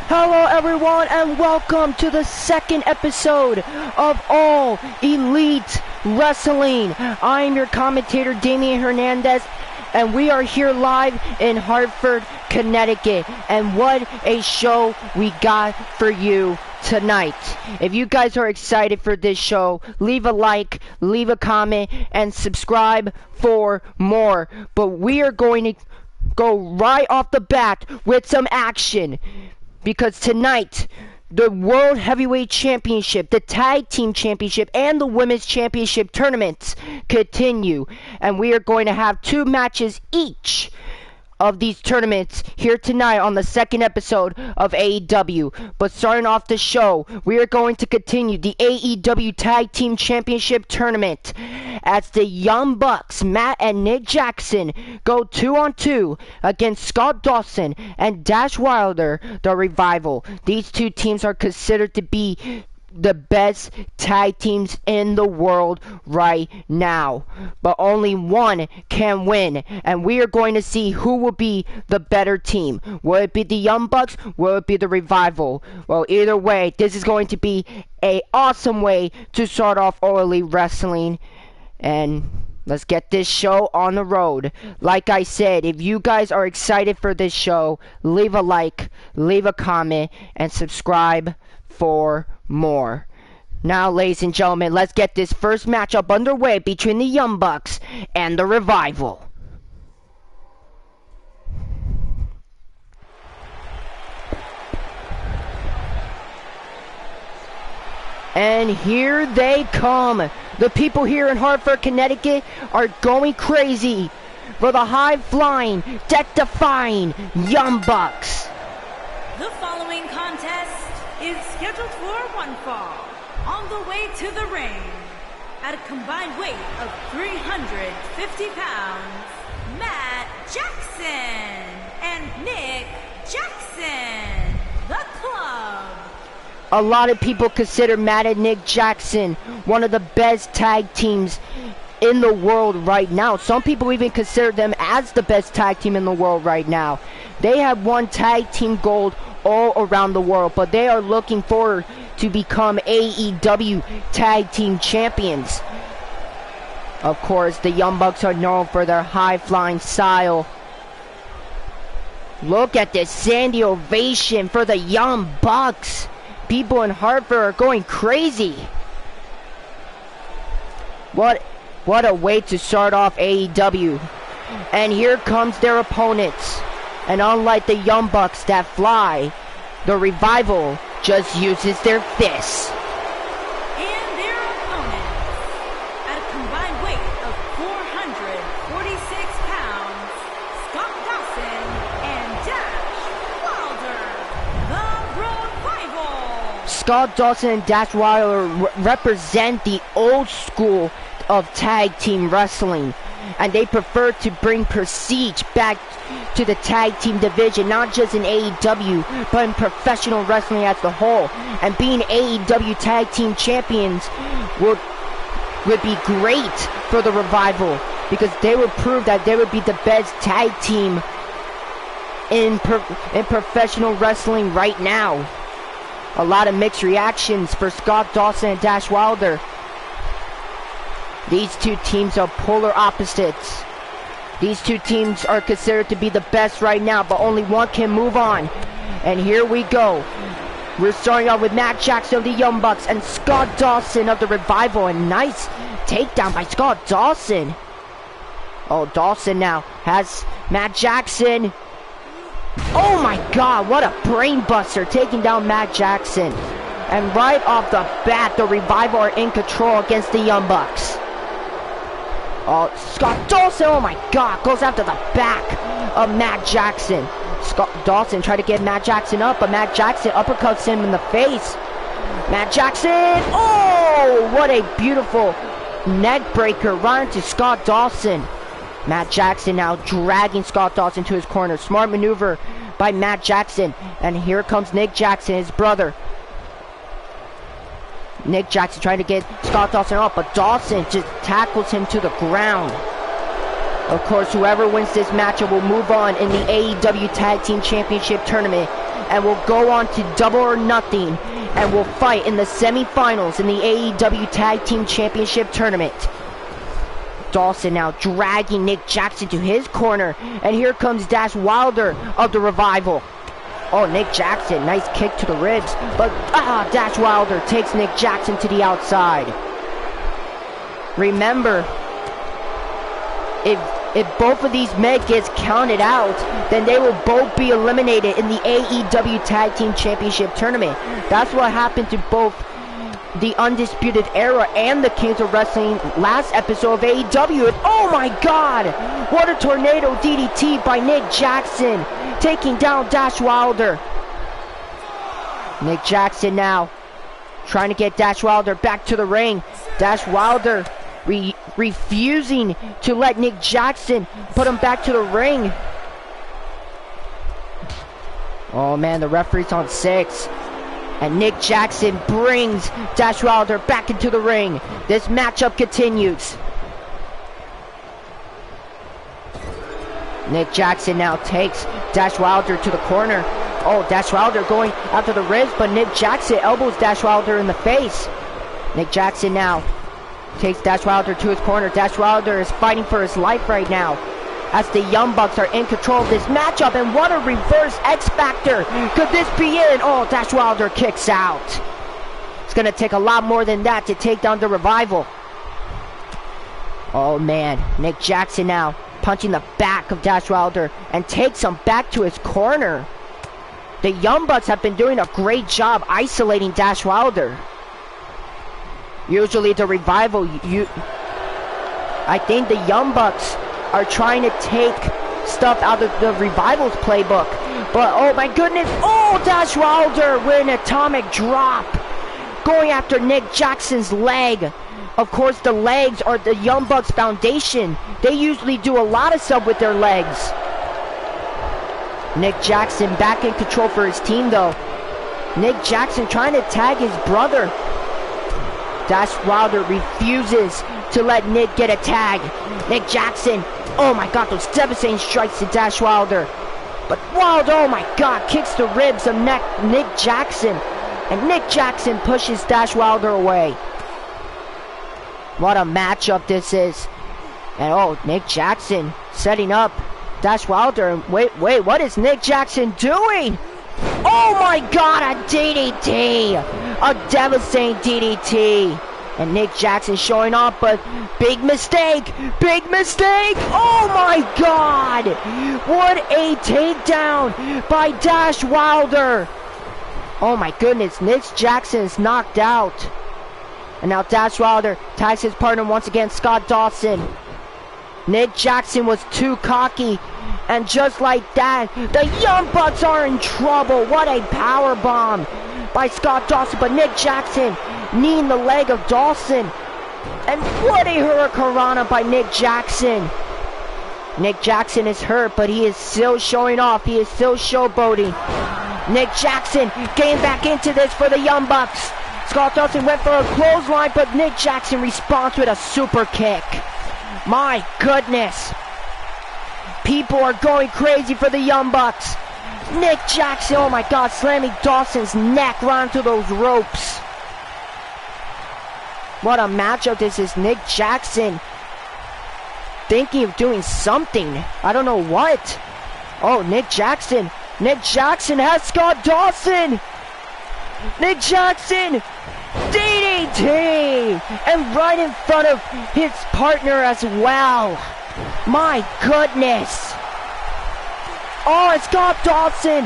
Hello everyone and welcome to the second episode of All Elite Wrestling. I am your commentator Damian Hernandez and we are here live in Hartford, Connecticut. And what a show we got for you tonight. If you guys are excited for this show, leave a like, leave a comment, and subscribe for more. But we are going to go right off the bat with some action. Because tonight, the World Heavyweight Championship, the Tag Team Championship, and the Women's Championship tournaments continue. And we are going to have 2 matches each of these tournaments here tonight on the second episode of AEW. But starting off the show, we are going to continue the AEW Tag Team Championship tournament as the Young Bucks, Matt and Nick Jackson, go 2-on-2 against Scott Dawson and Dash Wilder, the Revival. These two teams are considered to be the best tag teams in the world right now, but only one can win, and we are going to see who will be the better team. Will it be the Young Bucks? Will it be the Revival? Well, either way, this is going to be an awesome way to start off All Elite Wrestling, and let's get this show on the road. Like I said, if you guys are excited for this show, leave a like, leave a comment, and subscribe for more. Now, ladies and gentlemen, let's get this first matchup underway between the Young Bucks and the Revival. And here they come. The people here in Hartford, Connecticut are going crazy for the high-flying, death-defying Young Bucks. The following contest is scheduled for one fall. On the way to the ring, at a combined weight of 350 pounds, Matt Jackson and Nick Jackson, the Club. A lot of people consider Matt and Nick Jackson one of the best tag teams in the world right now. Some people even consider them as the best tag team in the world right now. They have won tag team gold all around the world, but they are looking forward to become AEW tag team champions. Of course, the Young Bucks are known for their high-flying style. Look at this standing ovation for the Young Bucks. People in Hartford are going crazy. What a way to start off AEW. And here comes their opponents. And unlike the Young Bucks that fly, the Revival just uses their fists. And their opponents, at a combined weight of 446 pounds, Scott Dawson and Dash Wilder, the Revival. Scott Dawson and Dash Wilder represent the old school of tag team wrestling, and they prefer to bring prestige back to the tag team division, not just in AEW, but in professional wrestling as a whole. And being AEW tag team champions would be great for the Revival, because they would prove that they would be the best tag team in professional wrestling right now. A lot of mixed reactions for Scott Dawson and Dash Wilder. These two teams are polar opposites. These two teams are considered to be the best right now, but only one can move on. And here we go. We're starting off with Matt Jackson of the Young Bucks and Scott Dawson of the Revival. A nice takedown by Scott Dawson. Oh, Dawson now has Matt Jackson. Oh my God, what a brain buster, taking down Matt Jackson. And right off the bat, the Revival are in control against the Young Bucks. Oh, Scott Dawson, oh my God, goes after the back of Matt Jackson. Scott Dawson tried to get Matt Jackson up, but Matt Jackson uppercuts him in the face. Matt Jackson, oh, what a beautiful neck breaker right into Scott Dawson. Matt Jackson now dragging Scott Dawson to his corner. Smart maneuver by Matt Jackson. And here comes Nick Jackson, his brother. Nick Jackson trying to get Scott Dawson up, but Dawson just tackles him to the ground. Of course, whoever wins this matchup will move on in the AEW Tag Team Championship Tournament and will go on to Double or Nothing and will fight in the semifinals in the AEW Tag Team Championship Tournament. Dawson now dragging Nick Jackson to his corner, and here comes Dash Wilder of the Revival. Oh, Nick Jackson, nice kick to the ribs, but Dash Wilder takes Nick Jackson to the outside. Remember, if both of these men gets counted out, then they will both be eliminated in the AEW Tag Team Championship Tournament. That's what happened to both the Undisputed Era and the Kings of Wrestling last episode of AEW. And oh my God, what a tornado DDT by Nick Jackson, taking down Dash Wilder. Nick Jackson now trying to get Dash Wilder back to the ring. Dash Wilder refusing to let Nick Jackson put him back to the ring. Oh man, the referee's on 6. And Nick Jackson brings Dash Wilder back into the ring. This matchup continues. Nick Jackson now takes Dash Wilder to the corner. Oh, Dash Wilder going after the ribs, but Nick Jackson elbows Dash Wilder in the face. Nick Jackson now takes Dash Wilder to his corner. Dash Wilder is fighting for his life right now, as the Young Bucks are in control of this matchup. And what a reverse X Factor. Could this be it? Oh, Dash Wilder kicks out. It's going to take a lot more than that to take down the Revival. Oh man, Nick Jackson now punching the back of Dash Wilder and takes him back to his corner. The Young Bucks have been doing a great job isolating Dash Wilder. Usually the Revival, I think the Young Bucks are trying to take stuff out of the Revival's playbook. But oh my goodness, oh, Dash Wilder with an atomic drop, going after Nick Jackson's leg. Of course, the legs are the Young Bucks foundation. They usually do a lot of stuff with their legs. Nick Jackson back in control for his team though. Nick Jackson trying to tag his brother. Dash Wilder refuses to let Nick get a tag. Nick Jackson, oh my God, those devastating strikes to Dash Wilder. But Wilder, oh my God, kicks the ribs of Nick Jackson. And Nick Jackson pushes Dash Wilder away. What a matchup this is. And oh, Nick Jackson setting up Dash Wilder. And wait, what is Nick Jackson doing? Oh my God, a DDT! A devastating DDT. And Nick Jackson showing off, but big mistake! Big mistake! Oh my God! What a takedown by Dash Wilder! Oh my goodness, Nick Jackson is knocked out. And now Dash Wilder tags his partner once again, Scott Dawson. Nick Jackson was too cocky, and just like that, the Young Bucks are in trouble. What a power bomb by Scott Dawson, but Nick Jackson kneeing the leg of Dawson. And what a hurricanrana by Nick Jackson. Nick Jackson is hurt, but he is still showing off. He is still showboating. Nick Jackson getting back into this for the Young Bucks. Scott Dawson went for a clothesline, but Nick Jackson responds with a super kick. My goodness. People are going crazy for the Young Bucks. Nick Jackson, oh my God, slamming Dawson's neck right onto those ropes. What a matchup this is. Nick Jackson thinking of doing something. I don't know what. Oh, Nick Jackson. Nick Jackson has Scott Dawson. Nick Jackson. DDT. And right in front of his partner as well. My goodness. Oh, it's Scott Dawson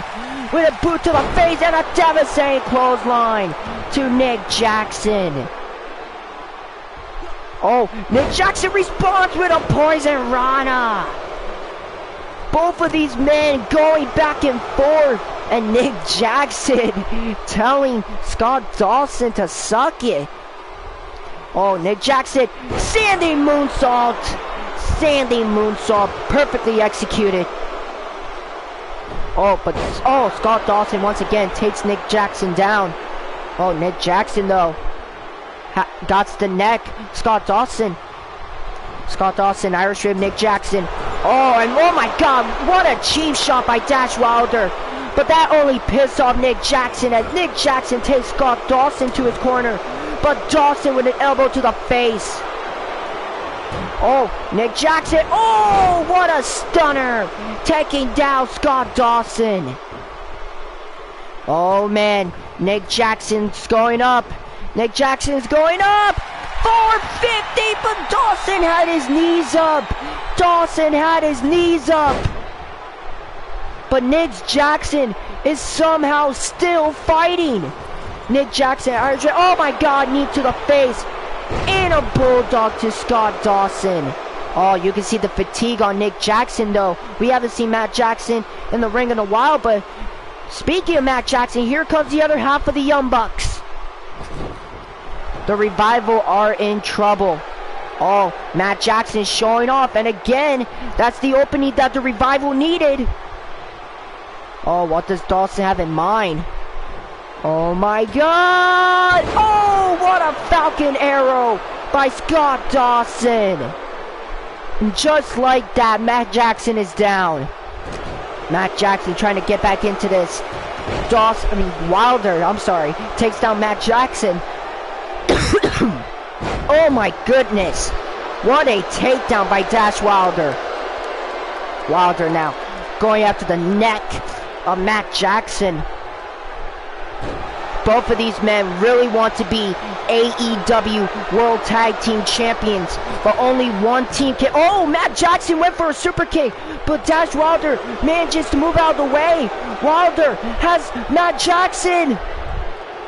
with a boot to the face and a devastating clothesline to Nick Jackson. Oh, Nick Jackson responds with a poison rana. Both of these men going back and forth, and Nick Jackson telling Scott Dawson to suck it. Oh, Nick Jackson, standing moonsault. Standing moonsault, perfectly executed. Oh, Scott Dawson once again takes Nick Jackson down. Oh, Nick Jackson though got the neck. Scott Dawson, Irish rib, Nick Jackson. Oh, and oh my God, what a cheap shot by Dash Wilder. but that only pissed off Nick Jackson as Nick Jackson takes Scott Dawson to his corner, but Dawson with an elbow to the face. Oh, Nick Jackson, oh, what a stunner, taking down Scott Dawson. Oh man, Nick Jackson's going up. Nick Jackson's going up. 450, but Dawson had his knees up. Dawson had his knees up. But Nick Jackson is somehow still fighting. Nick Jackson, oh my God, knee to the face. And a bulldog to Scott Dawson. Oh, you can see the fatigue on Nick Jackson though. We haven't seen Matt Jackson in the ring in a while, but speaking of Matt Jackson, here comes the other half of the Young Bucks. The Revival are in trouble. Oh, Matt Jackson showing off, and again, that's the opening that the Revival needed. Oh, what does Dawson have in mind? Oh my God! Oh, what a Falcon Arrow by Scott Dawson. And just like that, Matt Jackson is down. Matt Jackson trying to get back into this. Wilder, takes down Matt Jackson. Oh my goodness. What a takedown by Dash Wilder. Wilder now going after the neck of Matt Jackson. Both of these men really want to be AEW World Tag Team Champions, but only one team can. Oh, Matt Jackson went for a super kick, but Dash Wilder manages to move out of the way. Wilder has Matt Jackson.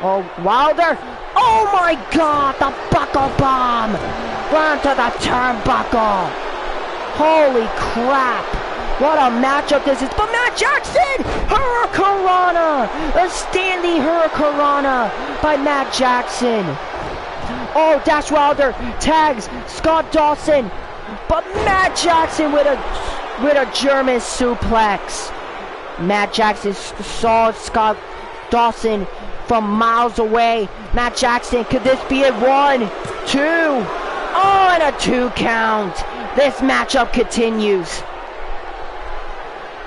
Oh, Wilder. Oh my God, the buckle bomb. Run to the turnbuckle. Holy crap. What a matchup this is. But Matt Jackson! Hurricanrana! A Stanley Hurricanrana by Matt Jackson. Oh, Dash Wilder tags Scott Dawson. But Matt Jackson with a German suplex. Matt Jackson saw Scott Dawson from miles away. Matt Jackson, could this be it? 1, 2. Oh, and a 2 count. This matchup continues.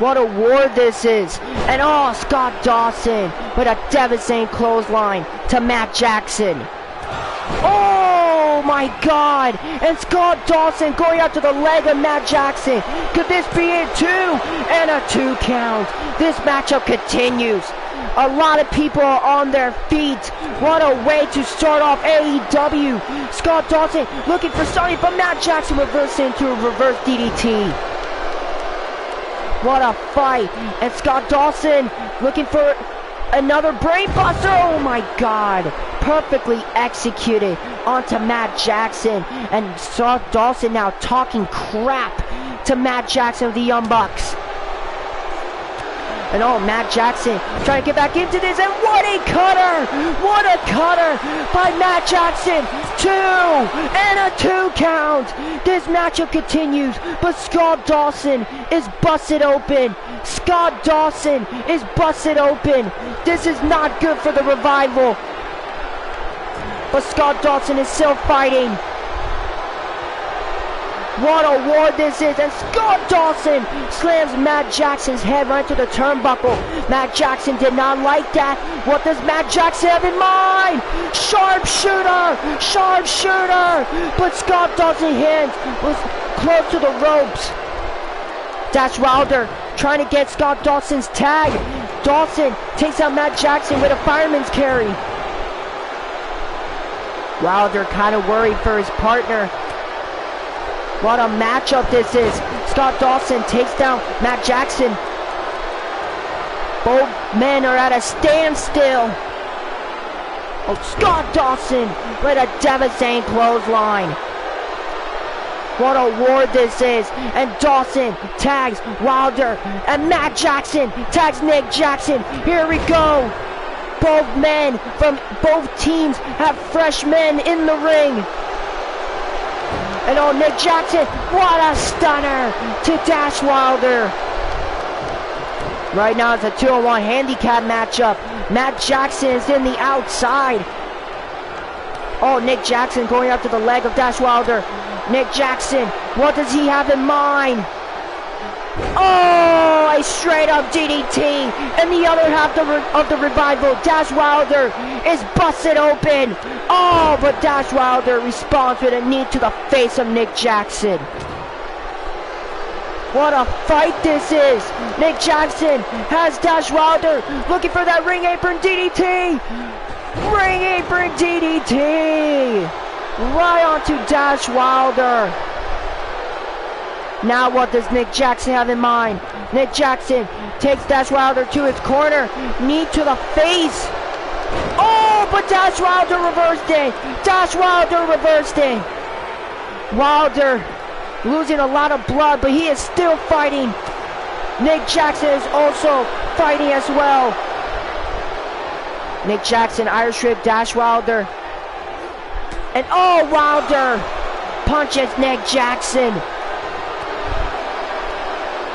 What a war this is. And oh, Scott Dawson with a devastating clothesline to Matt Jackson. Oh my God. And Scott Dawson going out to the leg of Matt Jackson. Could this be it? 2 and a 2 count. This matchup continues. A lot of people are on their feet. What a way to start off AEW. Scott Dawson looking for something, but Matt Jackson reversing into a reverse DDT. What a fight. And Scott Dawson looking for another brain buster. Oh my God. Perfectly executed onto Matt Jackson. And Scott Dawson now talking crap to Matt Jackson of the Young Bucks. And oh, Matt Jackson trying to get back into this. And what a cutter. What a cutter by Matt Jackson. 2 and a 2 count. This matchup continues, but Scott Dawson is busted open. Scott Dawson is busted open. This is not good for the Revival. But Scott Dawson is still fighting. What a war this is. And Scott Dawson slams Matt Jackson's head right to the turnbuckle. Matt Jackson did not like that. What does Matt Jackson have in mind? Sharpshooter! Sharpshooter! But Scott Dawson's hand was close to the ropes. Dash Wilder trying to get Scott Dawson's tag. Dawson takes out Matt Jackson with a fireman's carry. Wilder kind of worried for his partner. What a matchup this is. Scott Dawson takes down Matt Jackson. Both men are at a standstill. Oh, Scott Dawson with a devastating clothesline. What a war this is. And Dawson tags Wilder. And Matt Jackson tags Nick Jackson. Here we go. Both men from both teams have fresh men in the ring. And oh, Nick Jackson, what a stunner to Dash Wilder. Right now it's a 2-on-1 handicap matchup. Matt Jackson is in the outside. Oh, Nick Jackson going up to the leg of Dash Wilder. Nick Jackson, what does he have in mind? Oh, a straight up DDT. And the other half of the Revival, Dash Wilder, is busted open. Oh, but Dash Wilder responds with a knee to the face of Nick Jackson. What a fight this is. Nick Jackson has Dash Wilder looking for that ring apron DDT. Ring apron DDT. Right onto Dash Wilder. Now what does Nick Jackson have in mind? Nick Jackson takes Dash Wilder to his corner. Knee to the face. Oh, but Dash Wilder reversed it. Dash Wilder reversed it. Wilder losing a lot of blood, but he is still fighting. Nick Jackson is also fighting as well. Nick Jackson, Irish Rip, Dash Wilder. And oh, Wilder punches Nick Jackson.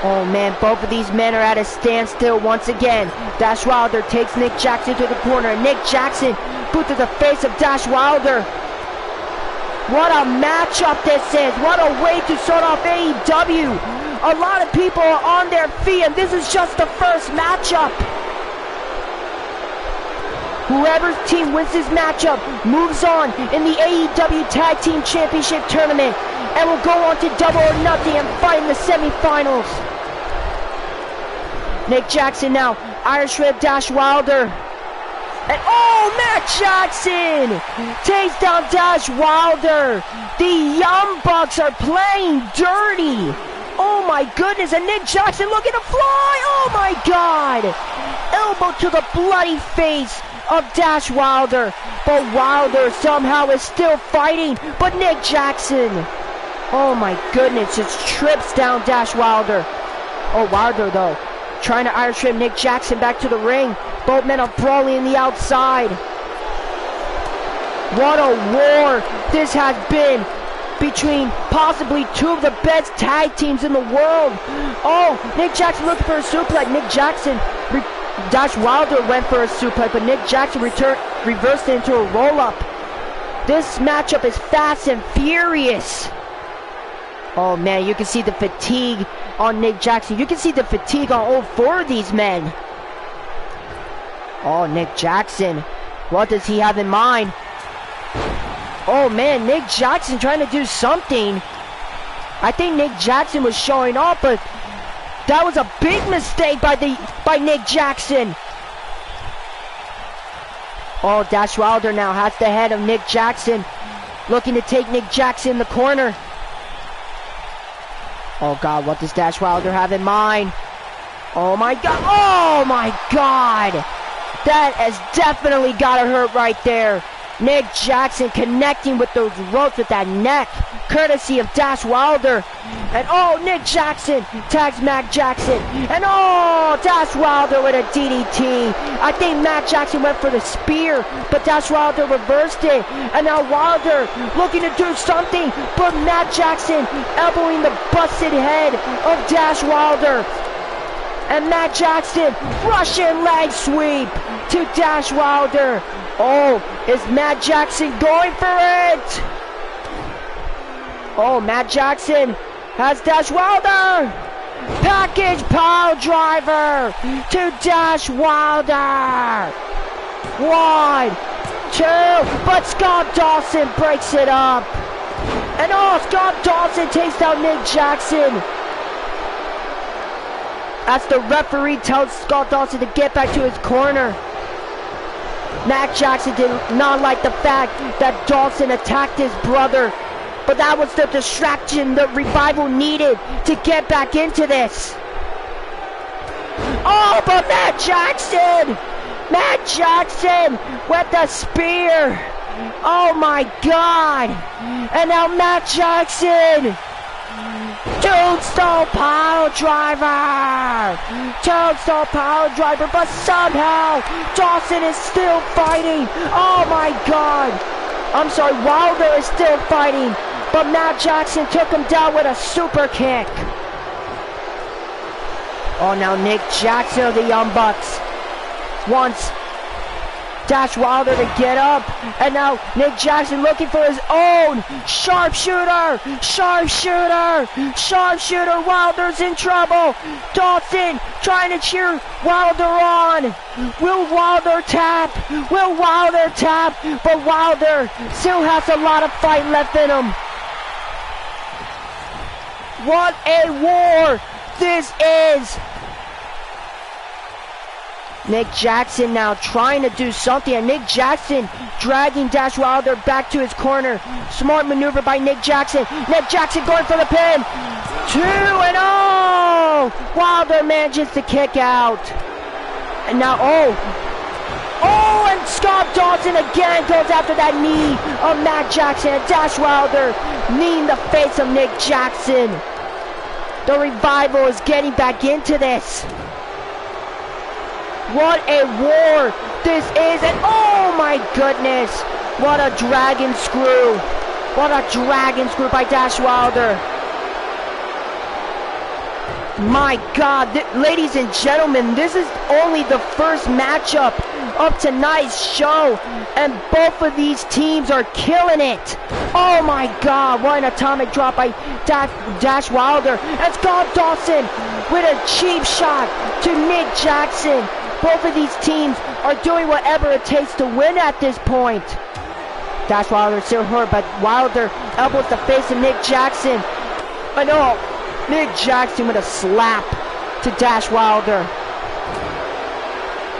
Oh man, both of these men are at a standstill once again. Dash Wilder takes Nick Jackson to the corner. Nick Jackson boot to the face of Dash Wilder. What a matchup this is. What a way to start off AEW. A lot of people are on their feet, and this is just the first matchup. Whoever's team wins this matchup moves on in the AEW Tag Team Championship Tournament and will go on to Double or Nothing and fight in the semifinals. Nick Jackson now, Irish Rib, Dash Wilder. And oh, Matt Jackson takes down Dash Wilder. The Young Bucks are playing dirty. Oh my goodness, and Nick Jackson looking to fly. Oh my God. Elbow to the bloody face of Dash Wilder. But Wilder somehow is still fighting. But Nick Jackson, oh my goodness, just trips down Dash Wilder. Oh, Wilder though, trying to Irish Rib Nick Jackson back to the ring. Both men are brawling in the outside. What a war this has been between possibly two of the best tag teams in the world. Oh, Nick Jackson looking for a suplex. Nick Jackson, Dash Wilder went for a suplex, but Nick Jackson reversed it into a roll-up. This matchup is fast and furious. Oh man, you can see the fatigue on Nick Jackson. You can see the fatigue on all four of these men. Oh, Nick Jackson, what does he have in mind? Oh man, Nick Jackson trying to do something. I think Nick Jackson was showing off, but that was a big mistake by Nick Jackson. Oh, Dash Wilder now has the head of Nick Jackson, looking to take Nick Jackson in the corner. Oh God, what does Dash Wilder have in mind? Oh my God, oh my God. That has definitely got to hurt right there. Nick Jackson connecting with those ropes with that neck, courtesy of Dash Wilder. And oh, Nick Jackson tags Matt Jackson. And oh, Dash Wilder with a DDT. I think Matt Jackson went for the spear, but Dash Wilder reversed it. And now Wilder looking to do something, but Matt Jackson elbowing the busted head of Dash Wilder. And Matt Jackson, Russian leg sweep to Dash Wilder. Oh, is Matt Jackson going for it? Oh, Matt Jackson has Dash Wilder. Package pile driver to Dash Wilder. 1, 2, but Scott Dawson breaks it up. And oh, Scott Dawson takes down Nick Jackson. As the referee tells Scott Dawson to get back to his corner. Matt Jackson did not like the fact that Dawson attacked his brother, but that was the distraction the Revival needed to get back into this. Oh, but Matt Jackson with the spear. Oh my God. And now Matt Jackson, Tombstone pile driver, but somehow Dawson is still fighting. Oh my God. I'm sorry, Wilder is still fighting, but Matt Jackson took him down with a super kick. Oh, now Nick Jackson of the Young Bucks wants Dash Wilder to get up. And now Nick Jackson looking for his own sharpshooter. Sharpshooter. Sharpshooter. Wilder's in trouble. Dawson trying to cheer Wilder on. Will Wilder tap? Will Wilder tap? But Wilder still has a lot of fight left in him. What a war this is! Nick Jackson now trying to do something, and Nick Jackson dragging Dash Wilder back to his corner. Smart maneuver by Nick Jackson. Nick Jackson going for the pin. 2-0! Wilder manages to kick out. And now, and Scott Dawson again goes after that knee of Matt Jackson. And Dash Wilder knee in the face of Nick Jackson. The Revival is getting back into this. What a war this is, and oh my goodness, what a dragon screw. What a dragon screw by Dash Wilder. My God, ladies and gentlemen, this is only the first matchup of tonight's show, and both of these teams are killing it. Oh my God, what an atomic drop by Dash Wilder. And Scott Dawson with a cheap shot to Nick Jackson. Both of these teams are doing whatever it takes to win at this point. Dash Wilder still hurt, but Wilder elbows the face of Nick Jackson. And Nick Jackson with a slap to Dash Wilder.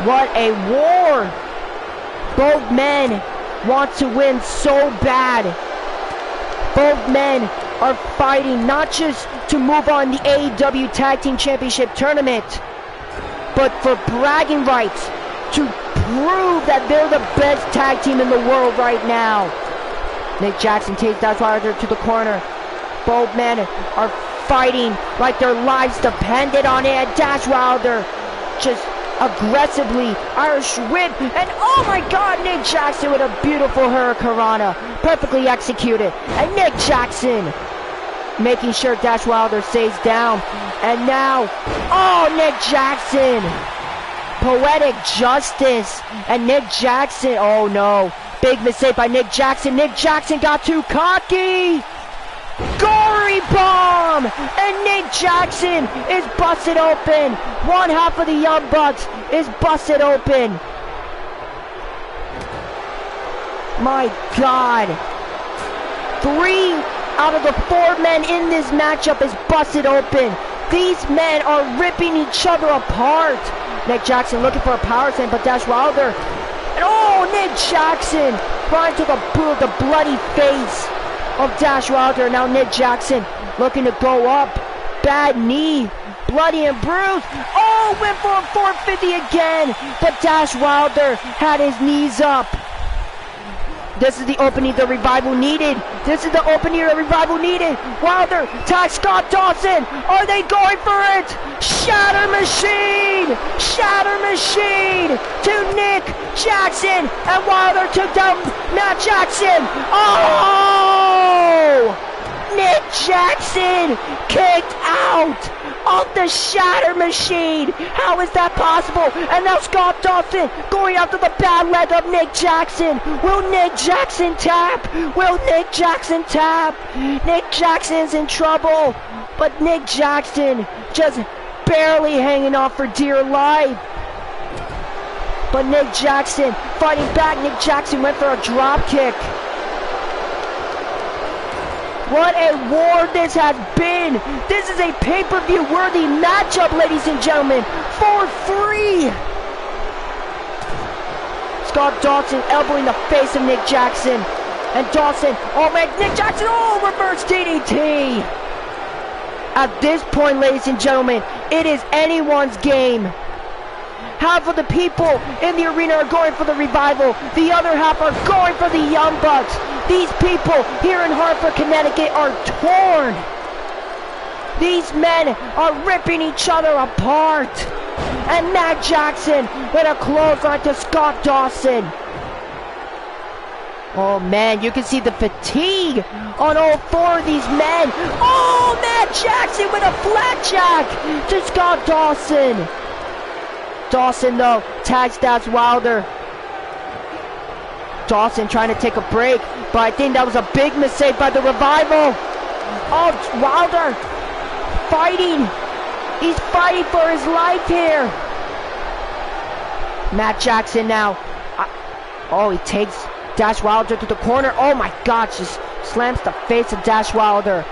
What a war! Both men want to win so bad. Both men are fighting not just to move on the AEW Tag Team Championship Tournament, but for bragging rights to prove that they're the best tag team in the world right now. Nick Jackson takes Dash Wilder to the corner. Both men are fighting like their lives depended on it. Dash Wilder just aggressively Irish whip, and oh my God, Nick Jackson with a beautiful Hurricanrana, perfectly executed. And Nick Jackson making sure Dash Wilder stays down. And now, Nick Jackson, poetic justice, and Nick Jackson, oh no, big mistake by Nick Jackson. Nick Jackson got too cocky. Gory bomb! And Nick Jackson is busted open. One half of the Young Bucks is busted open. My God. 3 out of the 4 men in this matchup is busted open. These men are ripping each other apart. Nick Jackson looking for a power slam, but Dash Wilder. And Nick Jackson right to the bloody face of Dash Wilder. Now Nick Jackson looking to go up. Bad knee. Bloody and bruised. Went for a 450 again. But Dash Wilder had his knees up. This is the opening the Revival needed. This is the opening the Revival needed. Wilder tags Scott Dawson. Are they going for it? Shatter Machine! Shatter Machine to Nick Jackson. And Wilder took down Matt Jackson. Nick Jackson kicked out of the Shatter Machine. How is that possible? And now Scott Dawson going after the bad leg of Nick Jackson. Will Nick Jackson tap? Will Nick Jackson tap? Nick Jackson's in trouble, but Nick Jackson just barely hanging on for dear life. But Nick Jackson fighting back. Nick Jackson went for a drop kick. What a war this has been. This is a pay-per-view worthy matchup, ladies and gentlemen, for free. Scott Dawson elbowing the face of Nick Jackson. And Dawson, Nick Jackson, reverse DDT. At this point, ladies and gentlemen, it is anyone's game. Half of the people in the arena are going for the Revival. The other half are going for the Young Bucks. These people here in Hartford, Connecticut are torn. These men are ripping each other apart. And Matt Jackson with a clothesline to Scott Dawson. Oh man, you can see the fatigue on all 4 of these men. Matt Jackson with a flapjack to Scott Dawson. Dawson though tags Dash Wilder. Dawson trying to take a break, but I think that was a big mistake by the Revival. Oh, Wilder fighting. He's fighting for his life here. Matt Jackson now. Oh, he takes Dash Wilder to the corner. Oh my God, just slams the face of Dash Wilder.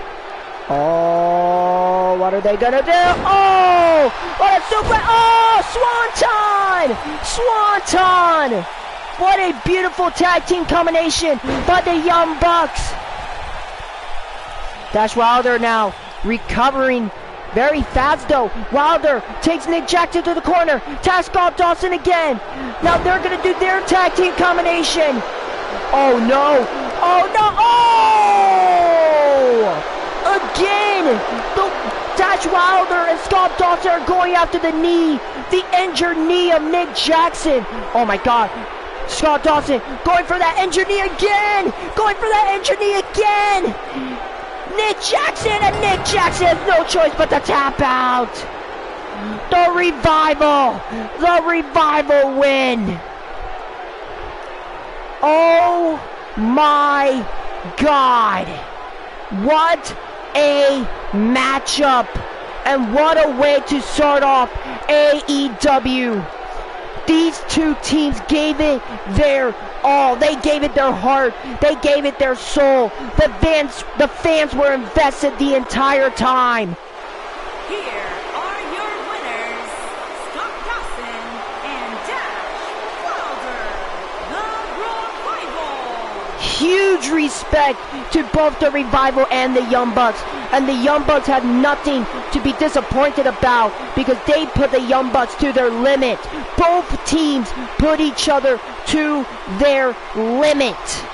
Oh, what are they gonna do? Oh, what a super, oh, Swanton! Swanton! What a beautiful tag team combination by the Young Bucks. Dash Wilder now recovering very fast though. Wilder takes Nick Jackson to the corner. Task off Dawson again. Now they're gonna do their tag team combination. Oh no! Oh no! Oh! Again! The Dash Wilder and Scott Dawson are going after the knee. The injured knee of Nick Jackson. Oh my God. Scott Dawson going for that injured knee again! Going for that injured knee again! Nick Jackson, and Nick Jackson has no choice but to tap out. The Revival win. Oh my God. What a matchup. And what a way to start off AEW. These two teams gave it their all. They gave it their heart. They gave it their soul. The fans were invested the entire time. Here are your winners, Scott Dawson and Dash Wilder, the Revival. Huge respect to both the Revival and the Young Bucks. And the Young Bucks had nothing to be disappointed about because they put the Young Bucks to their limit. Both teams put each other to their limit.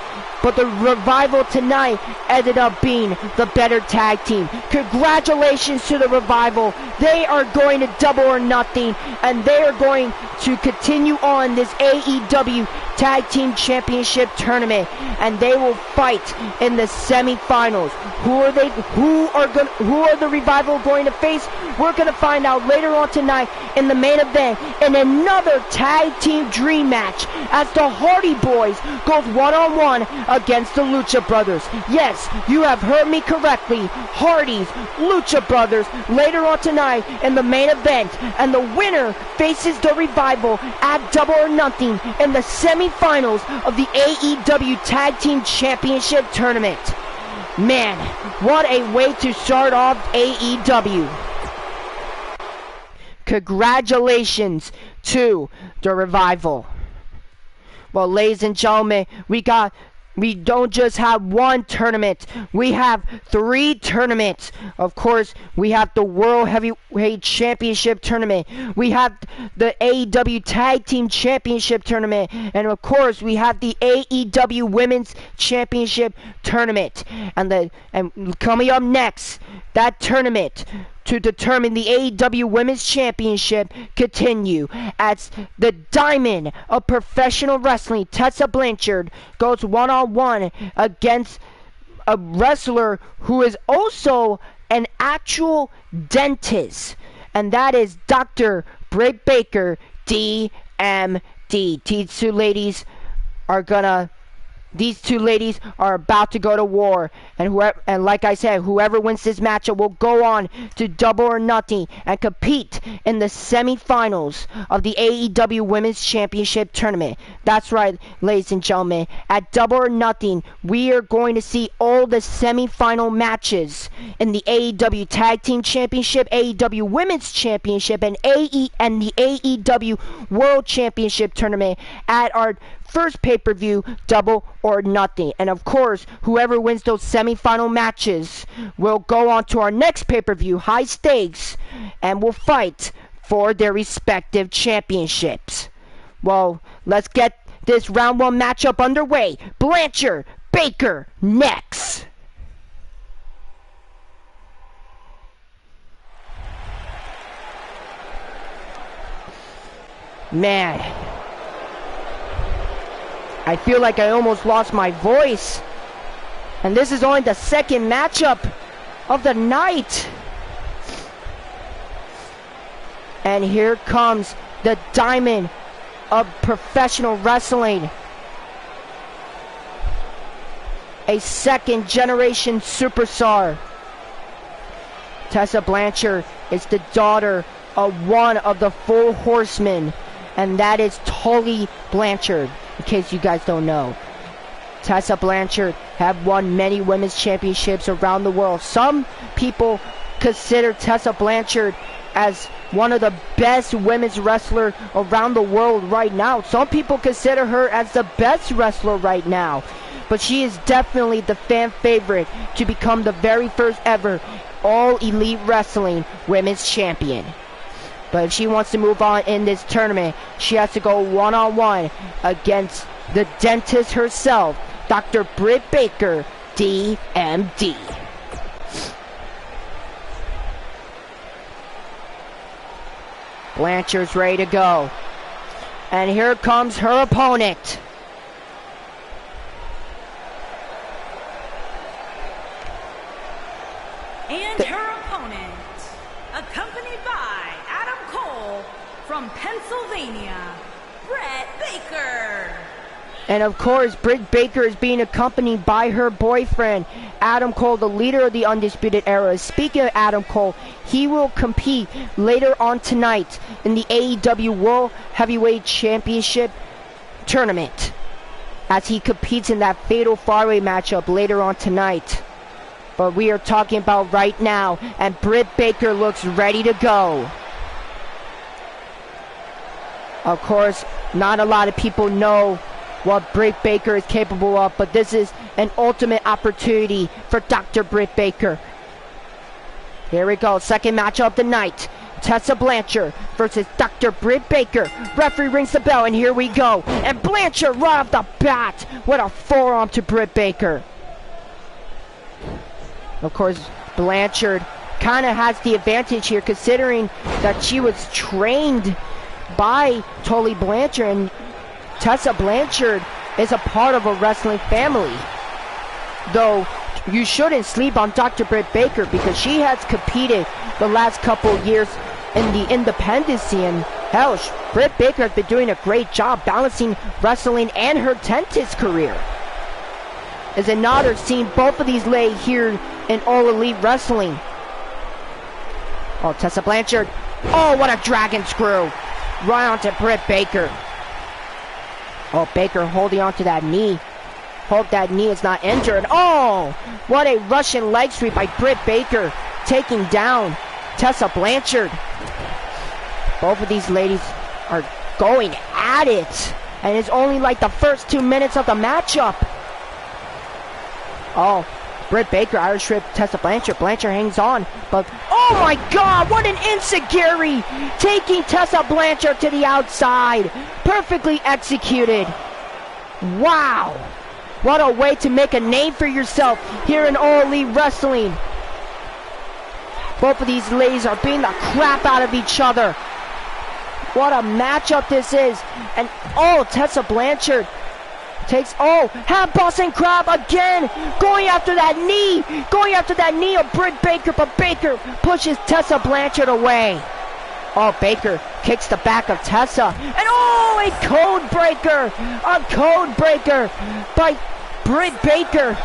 But the Revival tonight ended up being the better tag team. Congratulations to the Revival. They are going to Double or Nothing, and they are going to continue on this AEW Tag Team Championship tournament, and they will fight in the semifinals. Who are the Revival going to face? We're going to find out later on tonight in the main event in another tag team dream match as the Hardy Boys goes one-on-one against the Lucha Brothers. Yes, you have heard me correctly. Hardy's Lucha Brothers later on tonight in the main event, and the winner faces the Revival at Double or Nothing in the semifinals of the AEW Tag Team Championship Tournament. Man, what a way to start off AEW. Congratulations to the Revival. Well, ladies and gentlemen, we don't just have one tournament, we have 3 tournaments. Of course, we have the World Heavyweight Championship Tournament, we have the AEW Tag Team Championship Tournament, and of course, we have the AEW Women's Championship Tournament. And coming up next, that tournament to determine the AEW Women's Championship continue as the Diamond of Professional Wrestling, Tessa Blanchard, goes one-on-one against a wrestler who is also an actual dentist, and that is Dr. Britt Baker, DMD. These two ladies are about to go to war, and like I said, whoever wins this matchup will go on to Double or Nothing and compete in the semifinals of the AEW Women's Championship Tournament. That's right, ladies and gentlemen. At Double or Nothing, we are going to see all the semifinal matches in the AEW Tag Team Championship, AEW Women's Championship, and the AEW World Championship Tournament at our first pay-per-view, Double or Nothing. And of course, whoever wins those semi-final matches will go on to our next pay-per-view, High Stakes, and will fight for their respective championships. Well, let's get this round 1 matchup underway. Blanchard, Baker, next. Man, I feel like I almost lost my voice. And this is only the second matchup of the night. And here comes the Diamond of Professional Wrestling. a second generation superstar. Tessa Blanchard is the daughter of one of the four horsemen, and that is Tully Blanchard, in case you guys don't know. Tessa Blanchard have won many women's championships around the world. Some people consider Tessa Blanchard as one of the best women's wrestlers around the world right now. Some people consider her as the best wrestler right now. But she is definitely the fan favorite to become the very first ever All Elite Wrestling Women's Champion. But if she wants to move on in this tournament, she has to go one-on-one against the dentist herself, Dr. Britt Baker, DMD. Blanchard's ready to go. And here comes her opponent. And her opponent, accompanied by Adam Cole from Pennsylvania, Britt Baker. And of course, Britt Baker is being accompanied by her boyfriend, Adam Cole, the leader of the Undisputed Era. Speaking of Adam Cole, he will compete later on tonight in the AEW World Heavyweight Championship Tournament, as he competes in that fatal four-way matchup later on tonight. But we are talking about right now, and Britt Baker looks ready to go. Of course, not a lot of people know what Britt Baker is capable of, but this is an ultimate opportunity for Dr. Britt Baker. Here we go, second match of the night. Tessa Blanchard versus Dr. Britt Baker. Referee rings the bell, and here we go. And Blanchard right off the bat with a forearm to Britt Baker. Of course, Blanchard kind of has the advantage here, considering that she was trained by Tully Blanchard, and Tessa Blanchard is a part of a wrestling family. Though you shouldn't sleep on Dr. Britt Baker, because she has competed the last couple years in the independent scene. Hell, Britt Baker has been doing a great job balancing wrestling and her dentist career. It's an honor seeing both of these lay here in All Elite Wrestling. Oh, Tessa Blanchard. Oh, what a dragon screw. Right onto Britt Baker. Oh, Baker holding onto that knee. Hope that knee is not injured. Oh, what a Russian leg sweep by Britt Baker, taking down Tessa Blanchard. Both of these ladies are going at it, and it's only like the first 2 minutes of the matchup. Oh, Britt Baker Irish whip Tessa Blanchard. Blanchard hangs on, but oh my God, what an enziguri, taking Tessa Blanchard to the outside. Perfectly executed. Wow, what a way to make a name for yourself here in All Elite Wrestling. Both of these ladies are beating the crap out of each other. What a matchup this is. And oh, Tessa Blanchard takes, oh, half Boston Crab again, going after that knee of Britt Baker, but Baker pushes Tessa Blanchard away. Oh, Baker kicks the back of Tessa, and oh, a code breaker by Britt Baker.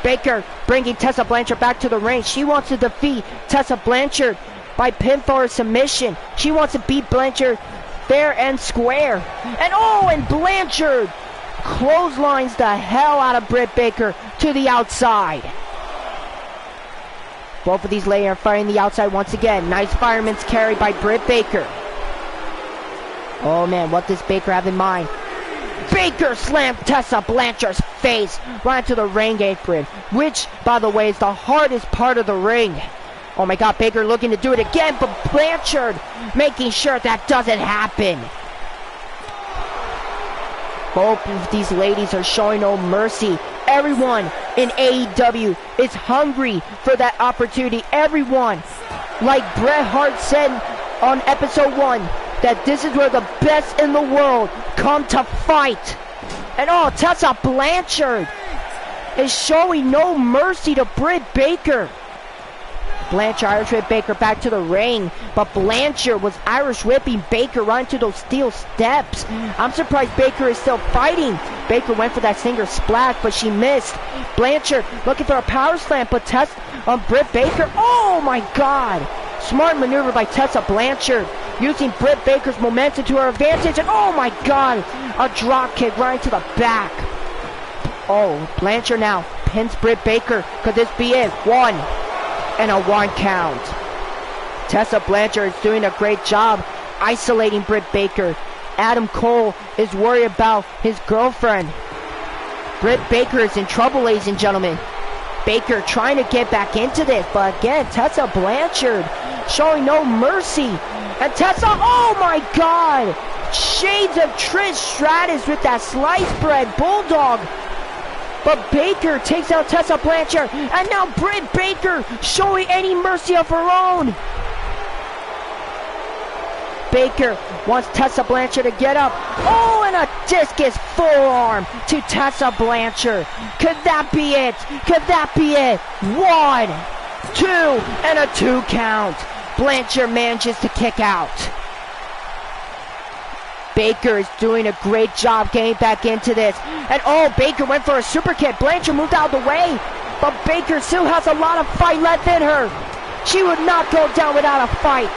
Baker bringing Tessa Blanchard back to the ring. She wants to defeat Tessa Blanchard by pinfall or submission. She wants to beat Blanchard fair and square. And oh, and Blanchard clotheslines the hell out of Britt Baker to the outside. Both of these ladies are fighting the outside once again. Nice fireman's carry by Britt Baker. Oh man, what does Baker have in mind? Baker slammed Tessa Blanchard's face right into the ring apron, which, by the way, is the hardest part of the ring. Oh my God, Baker looking to do it again, but Blanchard making sure that doesn't happen. Both of these ladies are showing no mercy. Everyone in AEW is hungry for that opportunity. Everyone, like Bret Hart said on episode 1, that this is where the best in the world come to fight. And oh, Tessa Blanchard is showing no mercy to Britt Baker. Blanchard Irish whip Baker back to the ring, but Blanchard was Irish whipping Baker right into those steel steps. I'm surprised Baker is still fighting. Baker went for that stinger splash, but she missed. Blanchard looking for a power slam, but Britt Baker. Oh my God! Smart maneuver by Tessa Blanchard, using Britt Baker's momentum to her advantage, and oh my God, a drop kick right to the back. Oh, Blanchard now pins Britt Baker. Could this be it? 1 and a 1 count. Tessa Blanchard is doing a great job isolating Britt Baker. Adam Cole is worried about his girlfriend. Britt Baker is in trouble, ladies and gentlemen. Baker trying to get back into this, but again, Tessa Blanchard showing no mercy. And Tessa, oh my God! Shades of Trish Stratus with that sliced bread bulldog. But Baker takes out Tessa Blanchard, and now Britt Baker showing any mercy of her own. Baker wants Tessa Blanchard to get up. Oh, and a discus forearm to Tessa Blanchard. Could that be it? Could that be it? 1, 2, and a 2 count. Blanchard manages to kick out. Baker is doing a great job getting back into this. And oh, Baker went for a super kick. Blanchard moved out of the way. But Baker still has a lot of fight left in her. She would not go down without a fight.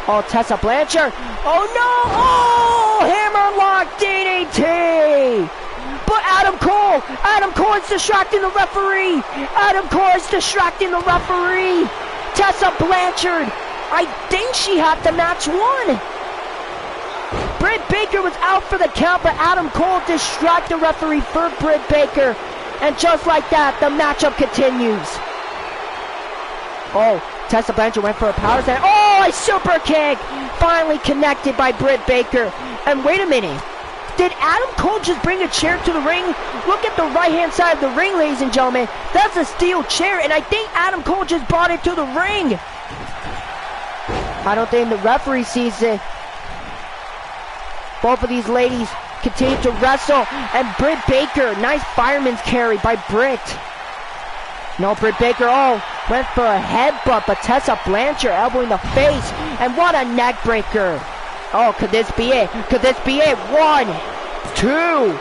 Oh, Tessa Blanchard. Oh no! Oh! Hammerlock DDT! But Adam Cole is distracting the referee. Adam Cole is distracting the referee. Tessa Blanchard, I think she had the match won. Britt Baker was out for the count, but Adam Cole distracted the referee for Britt Baker. And just like that, the matchup continues. Oh, Tessa Blanchard went for a power slam. Oh, a super kick! Finally connected by Britt Baker. And wait a minute. Did Adam Cole just bring a chair to the ring? Look at the right-hand side of the ring, ladies and gentlemen. That's a steel chair, and I think Adam Cole just brought it to the ring. I don't think the referee sees it. Both of these ladies continue to wrestle, and Britt Baker, nice fireman's carry by Britt. No, Britt Baker, oh, went for a headbutt, but Tessa Blanchard elbowing the face, and what a neck breaker. Oh, could this be it? Could this be it? 1, 2.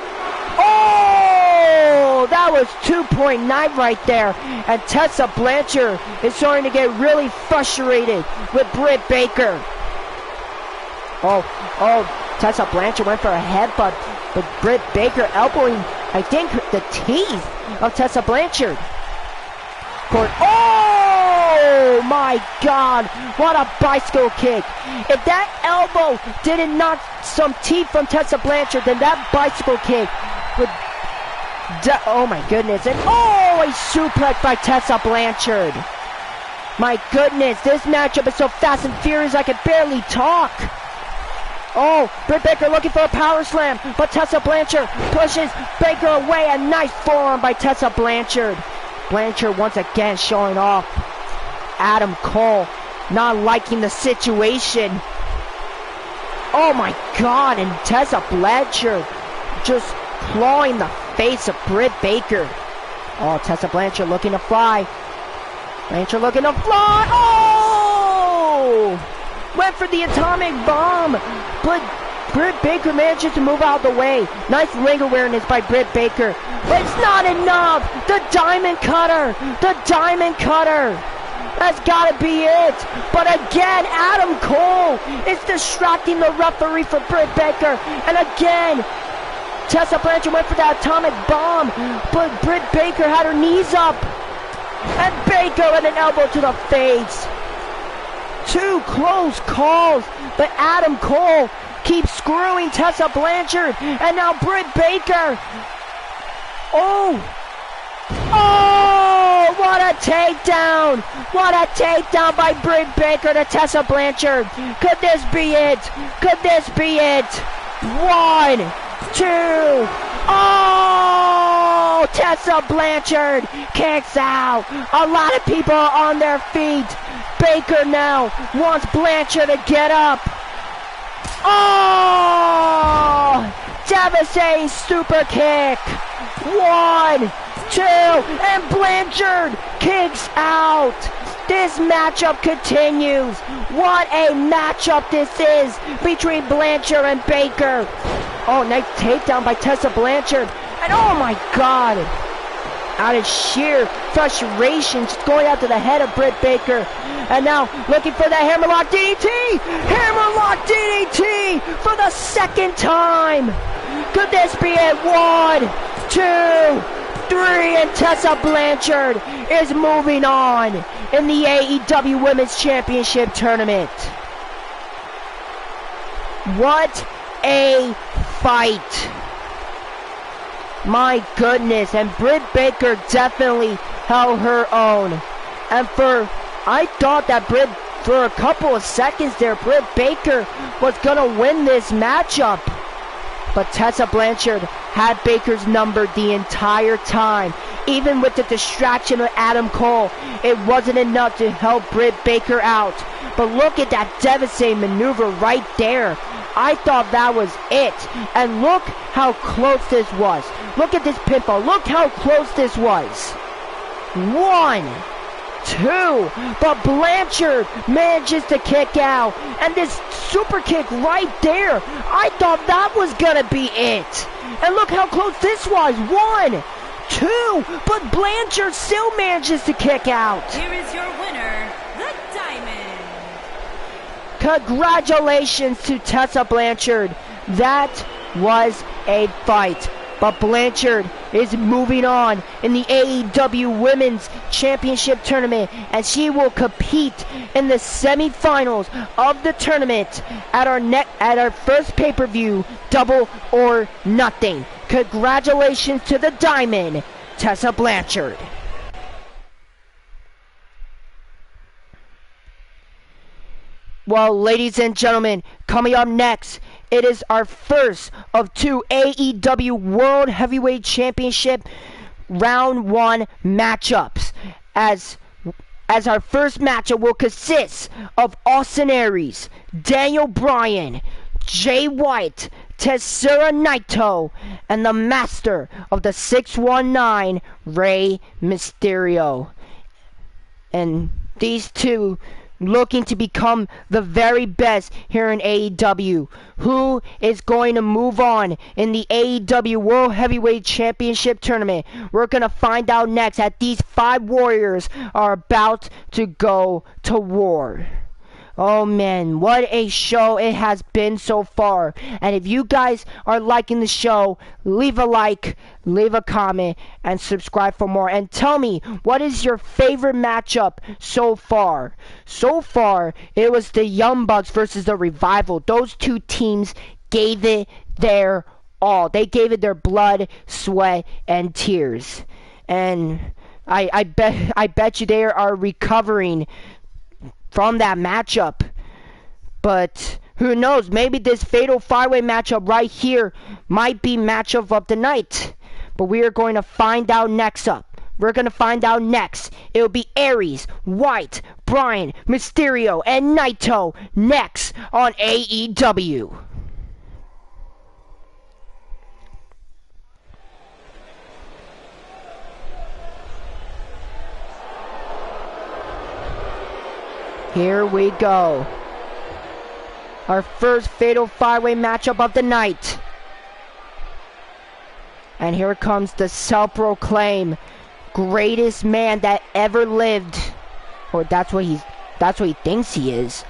Oh, that was 2.9 right there. And Tessa Blanchard is starting to get really frustrated with Britt Baker. Oh, Tessa Blanchard went for a headbutt, but Britt Baker elbowing, I think, the teeth of Tessa Blanchard. Oh my God, what a bicycle kick. If that elbow didn't knock some teeth from Tessa Blanchard, then that bicycle kick would, oh my goodness. And oh, a suplex by Tessa Blanchard. My goodness, this matchup is so fast and furious I can barely talk. Oh, Britt Baker looking for a power slam, but Tessa Blanchard pushes Baker away. A nice forearm by Tessa Blanchard. Blanchard once again showing off. Adam Cole not liking the situation. Oh my God, and Tessa Blanchard just clawing the face of Britt Baker. Oh, Tessa Blanchard looking to fly. Blanchard looking to fly. Oh! Went for the atomic bomb, but Britt Baker manages to move out of the way. Nice ring awareness by Britt Baker. But it's not enough. The diamond cutter. The diamond cutter. That's gotta be it. But again, Adam Cole is distracting the referee for Britt Baker. And again, Tessa Blanchard went for that atomic bomb, but Britt Baker had her knees up. And Baker with an elbow to the face. 2 close calls, but Adam Cole keeps screwing Tessa Blanchard, and now Britt Baker. Oh, what a takedown! What a takedown by Britt Baker to Tessa Blanchard. Could this be it? Could this be it? 1, 2. Oh, Tessa Blanchard kicks out. A lot of people are on their feet. Baker now wants Blanchard to get up. Oh! Devastating super kick. 1, 2, and Blanchard kicks out. This matchup continues. What a matchup this is between Blanchard and Baker. Oh, nice takedown by Tessa Blanchard. And oh my God. Out of sheer frustration, just going out to the head of Britt Baker. And now looking for the hammerlock DDT. Hammerlock DDT for the second time. Could this be it? 1, 2, 3, and Tessa Blanchard is moving on in the AEW Women's Championship Tournament. What a fight. My goodness, and Britt Baker definitely held her own. And I thought that for a couple of seconds there, Britt Baker was gonna win this matchup. But Tessa Blanchard had Baker's number the entire time. Even with the distraction of Adam Cole, it wasn't enough to help Britt Baker out. But look at that devastating maneuver right there. I thought that was it. And look how close this was. Look at this pinfall. Look how close this was. 1, 2. But Blanchard manages to kick out. And this super kick right there. I thought that was going to be it. And look how close this was. 1, 2. But Blanchard still manages to kick out. Here is your winner, the Diamond. Congratulations to Tessa Blanchard. That was a fight. But Blanchard is moving on in the AEW Women's Championship Tournament, and she will compete in the semifinals of the tournament at our first pay-per-view, Double or Nothing. Congratulations to the Diamond, Tessa Blanchard. Well, ladies and gentlemen, coming up next, it is our first of 2 AEW World Heavyweight Championship Round 1 matchups. As our first matchup will consist of Austin Aries, Daniel Bryan, Jay White, Tetsuya Naito, and the master of the 619, Rey Mysterio. And these two looking to become the very best here in AEW. Who is going to move on in the AEW World Heavyweight Championship Tournament? We're going to find out next, as these 5 warriors are about to go to war. Oh man, what a show it has been so far. And if you guys are liking the show, leave a like, leave a comment, and subscribe for more. And tell me, what is your favorite matchup so far? So far, it was the Young Bucks versus the Revival. Those two teams gave it their all. They gave it their blood, sweat, and tears. And I bet you they are recovering from that matchup. But who knows, maybe this fatal 5-way matchup right here might be matchup of the night. But we are going to find out next up. We're going to find out next. It'll be Aries, White, Bryan, Mysterio, and Naito next on AEW. Here we go. Our first fatal 5-way matchup of the night. And here comes the self-proclaimed greatest man that ever lived. Or that's what he thinks he is.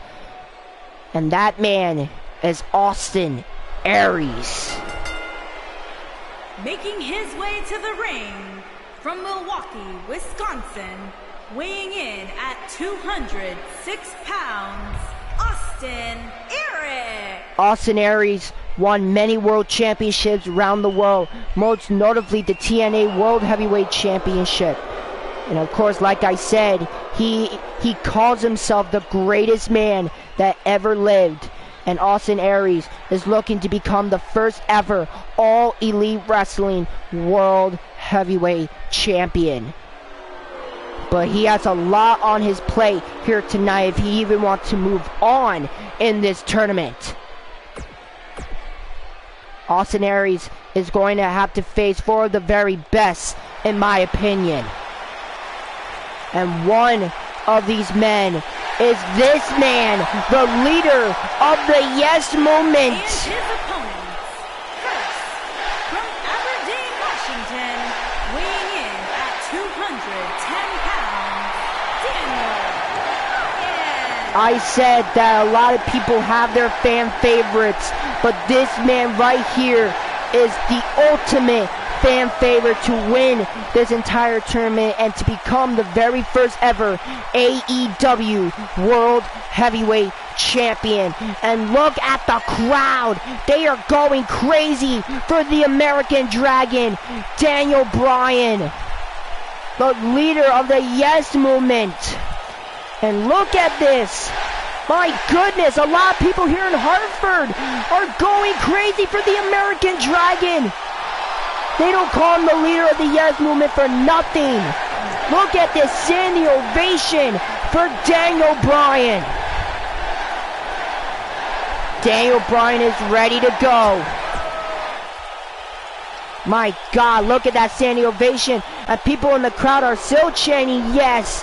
And that man is Austin Aries. Making his way to the ring from Milwaukee, Wisconsin, weighing in at 206 pounds, Austin Aries. Austin Aries won many world championships around the world, most notably the TNA World Heavyweight Championship. And of course, like I said, he calls himself the greatest man that ever lived. And Austin Aries is looking to become the first ever All Elite Wrestling World Heavyweight Champion. But he has a lot on his plate here tonight if he even wants to move on in this tournament. Austin Aries is going to have to face 4 of the very best, in my opinion. And one of these men is this man, the leader of the Yes Movement. And his opponents, first, from Aberdeen, Washington, weighing in at 210 pounds, Daniel Bryan. I said that a lot of people have their fan favorites, but this man right here is the ultimate fan favorite to win this entire tournament and to become the very first ever AEW World Heavyweight Champion. And look at the crowd. They are going crazy for the American Dragon, Daniel Bryan, the leader of the Yes Movement. And look at this. My goodness, a lot of people here in Hartford are going crazy for the American Dragon. They don't call him the leader of the Yes Movement for nothing. Look at this standing ovation for Daniel Bryan. Daniel Bryan is ready to go. My God, look at that standing ovation. And people in the crowd are still chanting yes.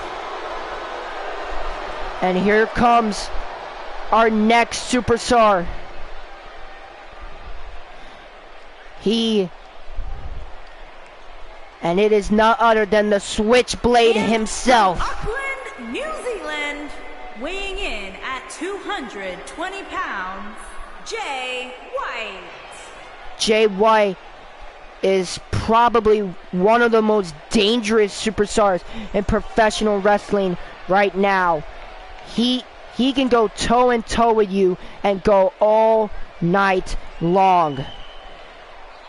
And here comes our next superstar. And it is none other than the Switchblade himself. Auckland, New Zealand, weighing in at 220 pounds, Jay White. Jay White is probably one of the most dangerous superstars in professional wrestling right now. He can go toe and toe with you and go all night long.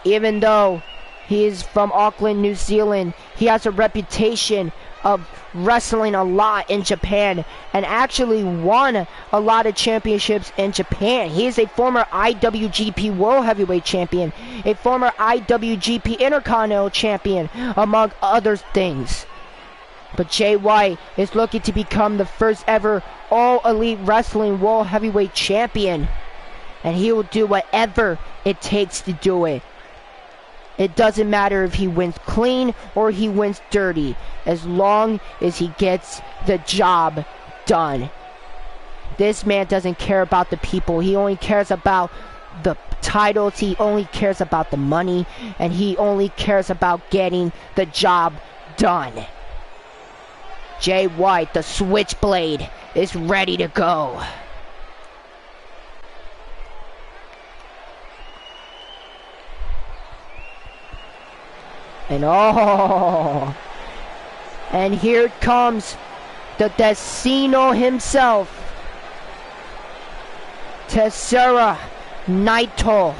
Even though he is from Auckland, New Zealand, he has a reputation of wrestling a lot in Japan and actually won a lot of championships in Japan. He is a former IWGP World Heavyweight Champion, a former IWGP Intercontinental Champion, among other things. But Jay White is looking to become the first ever All Elite Wrestling World Heavyweight Champion. And he will do whatever it takes to do it. It doesn't matter if he wins clean or he wins dirty, as long as he gets the job done. This man doesn't care about the people. He only cares about the titles. He only cares about the money. And he only cares about getting the job done. Jay White, the Switchblade, is ready to go. And here comes the Destino himself, Tetsuya Naito.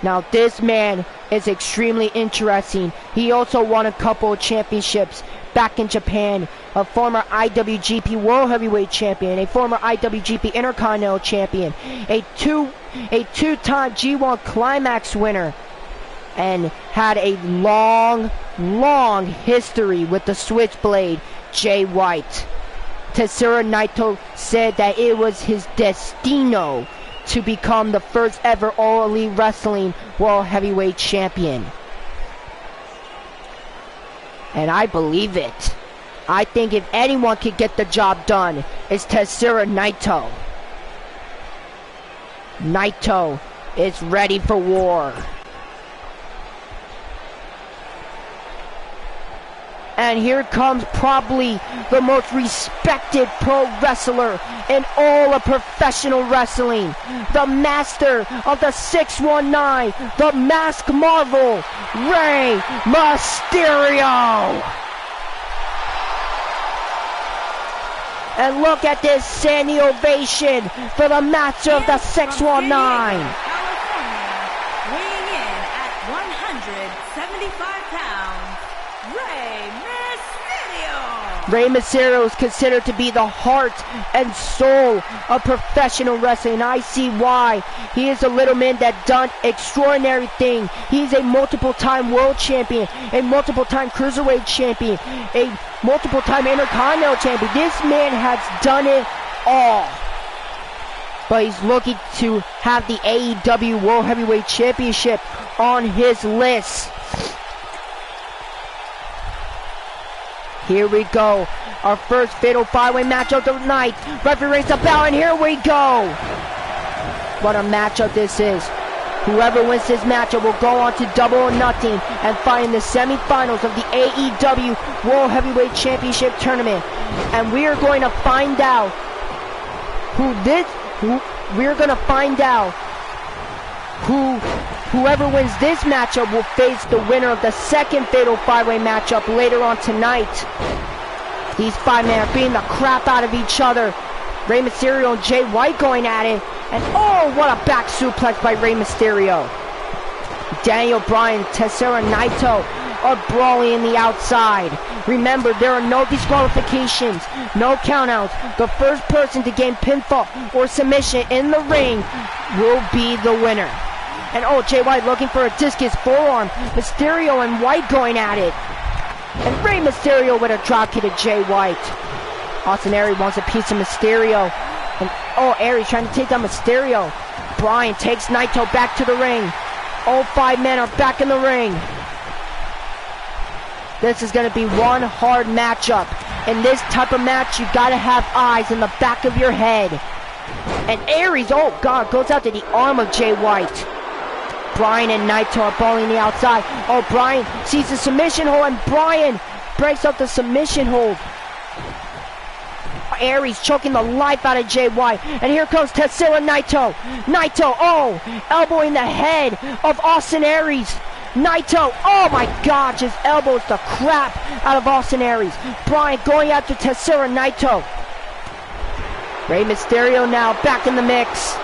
Now this man is extremely interesting. He also won a couple of championships back in Japan. A former IWGP World Heavyweight Champion, a former IWGP Intercontinental Champion, a two-time G1 Climax winner, and had a long history with the Switchblade, Jay White. Tetsuya Naito said that it was his destino to become the first ever All Elite Wrestling World Heavyweight Champion. And I believe it. I think if anyone could get the job done, it's Tetsuya Naito. Naito is ready for war. And here comes probably the most respected pro wrestler in all of professional wrestling. The master of the 619, the Masked Marvel, Rey Mysterio. And look at this standing ovation for the master of the 619. California, weighing in at 175 pounds, Rey Mysterio is considered to be the heart and soul of professional wrestling. And I see why. He is a little man that done extraordinary thing. He's a multiple-time world champion, a multiple-time cruiserweight champion, a multiple-time intercontinental champion. This man has done it all. But he's looking to have the AEW World Heavyweight Championship on his list. Here we go. Our first fatal 5-way match of the night. Referee rings the bell, and here we go. What a matchup this is. Whoever wins this matchup will go on to Double or Nothing and fight in the semifinals of the AEW World Heavyweight Championship Tournament. And we are going to find out whoever wins this matchup will face the winner of the second fatal 5-way matchup later on tonight. These 5 men are beating the crap out of each other. Rey Mysterio and Jay White going at it. And oh, what a back suplex by Rey Mysterio. Daniel Bryan, Tetsuya Naito are brawling in the outside. Remember, there are no disqualifications, no countouts. The first person to gain pinfall or submission in the ring will be the winner. And oh, Jay White looking for a discus forearm. Mysterio and White going at it. And Rey Mysterio with a dropkick to Jay White. Austin Aries wants a piece of Mysterio. And oh, Aries trying to take down Mysterio. Bryan takes Naito back to the ring. All 5 men are back in the ring. This is going to be one hard matchup. In this type of match, you got to have eyes in the back of your head. And Aries, oh God, goes out to the arm of Jay White. Bryan and Naito are brawling the outside. Oh, Bryan sees the submission hold, and Bryan breaks up the submission hold. Aries choking the life out of Jay White. And here comes Tetsuya Naito. Naito, oh, elbowing the head of Austin Aries. Naito, oh my God, just elbows the crap out of Austin Aries. Bryan going after Tetsuya Naito. Rey Mysterio now back in the mix.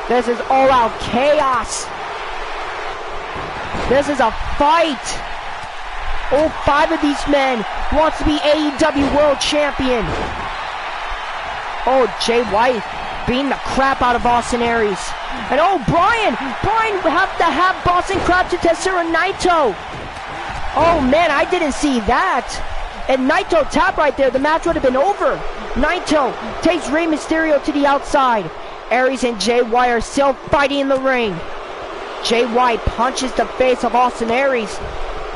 This is all out chaos. This is a fight. All 5 of these men wants to be AEW World Champion. Oh, Jay White beating the crap out of Austin Aries. And oh, Bryan have to have Boston Crab to Tetsuya Naito. Oh man, I didn't see that. And Naito tap right there, the match would have been over. Naito takes Rey Mysterio to the outside. Aries and Jay White are still fighting in the ring. Jay White punches the face of Austin Aries.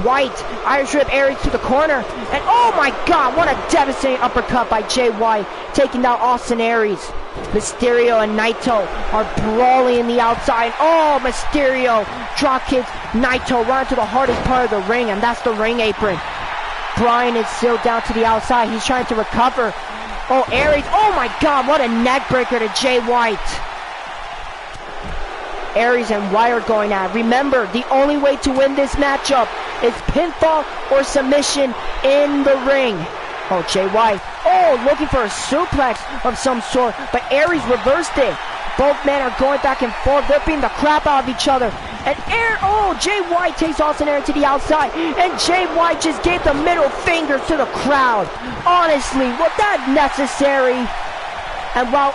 White, Irish Whip Aries to the corner. And oh my God, what a devastating uppercut by Jay White, taking down Austin Aries. Mysterio and Naito are brawling in the outside. Oh, Mysterio drop kicks Naito right to the hardest part of the ring, and that's the ring apron. Bryan is still down to the outside. He's trying to recover. Oh, Aries, oh my God, what a neck breaker to Jay White. Aries and White are going at it. Remember, the only way to win this matchup is pinfall or submission in the ring. Oh, Jay White, oh, looking for a suplex of some sort, but Aries reversed it. Both men are going back and forth. They're beating the crap out of each other. And Jay White takes Austin Aries to the outside, and Jay White just gave the middle finger to the crowd. Honestly, was that necessary? And while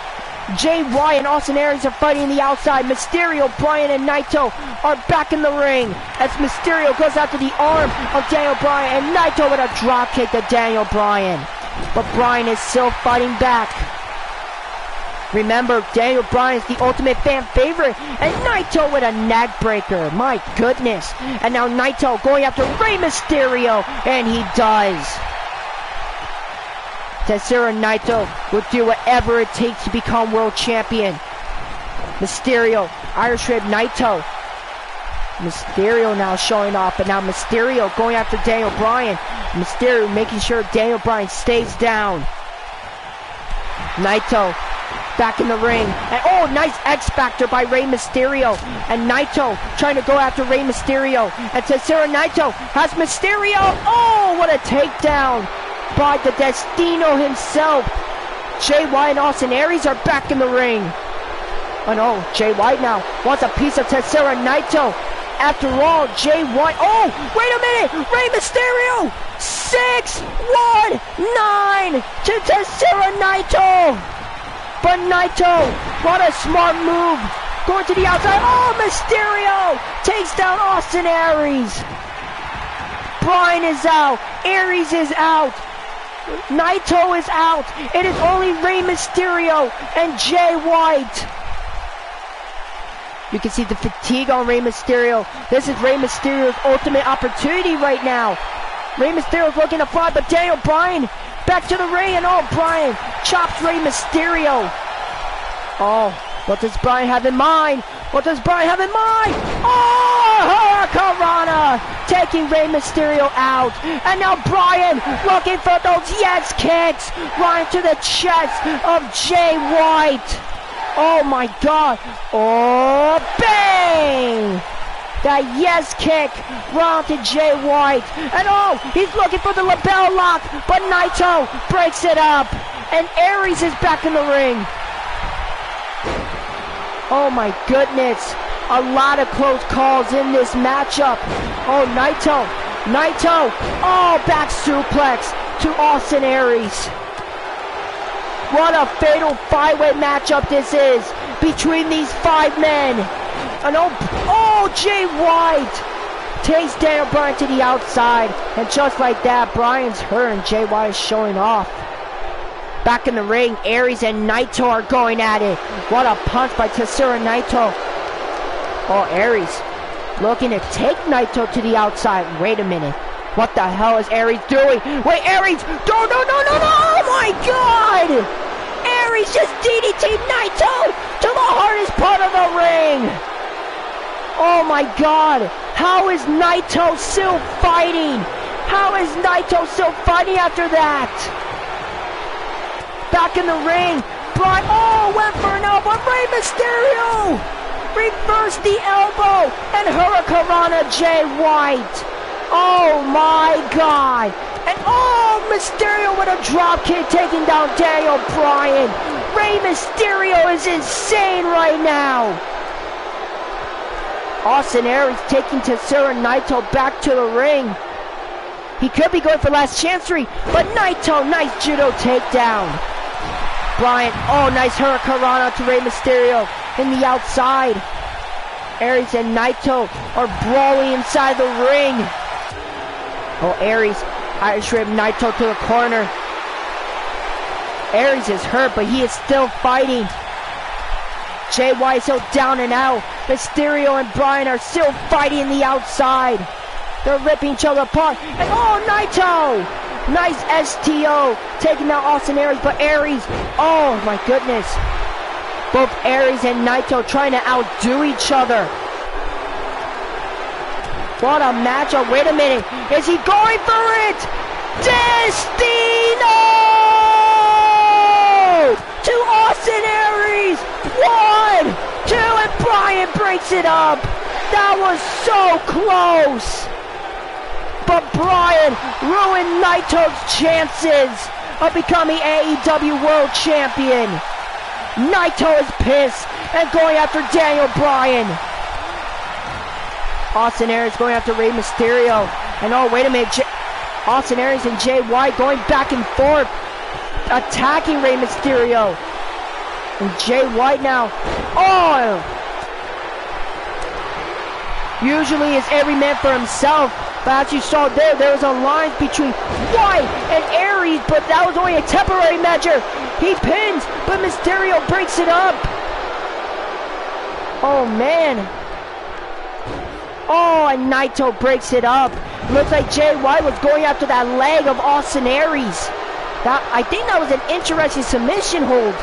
Jay White and Austin Aries are fighting the outside, Mysterio, Bryan, and Naito are back in the ring as Mysterio goes after the arm of Daniel Bryan, and Naito with a drop kick to Daniel Bryan. But Bryan is still fighting back. Remember, Daniel Bryan is the ultimate fan favorite, and Naito with a neck breaker. My goodness. And now Naito going after Rey Mysterio, and he does. Tetsuya Naito will do whatever it takes to become world champion. Mysterio, Irish Whip Naito. Mysterio now showing off, and now Mysterio going after Daniel Bryan. Mysterio making sure Daniel Bryan stays down. Naito back in the ring, and oh, nice X Factor by Rey Mysterio. And Naito trying to go after Rey Mysterio, and Tetsuya Naito has Mysterio. Oh, what a takedown by the Destino himself. Jay White and Austin Aries are back in the ring. Oh no, Jay White now wants a piece of Tetsuya Naito. After all, Jay White, oh, wait a minute, Rey Mysterio, 6-1-9 to Tetsuya Naito. But Naito, what a smart move, going to the outside. Oh, Mysterio takes down Austin Aries. Bryan is out, Aries is out, Naito is out. It is only Rey Mysterio and Jay White. You can see the fatigue on Rey Mysterio. This is Rey Mysterio's ultimate opportunity right now. Rey Mysterio's looking to fly, but Daniel Bryan back to the ring, and Bryan chops Rey Mysterio. What does Bryan have in mind? What does Bryan have in mind? Hurricanrana taking Rey Mysterio out. And now Bryan looking for those yes kicks right to the chest of Jay White. Oh my God. Bang! That yes kick round to Jay White. And he's looking for the lapel lock, but Naito breaks it up. And Aries is back in the ring. Oh my goodness. A lot of close calls in this matchup. Naito. Back suplex to Austin Aries. What a fatal 5-way matchup this is between these 5 men. And Jay White takes Daniel Bryan to the outside. And just like that, Bryan's hurt and Jay White is showing off. Back in the ring, Aries and Naito are going at it. What a punch by Tetsuya Naito. Aries looking to take Naito to the outside. Wait a minute. What the hell is Aries doing? Wait, Aries! No! Oh my God! Aries just DDT'd Naito to the hardest part of the ring. Oh my God! How is Naito still fighting? How is Naito still fighting after that? Back in the ring, Bryan, went for an elbow, Rey Mysterio! Reversed the elbow, and Hurricanrana Jay White. Oh my God! And Mysterio with a drop kick taking down Daniel Bryan. Rey Mysterio is insane right now. Austin Aries taking Tetsuya Naito back to the ring. He could be going for last chancery, but Naito, nice judo takedown. Bryan, nice Hurricanrana to Rey Mysterio in the outside. Aries and Naito are brawling inside the ring. Aries, Irish Rib Naito to the corner. Aries is hurt, but he is still fighting. Jay White still down and out. Mysterio and Bryan are still fighting in the outside. They're ripping each other apart. And Naito! Nice STO taking out Austin Aries, but Aries, my goodness. Both Aries and Naito trying to outdo each other. What a matchup. Wait a minute. Is he going for it? Destino! To Austin Aries. 1, 2, and Bryan breaks it up. That was so close. But Bryan ruined Naito's chances of becoming AEW World Champion. Naito is pissed and going after Daniel Bryan. Austin Aries going after Rey Mysterio. And wait a minute. Austin Aries and Jay White going back and forth, attacking Rey Mysterio. And Jay White now. Usually it's every man for himself. But as you saw there was a line between White and Aries, but that was only a temporary measure. He pins, but Mysterio breaks it up. Oh man. And Naito breaks it up. Looks like Jay White was going after that leg of Austin Aries. I think that was an interesting submission hold.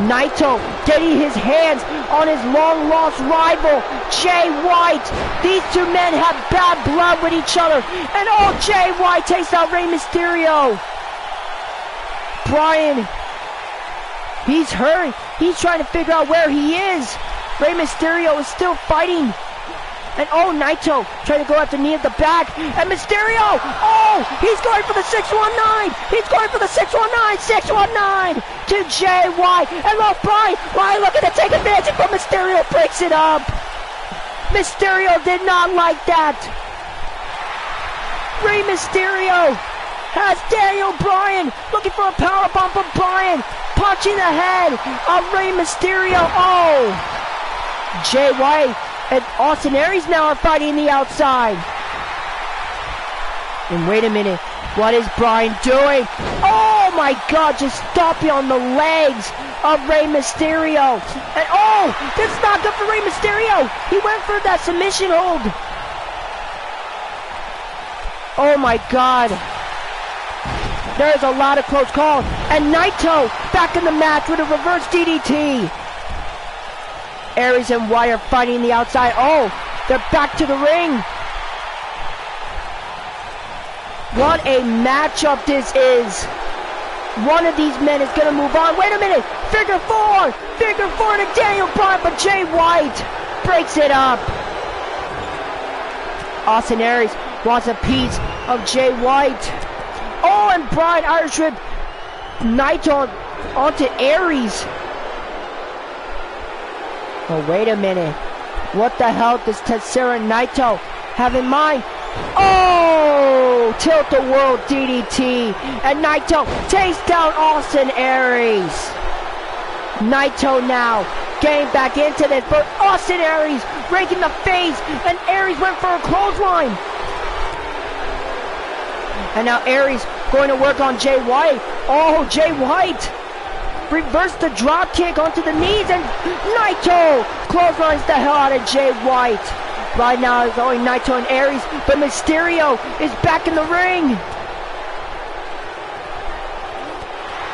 Naito getting his hands on his long-lost rival, Jay White. These two men have bad blood with each other. And Jay White takes out Rey Mysterio. Bryan, he's hurt. He's trying to figure out where he is. Rey Mysterio is still fighting. And Naito trying to go after knee at the back. And Mysterio, he's going for the 619. He's going for the 619. 619 to Jay White. And Bryan looking to take advantage, but Mysterio breaks it up. Mysterio did not like that. Rey Mysterio has Daniel Bryan looking for a powerbomb, but Bryan punching the head of Rey Mysterio. Jay White and Austin Aries now are fighting in the outside. And wait a minute, what is Bryan doing? Oh my God, just stomping on the legs of Rey Mysterio. And this is not good for Rey Mysterio. He went for that submission hold. Oh my God. There's a lot of close calls. And Naito back in the match with a reverse DDT. Aries and Wyatt are fighting the outside. Oh, they're back to the ring. What a matchup this is. One of these men is going to move on. Wait a minute. Figure four to Daniel Bryan, but Jay White breaks it up. Austin Aries wants a piece of Jay White. Oh, and Bryan Irish Whip Naito onto Aries. Oh, wait a minute. What the hell does Tetsuya Naito have in mind? Oh, tilt the world DDT. And Naito takes down Austin Aries. Naito now getting back into this, but Austin Aries raking the face, and Aries went for a clothesline. And now Aries going to work on Jay White. Oh, Jay White reversed the drop kick onto the knees, and Naito clotheslines the hell out of Jay White. Right now it's only Naito and Aries, but Mysterio is back in the ring.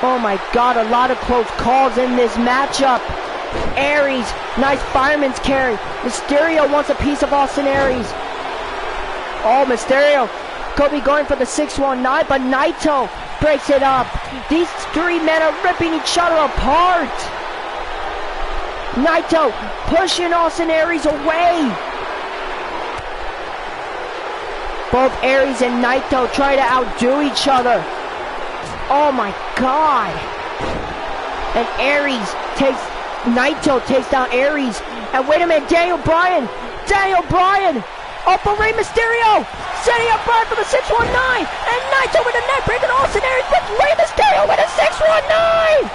Oh my God, a lot of close calls in this matchup. Aries, nice fireman's carry. Mysterio wants a piece of Austin Aries. Oh, Mysterio could be going for the 619, but Naito breaks it up. These three men are ripping each other apart. Naito pushing Austin Aries away. Both Aries and Naito try to outdo each other. Oh my God. And Naito takes down Aries. And wait a minute, Daniel Bryan. Oh, for Rey Mysterio. Setting up Bryan for the 619. And Naito with a neck break, and Austin Aries with Rey Mysterio with a 619.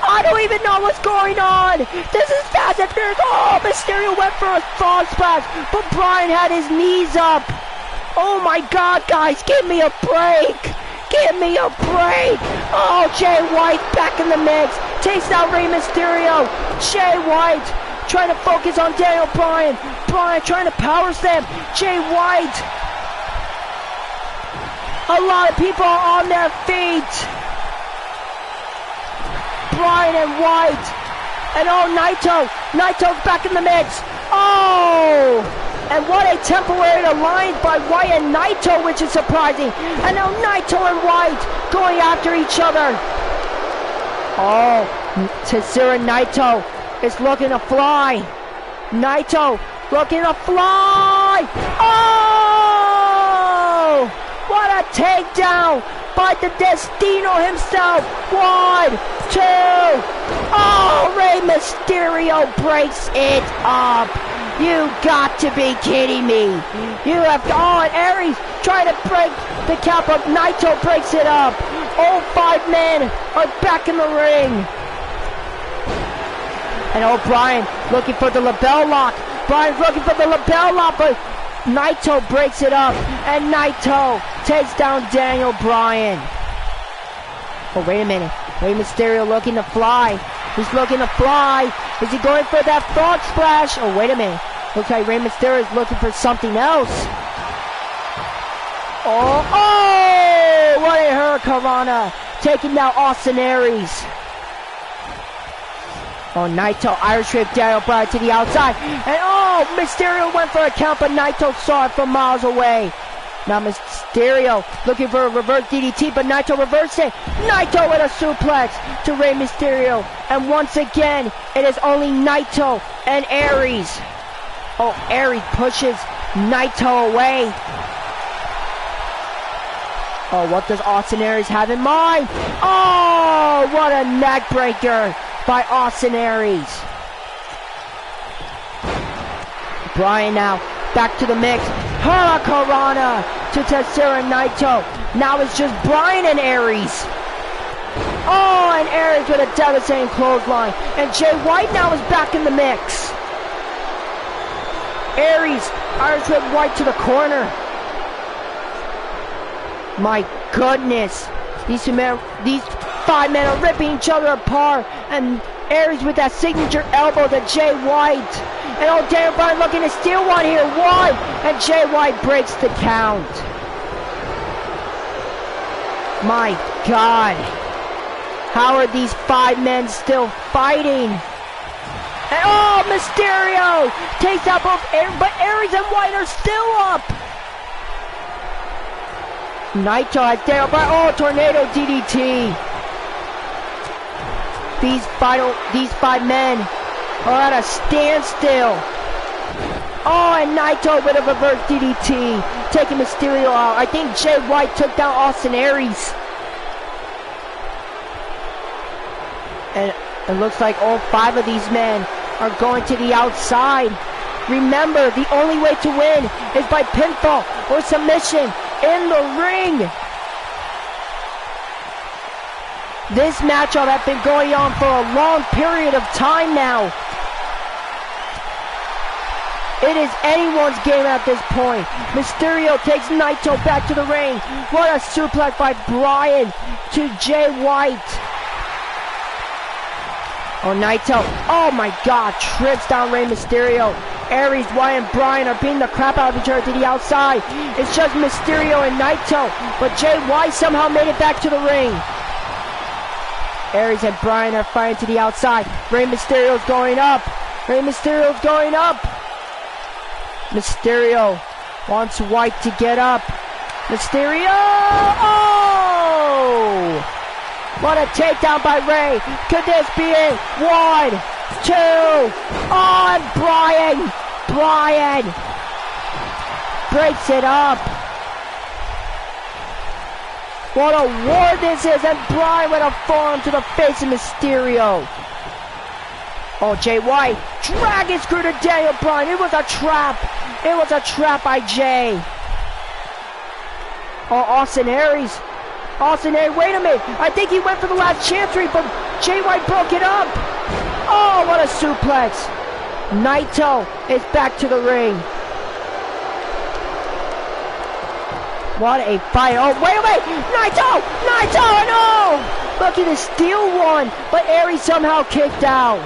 I don't even know what's going on. This is fast and furious. Oh, Mysterio went for a frog splash, but Bryan had his knees up. Oh my God, guys, give me a break. Give me a break. Oh, Jay White back in the mix. Takes down Rey Mysterio. Jay White trying to focus on Daniel Bryan. Bryan trying to power slam Jay White. A lot of people are on their feet. Bryan and White. And oh, Naito's back in the mix. Oh! And what a temporary alliance by White and Naito, which is surprising. And now Naito and White going after each other. Oh, Tetsuya Naito is looking to fly. Naito looking to fly. Oh! What a takedown by the Destino himself. 1, 2. Oh, Rey Mysterio breaks it up. You got to be kidding me. You have gone. Aries trying to break the cap up. Naito breaks it up. All 5 men are back in the ring. And oh, Bryan looking for the label lock. Bryan's looking for the label lock, but Naito breaks it up. And Naito takes down Daniel Bryan. Oh, wait a minute. Rey Mysterio looking to fly. He's looking to fly. Is he going for that frog splash? Oh, wait a minute. Looks like Rey Mysterio is looking for something else. Oh, what a hurricanrana. Taking down Austin Aries. Oh, Naito, Irish Whip, Daniel Bryan to the outside. And oh, Mysterio went for a count, but Naito saw it from miles away. Now Mysterio looking for a reverse DDT, but Naito reversed it. Naito with a suplex to Rey Mysterio. And once again, it is only Naito and Aries. Oh, Aries pushes Naito away. Oh, what does Austin Aries have in mind? Oh, what a neck breaker by Austin Aries. Bryan now back to the mix. Hurricanrana to Tetsuya Naito. Now it's just Bryan and Aries. Oh, and Aries with a devastating clothesline. And Jay White now is back in the mix. Aries, Irish Whip White to the corner. My goodness. These 5 men are ripping each other apart. And Aries with that signature elbow to Jay White. And oh, Daniel Bryan looking to steal one here. 1. And Jay White breaks the count. My God. How are these 5 men still fighting? And oh, Mysterio takes out both Aries, but Aries and White are still up. Naito has Daniel Bryan. Oh, tornado DDT. These 5 men are at a standstill. Oh, and Naito with a reverse DDT, taking Mysterio out. I think Jay White took down Austin Aries. And it looks like all 5 of these men are going to the outside. Remember, the only way to win is by pinfall or submission in the ring. This matchup has been going on for a long period of time now. It is anyone's game at this point. Mysterio takes Naito back to the ring. What a suplex by Bryan to Jay White. Oh, Naito, oh my God, trips down Rey Mysterio. Aries, White, and Bryan are beating the crap out of each other to the outside. It's just Mysterio and Naito, but Jay White somehow made it back to the ring. Aries and Bryan are fighting to the outside. Rey Mysterio's going up. Rey Mysterio's going up. Mysterio wants White to get up. Mysterio! Oh! What a takedown by Rey. Could this be it? 1, 2. On Bryan. Bryan breaks it up. What a war this is. And Bryan with a forearm to the face of Mysterio. Oh, Jay White. Dragon screw to Daniel Bryan. It was a trap. It was a trap by Jay. Oh, Austin Aries. Austin Aries, wait a minute. I think he went for the last chancery, but Jay White broke it up. Oh, what a suplex. Naito is back to the ring. What a fight. Oh, wait a minute. Naito! Naito, no! Look at the steal one, but Aries somehow kicked out.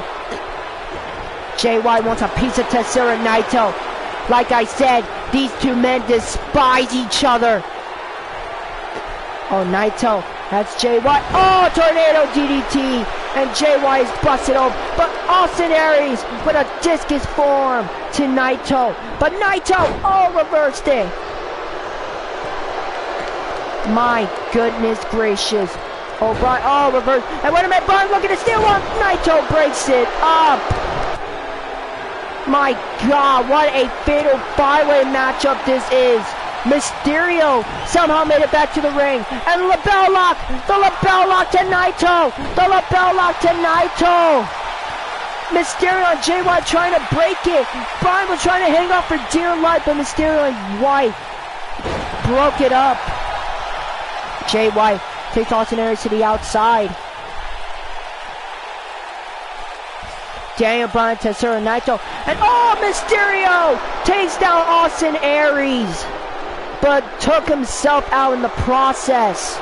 Jay White wants a piece of Tetsuya Naito. Like I said, these 2 men despise each other. Oh, Naito, that's Jay White. Oh, tornado DDT. And Jay White is busted open. But Austin Aries with a discus form to Naito. But Naito, oh, reversed it. My goodness gracious. Oh, Bryan, oh, reverse. And wait a minute, Bryan looking to steal one. Naito breaks it up. My God, what a fatal 5-way matchup this is. Mysterio somehow made it back to the ring. And the lapel lock to Naito. The lapel lock to Naito. Mysterio and Jay White trying to break it. Bryan was trying to hang on for dear life, but Mysterio and White broke it up. Jay White takes Austin Aries to the outside. Daniel Bryan, Tetsuya Naito, and oh, Mysterio takes down Austin Aries, but took himself out in the process.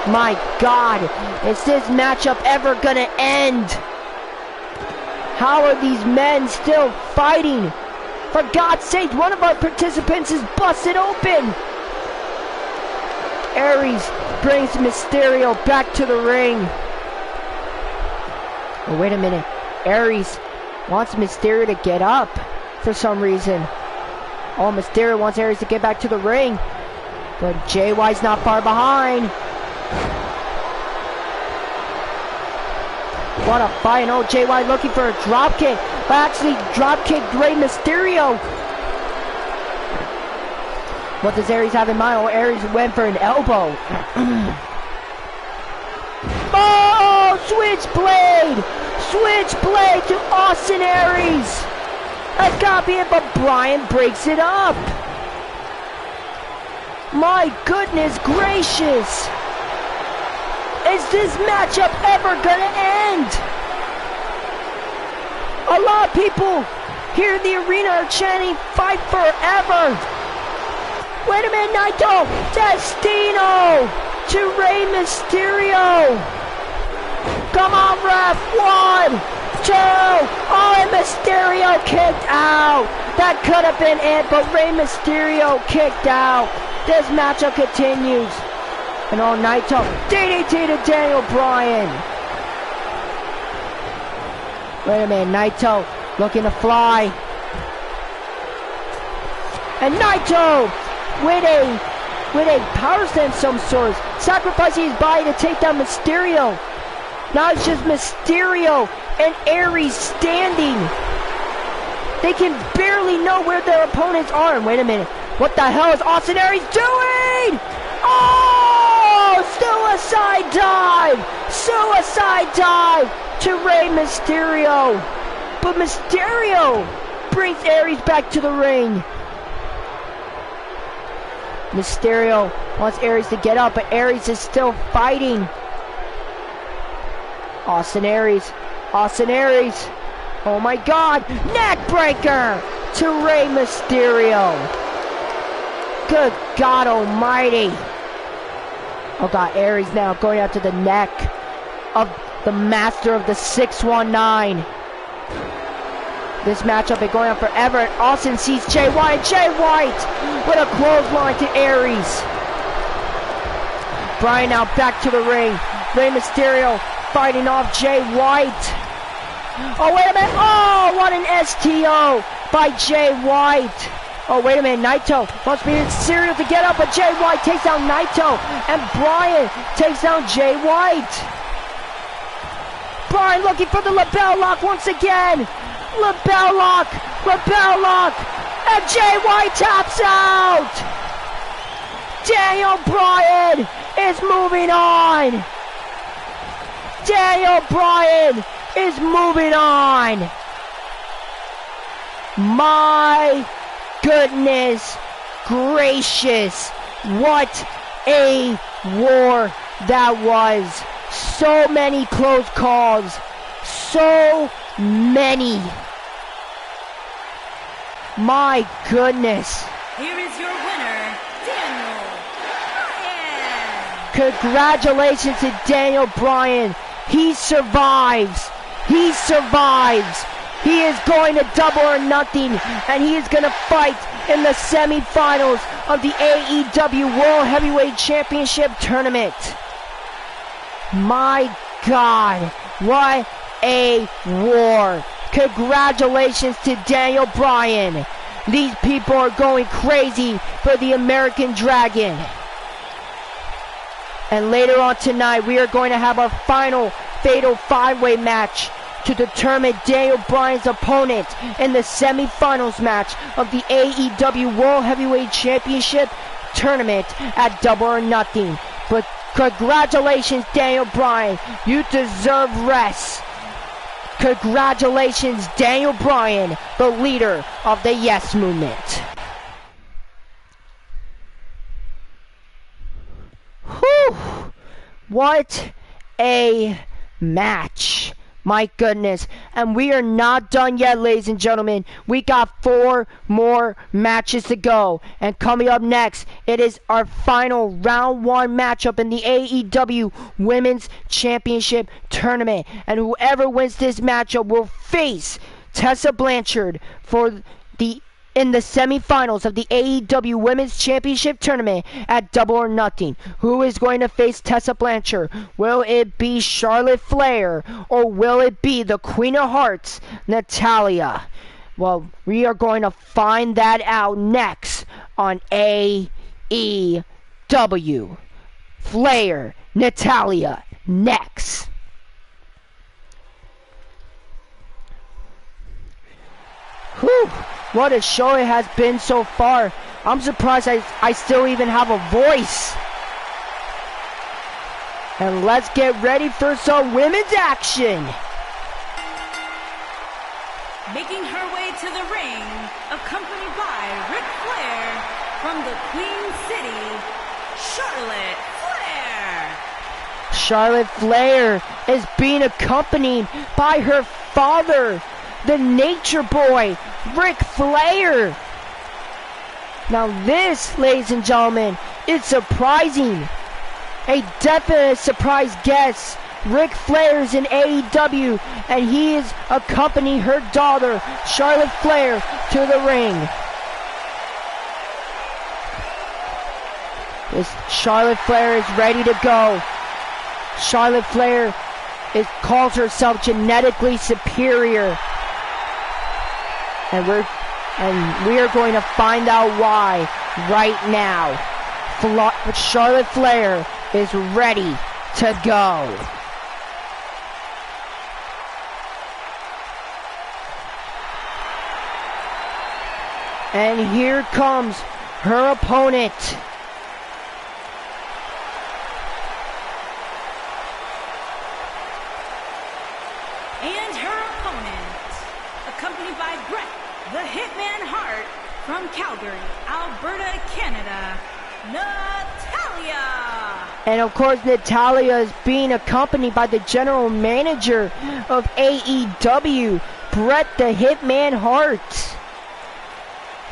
My God, is this matchup ever gonna end? How are these men still fighting? For God's sake, one of our participants is busted open. Aries brings Mysterio back to the ring. Oh, wait a minute. Aries wants Mysterio to get up for some reason. Oh, Mysterio wants Aries to get back to the ring. But Jay White's not far behind. What a fight. Oh, Jay White looking for a drop kick. But actually drop kicked Rey Mysterio. What does Aries have in mind? Oh, Aries went for an elbow. Oh, switchblade! Switchblade to Austin Aries. That's gotta be it, but Bryan breaks it up. My goodness gracious. Is this matchup ever gonna end? A lot of people here in the arena are chanting, fight forever. Wait a minute, Naito! Destino to Rey Mysterio! Come on, ref! 1, 2. Oh, and Mysterio kicked out. That could have been it, but Rey Mysterio kicked out. This matchup continues. And all Naito, DDT to Daniel Bryan. Wait a minute, Naito looking to fly. And Naito with a power slam of some sort, sacrificing his body to take down Mysterio. Now it's just Mysterio and Aries standing. They can barely know where their opponents are. And wait a minute, what the hell is Austin Aries doing? Oh, suicide dive! Suicide dive to Rey Mysterio. But Mysterio brings Aries back to the ring. Mysterio wants Aries to get up, but Aries is still fighting. Austin Aries. Oh my God, neck breaker to Rey Mysterio. Good God almighty. Oh God, Aries now going out to the neck of the master of the 619. This matchup is going on forever, and Austin sees Jay White. Jay White with a clothesline to Aries. Bryan now back to the ring. Rey Mysterio fighting off Jay White. Oh, wait a minute. Oh, what an STO by Jay White. Oh, wait a minute. Naito wants Mysterio to get up, but Jay White takes down Naito, and Bryan takes down Jay White. Bryan looking for the lapel lock once again. Lapel lock, and Jay White taps out. Daniel Bryan is moving on. Daniel Bryan is moving on. My goodness gracious, what a war that was. So many close calls. So many. My goodness. Here is your winner, Daniel Bryan. Congratulations to Daniel Bryan. He survives. He survives. He is going to Double or Nothing, and he is going to fight in the semifinals of the AEW World Heavyweight Championship Tournament. My God, what a war. Congratulations to Daniel Bryan. These people are going crazy for the American Dragon. And later on tonight, we are going to have our final fatal 5-way match to determine Daniel Bryan's opponent in the semifinals match of the AEW World Heavyweight Championship Tournament at Double or Nothing. But congratulations, Daniel Bryan. You deserve rest. Congratulations, Daniel Bryan, the leader of the Yes Movement. Whew! What a match. My goodness. And we are not done yet, ladies and gentlemen. We got 4 more matches to go. And coming up next, it is our final round 1 matchup in the AEW Women's Championship Tournament. And whoever wins this matchup will face Tessa Blanchard in the semifinals of the AEW Women's Championship Tournament at Double or Nothing. Who is going to face Tessa Blanchard? Will it be Charlotte Flair, or will it be the Queen of Hearts, Natalya? Well, we are going to find that out next on AEW. Flair, Natalya, next. Whew. What a show it has been so far. I'm surprised I still even have a voice. And let's get ready for some women's action. Making her way to the ring, accompanied by Ric Flair from the Queen City, Charlotte Flair. Charlotte Flair is being accompanied by her father, the Nature Boy, Ric Flair. Now this, ladies and gentlemen, is surprising. A definite surprise guest Ric Flair is in AEW, and he is accompanying her daughter, Charlotte Flair, to the ring. Charlotte Flair is ready to go. Charlotte Flair calls herself genetically superior. And we are going to find out why right now. Charlotte Flair is ready to go. And here comes her opponent. And her opponent, accompanied by Bret the Hitman Hart from Calgary, Alberta, Canada, Natalya. And of course, Natalya is being accompanied by the general manager of AEW, Bret the Hitman Hart.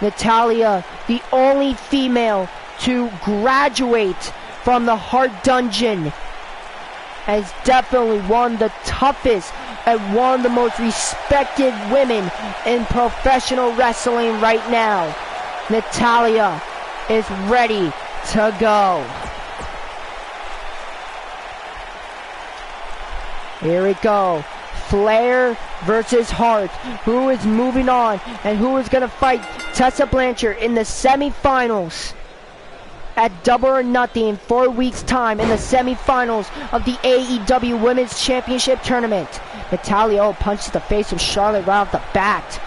Natalya, the only female to graduate from the Hart Dungeon, has definitely one of the toughest and one of the most respected women in professional wrestling right now. Natalya is ready to go. Here we go. Flair versus Hart. Who is moving on and who is going to fight Tessa Blanchard in the semifinals at Double or Nothing in 4 weeks' time in the semifinals of the AEW Women's Championship Tournament. Natalya punches the face of Charlotte right off the bat.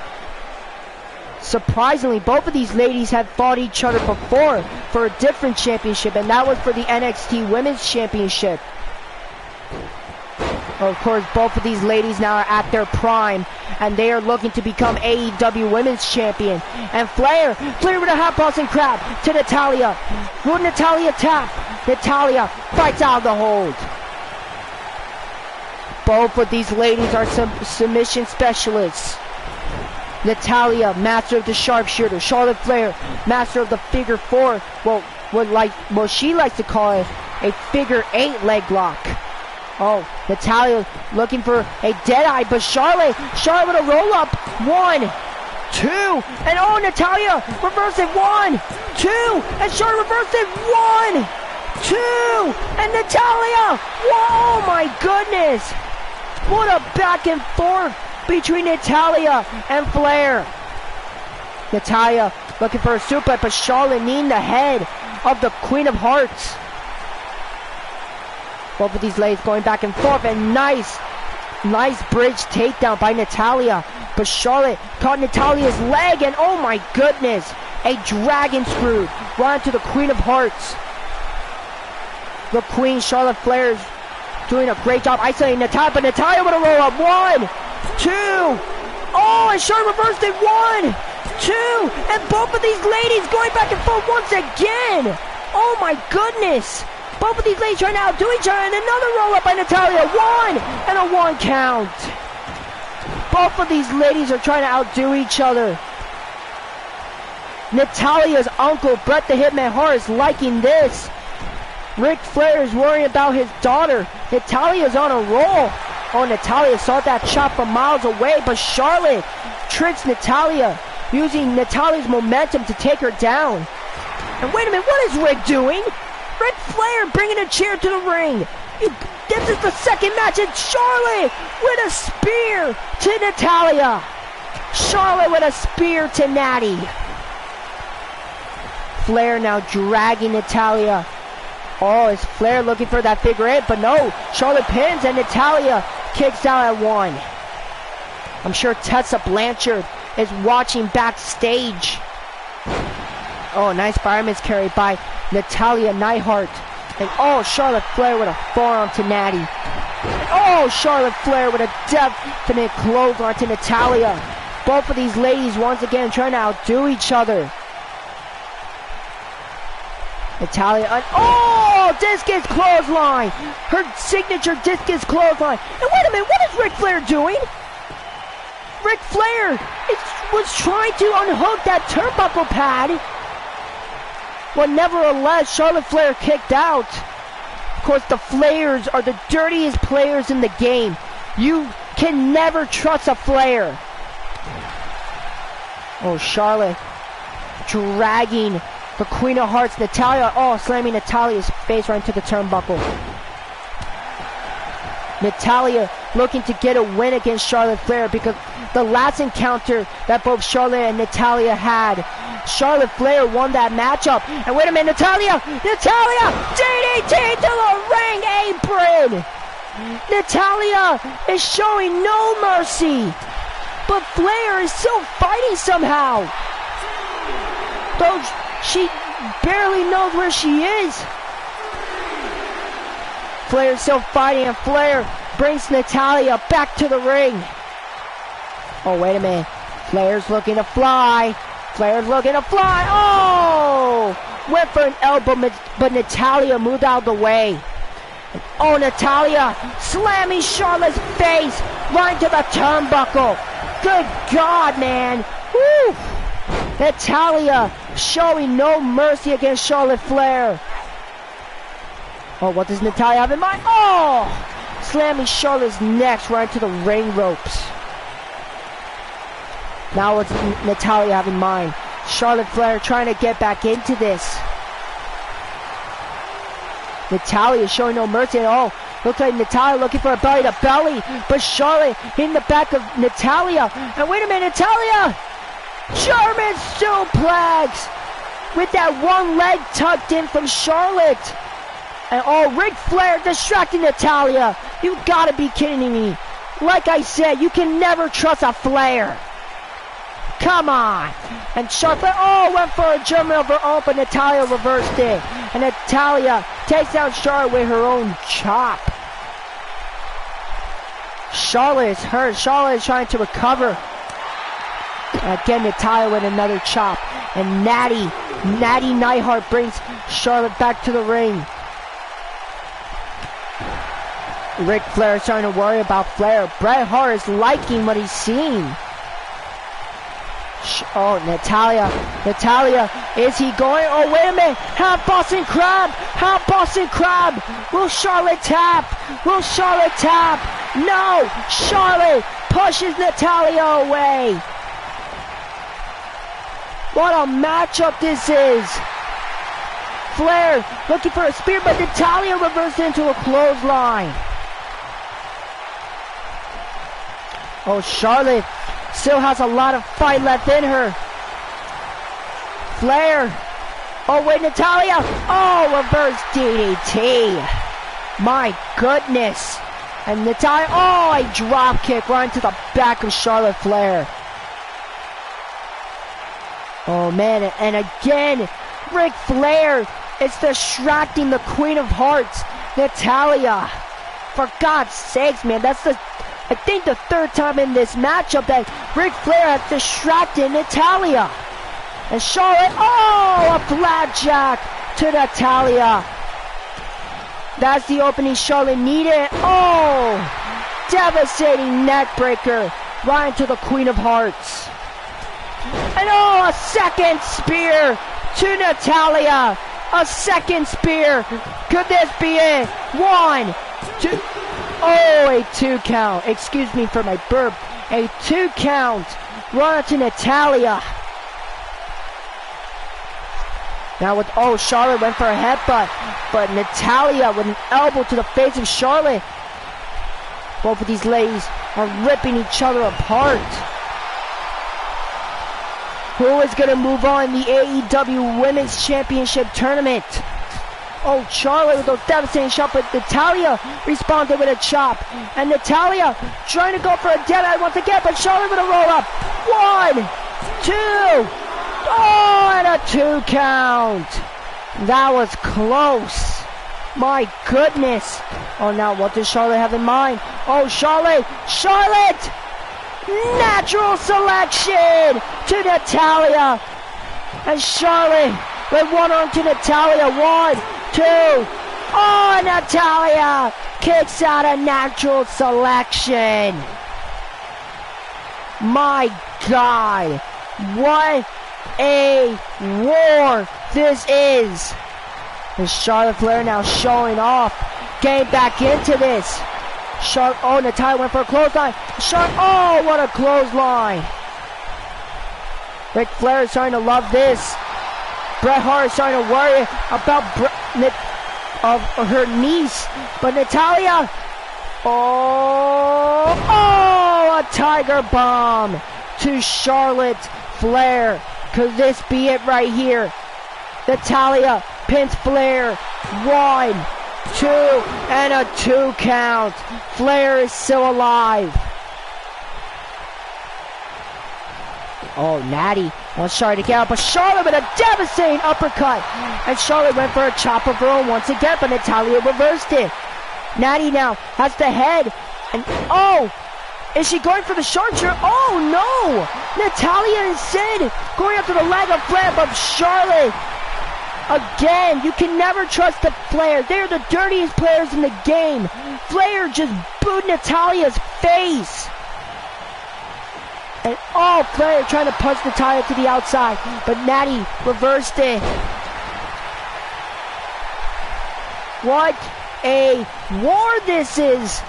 Surprisingly, both of these ladies have fought each other before for a different championship, and that was for the NXT Women's Championship. Of course, both of these ladies now are at their prime, and they are looking to become AEW Women's Champion. And Flair with a half Boston Crab to Natalya. Will Natalya tap? Natalya fights out of the hold. Both of these ladies are submission specialists. Natalya, master of the sharpshooter. Charlotte Flair, master of the figure four. Well, she likes to call it a figure 8 leg lock. Oh, Natalya looking for a deadeye, but Charlotte with a roll up. 1, 2, and oh, Natalya reversed it. 1, 2, and Charlotte reversed it. 1, 2, and Natalya. Whoa, oh my goodness. What a back and forth between Natalya and Flair. Natalya looking for a suplex, but Charlotte kneeing the head of the Queen of Hearts. Both of these ladies going back and forth, and nice bridge takedown by Natalya. But Charlotte caught Natalya's leg, and oh my goodness, a dragon screw right into the Queen of Hearts. The Queen, Charlotte Flair, is doing a great job isolating Natalya, but Natalya with a roll up. 1, 2, oh, and Charlotte reversed it. 1, 2, and both of these ladies going back and forth once again. Oh my goodness. Both of these ladies trying to outdo each other, and another roll up by Natalya. 1, and a 1 count. Both of these ladies are trying to outdo each other. Natalya's uncle, Bret the Hitman Hart, is liking this. Ric Flair is worrying about his daughter. Natalya's on a roll. Oh, Natalya saw that chop from miles away, but Charlotte tricks Natalya, using Natalya's momentum to take her down. And wait a minute, what is Ric doing? Ric Flair bringing a chair to the ring. This is the second match, and Charlotte with a spear to Natalya. Charlotte with a spear to Natty. Flair now dragging Natalya. Oh, is Flair looking for that figure 8? But no, Charlotte pins, and Natalya kicks out at 1. I'm sure Tessa Blanchard is watching backstage. Oh, nice fireman's carry by Natalya Neidhart. And oh, Charlotte Flair with a forearm to Natty. And oh, Charlotte Flair with a definite clothesline to Natalya. Both of these ladies once again trying to outdo each other. Natalya, oh, discus clothesline. Her signature discus clothesline. And wait a minute, what is Ric Flair doing? Ric Flair was trying to unhook that turnbuckle pad. Well, nevertheless, Charlotte Flair kicked out. course, the Flayers are the dirtiest players in the game. You can never trust a Flair. Oh, Charlotte dragging the Queen of Hearts, Natalya. Oh, slamming Natalya's face right into the turnbuckle. Natalya looking to get a win against Charlotte Flair, because the last encounter that both Charlotte and Natalya had, Charlotte Flair won that matchup. And wait a minute, Natalya! DDT to the ring apron! Natalya is showing no mercy, but Flair is still fighting somehow. Though she barely knows where she is. Flair's still fighting, and Flair brings Natalya back to the ring. Oh, wait a minute. Flair's looking to fly. Oh! Went for an elbow, but Natalya moved out of the way. Oh, Natalya slamming Charlotte's face right into the turnbuckle. Good God, man. Woo! Natalya showing no mercy against Charlotte Flair. Oh, what does Natalya have in mind? Oh! Slamming Charlotte's neck right into the ring ropes. Now what's Natalya have in mind? Charlotte Flair trying to get back into this. Natalya showing no mercy at all. Looks like Natalya looking for a belly to belly, but Charlotte hitting the back of Natalya. And wait a minute, Natalya! German suplex! With that one leg tucked in from Charlotte. And oh, Ric Flair distracting Natalya. You gotta be kidding me. Like I said, you can never trust a Flair. Come on. And Charlotte, oh, went for a German overall, but Natalya reversed it. And Natalya takes down Charlotte with her own chop. Charlotte is hurt. Charlotte is trying to recover. Again, Natalya with another chop. And Natty Neidhart brings Charlotte back to the ring. Ric Flair is starting to worry about Flair. Bret Hart is liking what he's seeing. Oh, Natalya, is he going? Oh, wait a minute, half Boston Crab. Will Charlotte tap? No, Charlotte pushes Natalya away. What a matchup this is. Flair looking for a spear, but Natalya reversed into a clothesline. Oh, Charlotte still has a lot of fight left in her. Flair. Oh, wait, Natalya. Oh, reverse DDT. My goodness. And Natalya, oh, a drop kick right into the back of Charlotte Flair. Oh, man, and again, Ric Flair is distracting the Queen of Hearts, Natalya. For God's sakes, man, that's I think the third time in this matchup that Ric Flair has distracted Natalya. And Charlotte, oh, a flapjack to Natalya. That's the opening Charlotte needed. Oh, devastating neckbreaker right into the Queen of Hearts. And oh, a second spear to Natalya. A second spear. Could this be it? 1, 2. Oh, a 2 count. Excuse me for my burp. A 2 count. Run to Natalya. Now with, oh, Charlotte went for a headbutt. But Natalya with an elbow to the face of Charlotte. Both of these ladies are ripping each other apart. Who is going to move on in the AEW Women's Championship Tournament? Oh, Charlotte with those devastating shots, but Natalya responded with a chop. And Natalya trying to go for a deadeye once again, but Charlotte with a roll up. 1, 2. Oh, and a 2 count. That was close. My goodness. Oh, now what does Charlotte have in mind? Oh, Charlotte. Natural selection to Natalya. And Charlotte with one arm to Natalya. 1, 2. Oh, Natalya kicks out a natural selection. My God. What a war this is. And Charlotte Flair now showing off getting back into this. Oh, Natalya went for a clothesline. Oh, what a clothesline. Ric Flair is starting to love this. Bret Hart is starting to worry about her niece. But Natalya, a tiger bomb to Charlotte Flair. Could this be it right here? Natalya pins Flair. 1, 2, and a 2 count. Flair is still alive. Oh, Natty wants Charlotte to get up, but Charlotte with a devastating uppercut. And Charlotte went for a chop of her own once again, but Natalya reversed it. Natty now has the head. And is she going for the sharpshooter? Oh, no! Natalya instead going after the leg of Flair, but Charlotte, again, you can never trust the Flair. They're the dirtiest players in the game. Flair just booed Natalya's face. And Flair trying to punch Natalya to the outside, but Natty reversed it. What a war this is.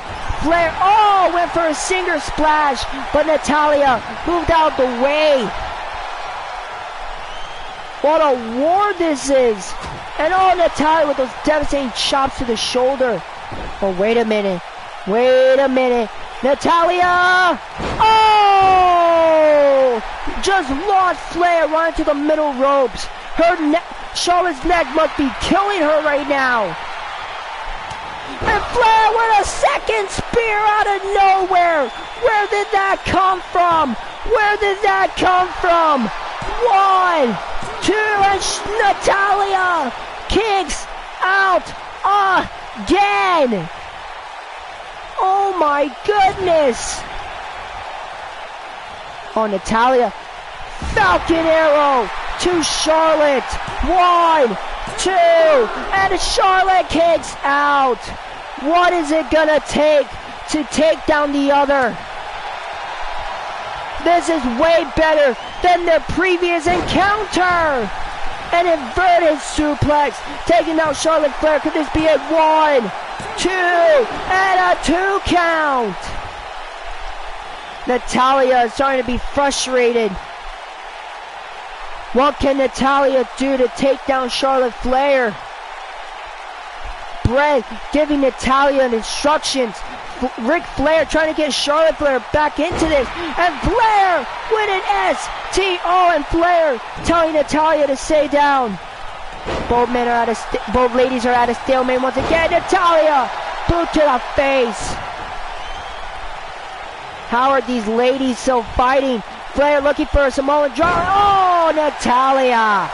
Flair, went for a Singer splash, but Natalya moved out the way. What a war this is. And Natalya with those devastating chops to the shoulder. Oh, wait a minute. Natalya! Just launched Flair right into the middle ropes. Charlotte's neck must be killing her right now. And Flair with a second spear out of nowhere. Where did that come from? 1, 2, and Natalya kicks out again. Oh my goodness. Natalya, Falcon Arrow to Charlotte. 1, 2, and Charlotte kicks out. What is it gonna take to take down the other? This is way better than their previous encounter. An inverted suplex taking down Charlotte Flair. Could this be it? 1, 2, and a 2 count. Natalya is starting to be frustrated. What can Natalya do to take down Charlotte Flair? Bret giving Natalya instructions. Ric Flair trying to get Charlotte Flair back into this. And Flair with an STO, and Flair telling Natalya to stay down. Both ladies are at a stalemate once again. Natalya, boot to the face. How are these ladies still fighting? Flair looking for a Samoan drop. Natalya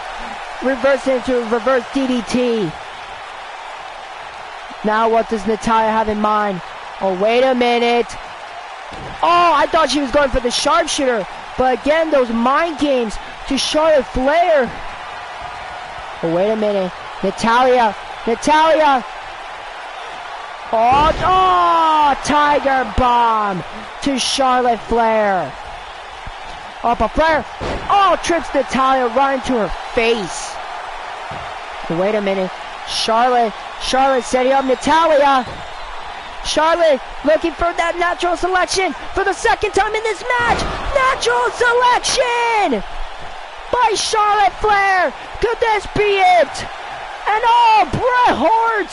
reversing into reverse DDT. Now what does Natalya have in mind? Wait a minute. I thought she was going for the sharpshooter. But again, those mind games to Charlotte Flair. Wait a minute. Natalya. Tiger bomb to Charlotte Flair. But Flair, trips Natalya right into her face. Wait a minute. Charlotte setting up Natalya. Charlotte looking for that natural selection for the second time in this match. Natural selection by Charlotte Flair. Could this be it? And Bret Hart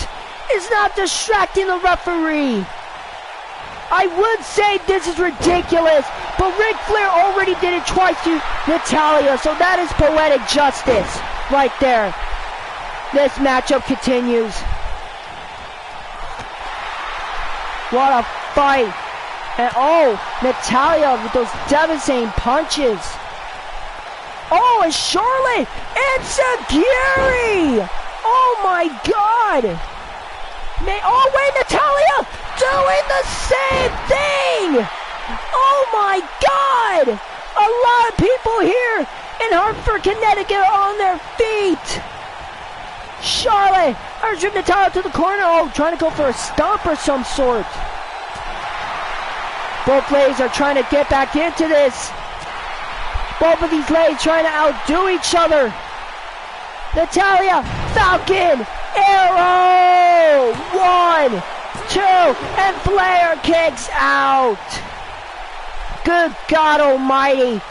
is not distracting the referee. I would say this is ridiculous, but Ric Flair already did it twice to Natalya, so that is poetic justice right there. This matchup continues. What a fight. And Natalya with those devastating punches. And Charlotte, it's Sagiri. Oh my God. Wait, Natalya doing the same thing. Oh my God. A lot of people here in Hartford, Connecticut are on their feet. Charlotte, urging Natalya to the corner. Trying to go for a stomp or some sort. Both ladies are trying to get back into this. Both of these ladies trying to outdo each other. Natalya, Falcon Arrow. 1, 2, and Flair kicks out. Good God almighty.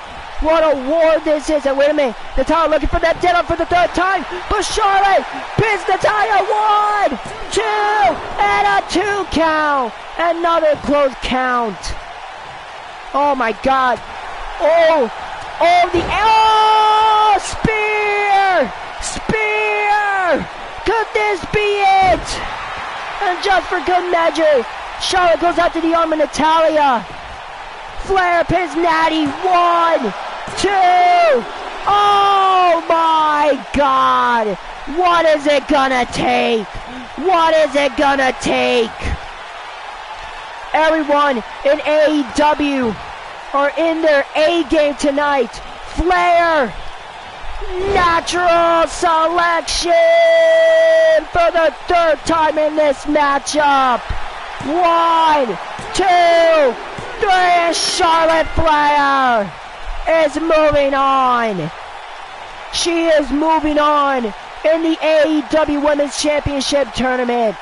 What a war this is. And wait a minute. Natalya looking for that dead up for the third time. But Charlotte pins Natalya. 1, 2, and a 2 count. Another close count. Oh my God. Oh, spear. Spear. Could this be it? And just for good measure, Charlotte goes out to the arm of Natalya. Flair pins Natty. 1, 2. Oh my God. What is it gonna take? What is it gonna take? Everyone in AEW are in their A game tonight. Flair, natural selection for the third time in this matchup. 1, 2, 3. Charlotte Flair is moving on. She is moving on in the AEW Women's Championship Tournament.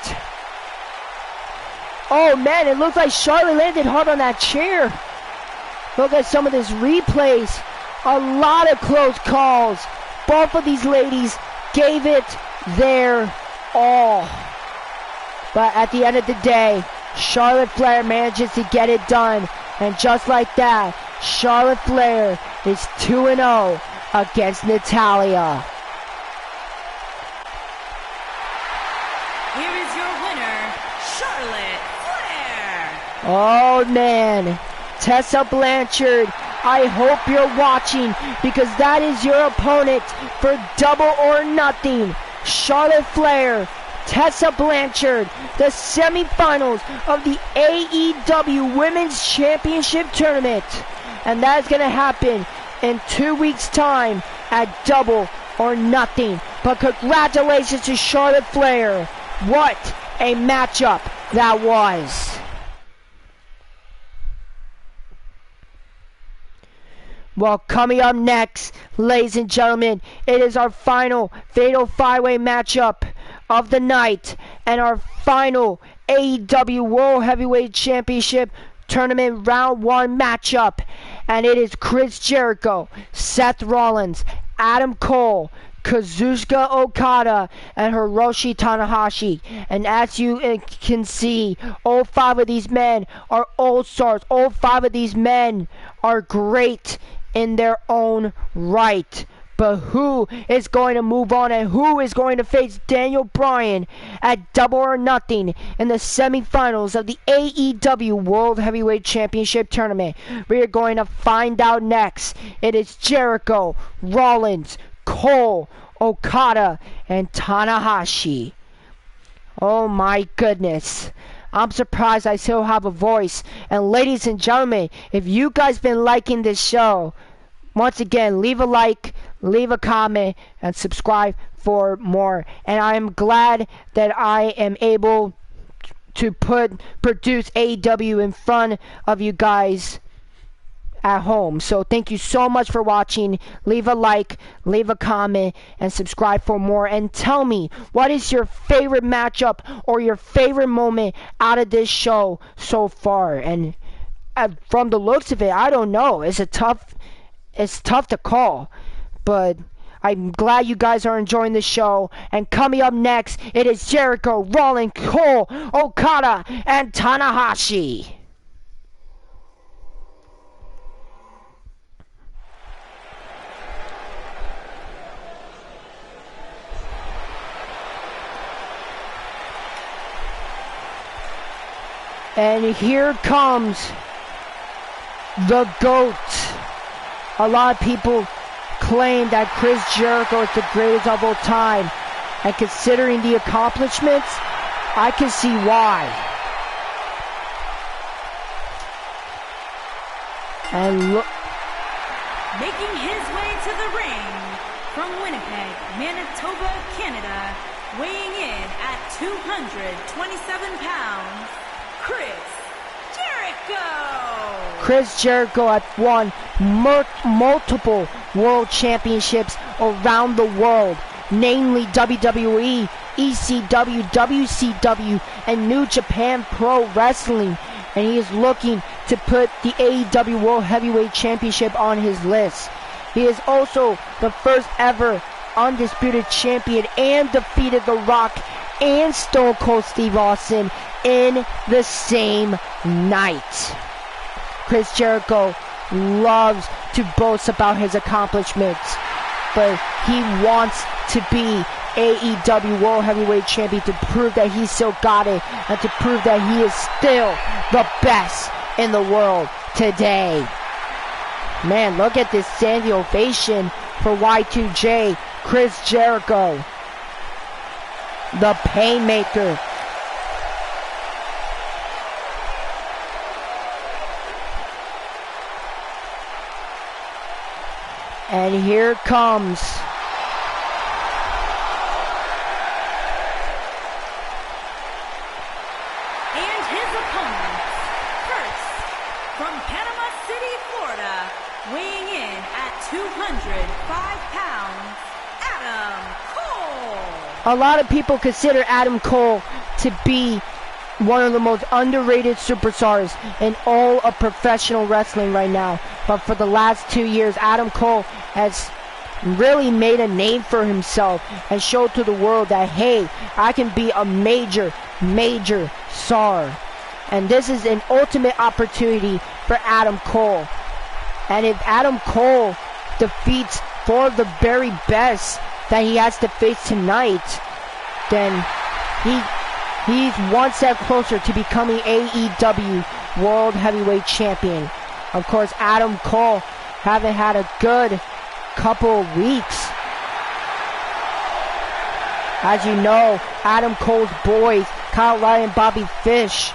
Oh man, it looks like Charlotte landed hard on that chair. Look at some of this replays. A lot of close calls. Both of these ladies gave it their all. But at the end of the day, Charlotte Flair manages to get it done. And just like that, Charlotte Flair is 2-0 against Natalya. Here is your winner, Charlotte Flair. Oh man, Tessa Blanchard, I hope you're watching, because that is your opponent for Double or Nothing. Charlotte Flair, Tessa Blanchard, the semifinals of the AEW Women's Championship Tournament. And that's going to happen in 2 weeks' time at Double or Nothing. But congratulations to Charlotte Flair. What a matchup that was. Well, coming up next, ladies and gentlemen, it is our final Fatal 5-Way matchup of the night and our final AEW World Heavyweight Championship Tournament Round 1 matchup. And it is Chris Jericho, Seth Rollins, Adam Cole, Kazuchika Okada, and Hiroshi Tanahashi. And as you can see, all 5 of these men are old stars. All 5 of these men are great in their own right. But who is going to move on, and who is going to face Daniel Bryan at Double or Nothing in the semifinals of the AEW World Heavyweight Championship Tournament? We are going to find out next. It is Jericho, Rollins, Cole, Okada, and Tanahashi. Oh my goodness. I'm surprised I still have a voice. And ladies and gentlemen, if you guys been liking this show, once again, leave a like, leave a comment, and subscribe for more. And I am glad that I am able to produce AEW in front of you guys at home. So thank you so much for watching. Leave a like, leave a comment, and subscribe for more. And tell me, what is your favorite matchup or your favorite moment out of this show so far? And from the looks of it, I don't know. It's tough to call, but I'm glad you guys are enjoying the show. And coming up next, it is Jericho, Rollins, Cole, Okada, and Tanahashi. And here comes the GOAT. A lot of people claim that Chris Jericho is the greatest of all time. And considering the accomplishments, I can see why. And look. Making his way to the ring from Winnipeg, Manitoba, Canada, weighing in at 227 pounds, Chris Jericho! Chris Jericho had won multiple world championships around the world, namely WWE, ECW, WCW, and New Japan Pro Wrestling. And he is looking to put the AEW World Heavyweight Championship on his list. He is also the first ever undisputed champion and defeated The Rock and Stone Cold Steve Austin in the same night. Chris Jericho loves to boast about his accomplishments, but he wants to be AEW World Heavyweight Champion to prove that he still got it and to prove that he is still the best in the world today. Man, look at this standing ovation for Y2J, Chris Jericho, the Painmaker. And here comes his opponents. First, from Panama City, Florida, weighing in at 205 pounds, Adam Cole. A lot of people consider Adam Cole to be one of the most underrated superstars in all of professional wrestling right now. But for the last 2 years, Adam Cole has really made a name for himself and showed to the world that, hey, I can be a major star. And this is an ultimate opportunity for Adam Cole. And if Adam Cole defeats four of the very best that he has to face tonight, then he's one step closer to becoming AEW World Heavyweight Champion. Of course, Adam Cole haven't had a good couple of weeks. As you know, Adam Cole's boys, Kyle O'Reilly and Bobby Fish,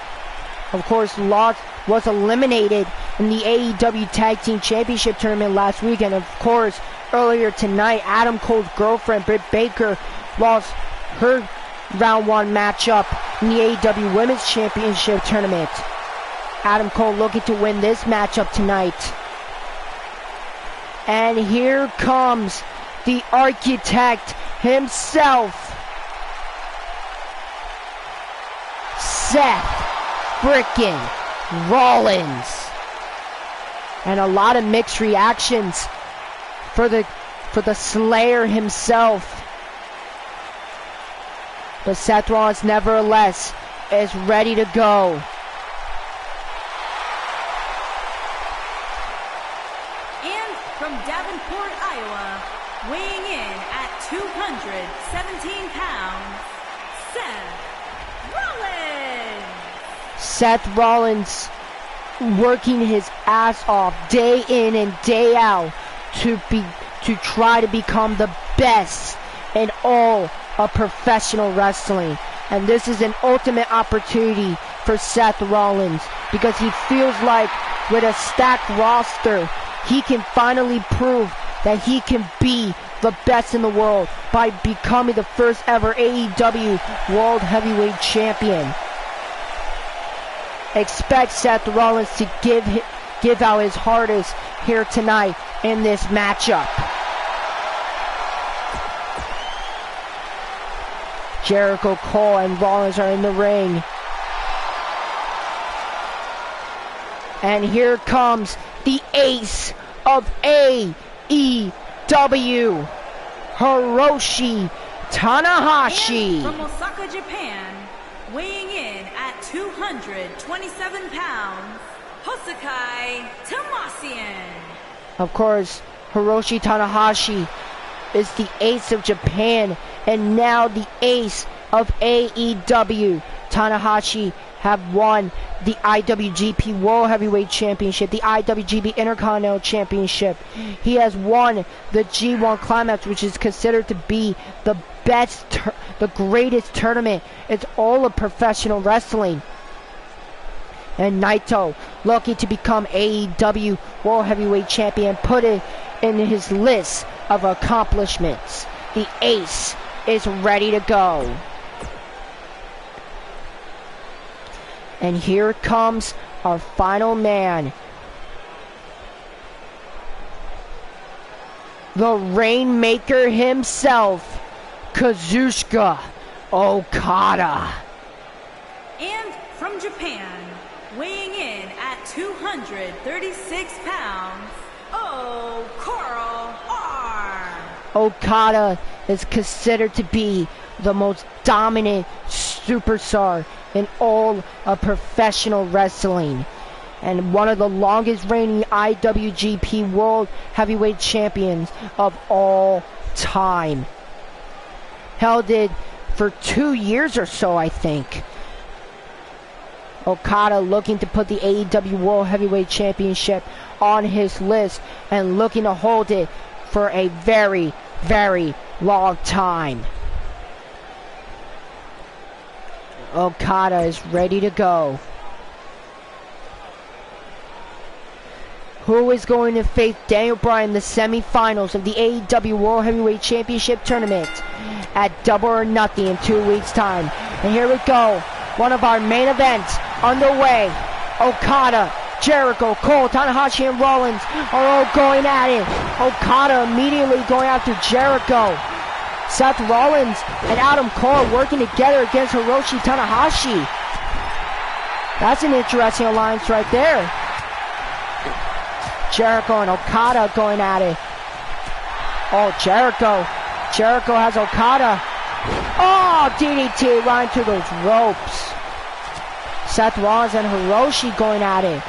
of course, was eliminated in the AEW Tag Team Championship Tournament last week. And of course, earlier tonight, Adam Cole's girlfriend, Britt Baker, lost her round one matchup in the AEW Women's Championship Tournament. Adam Cole looking to win this matchup tonight. And here comes the architect himself, Seth frickin' Rollins. And a lot of mixed reactions for the Slayer himself. But Seth Rollins, nevertheless, is ready to go. And from Davenport, Iowa, weighing in at 217 pounds, Seth Rollins. Seth Rollins working his ass off day in and day out to try to become the best in all of professional wrestling. And this is an ultimate opportunity for Seth Rollins, because he feels like with a stacked roster, he can finally prove that he can be the best in the world by becoming the first ever AEW World Heavyweight Champion. Expect Seth Rollins to give out his hardest here tonight in this matchup. Jericho, Cole, and Rollins are in the ring. And here comes the ace of AEW, Hiroshi Tanahashi. And from Osaka, Japan, weighing in at 227 pounds, Hosakai Tomasian. Of course, Hiroshi Tanahashi is the ace of Japan and now the ace of AEW. Tanahashi have won the IWGP World Heavyweight Championship, the IWGP Intercontinental Championship. He has won the G1 Climax, which is considered to be the best, the greatest tournament. It's all of professional wrestling. And Naito, lucky to become AEW World Heavyweight Champion, put it in his list of accomplishments. The ace is ready to go. And here comes our final man, the Rainmaker himself, Kazuchika Okada. And from Japan, weighing in at 236 pounds, Coral R. Okada is considered to be the most dominant superstar in all of professional wrestling, and one of the longest reigning IWGP World Heavyweight Champions of all time. Held it for 2 years or so, I think. Okada looking to put the AEW World Heavyweight Championship on his list and looking to hold it for a very, very long time. Okada is ready to go. Who is going to face Daniel Bryan in the semifinals of the AEW World Heavyweight Championship Tournament at Double or Nothing in 2 weeks' time? And here we go. One of our main events underway. Okada, Jericho, Cole, Tanahashi, and Rollins are all going at it. Okada immediately going after Jericho. Seth Rollins and Adam Cole working together against Hiroshi Tanahashi. That's an interesting alliance right there. Jericho and Okada going at it. Oh, Jericho. Jericho has Okada. Oh, DDT right into those ropes. Seth Rollins and Hiroshi going at it.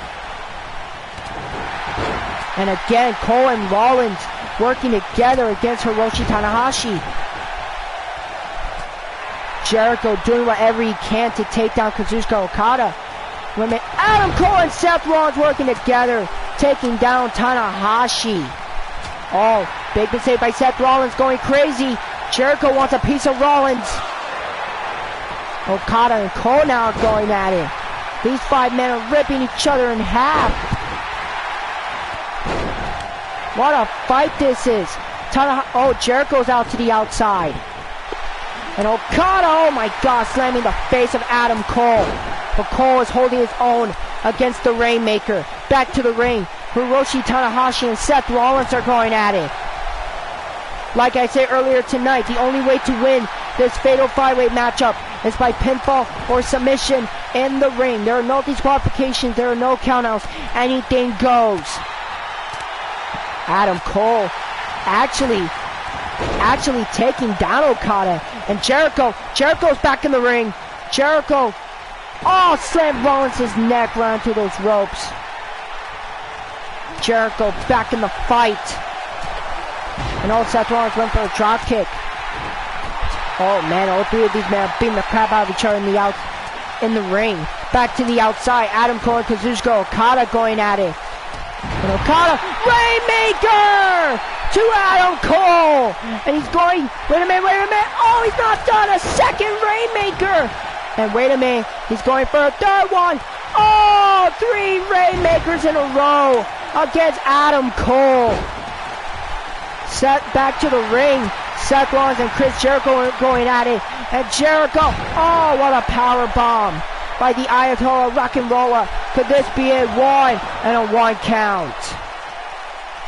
And again, Cole and Rollins working together against Hiroshi Tanahashi. Jericho doing whatever he can to take down Kazuchika Okada. Adam Cole and Seth Rollins working together, taking down Tanahashi. Oh, big mistake by Seth Rollins, going crazy. Jericho wants a piece of Rollins. Okada and Cole now going at it. These 5 men are ripping each other in half. What a fight this is. Oh, Jericho's out to the outside. And Okada, oh my God, slamming the face of Adam Cole. But Cole is holding his own against the Rainmaker. Back to the ring. Hiroshi Tanahashi and Seth Rollins are going at it. Like I said earlier tonight, the only way to win this fatal 5-way matchup is by pinfall or submission in the ring. There are no disqualifications, there are no countouts. Anything goes. Adam Cole actually taking down Okada. And Jericho's back in the ring. Jericho, oh, slammed Rollins' neck right into those ropes. Jericho back in the fight. And old Seth Rollins went for a drop kick. Oh man, all 3 of these men are beating the crap out of each other in the ring. Back to the outside, Adam Cole and Kazuchika Okada going at it. And Okada, Rainmaker to Adam Cole. And he's going, wait a minute. Oh, he's not done, a second Rainmaker. And wait a minute, he's going for a third one. Oh, 3 Rainmakers in a row against Adam Cole. Set back to the ring. Seth Rollins and Chris Jericho are going at it. And Jericho, oh, what a power bomb by the Ayatollah Rock and Roller. Could this be a 1 and a 1 count?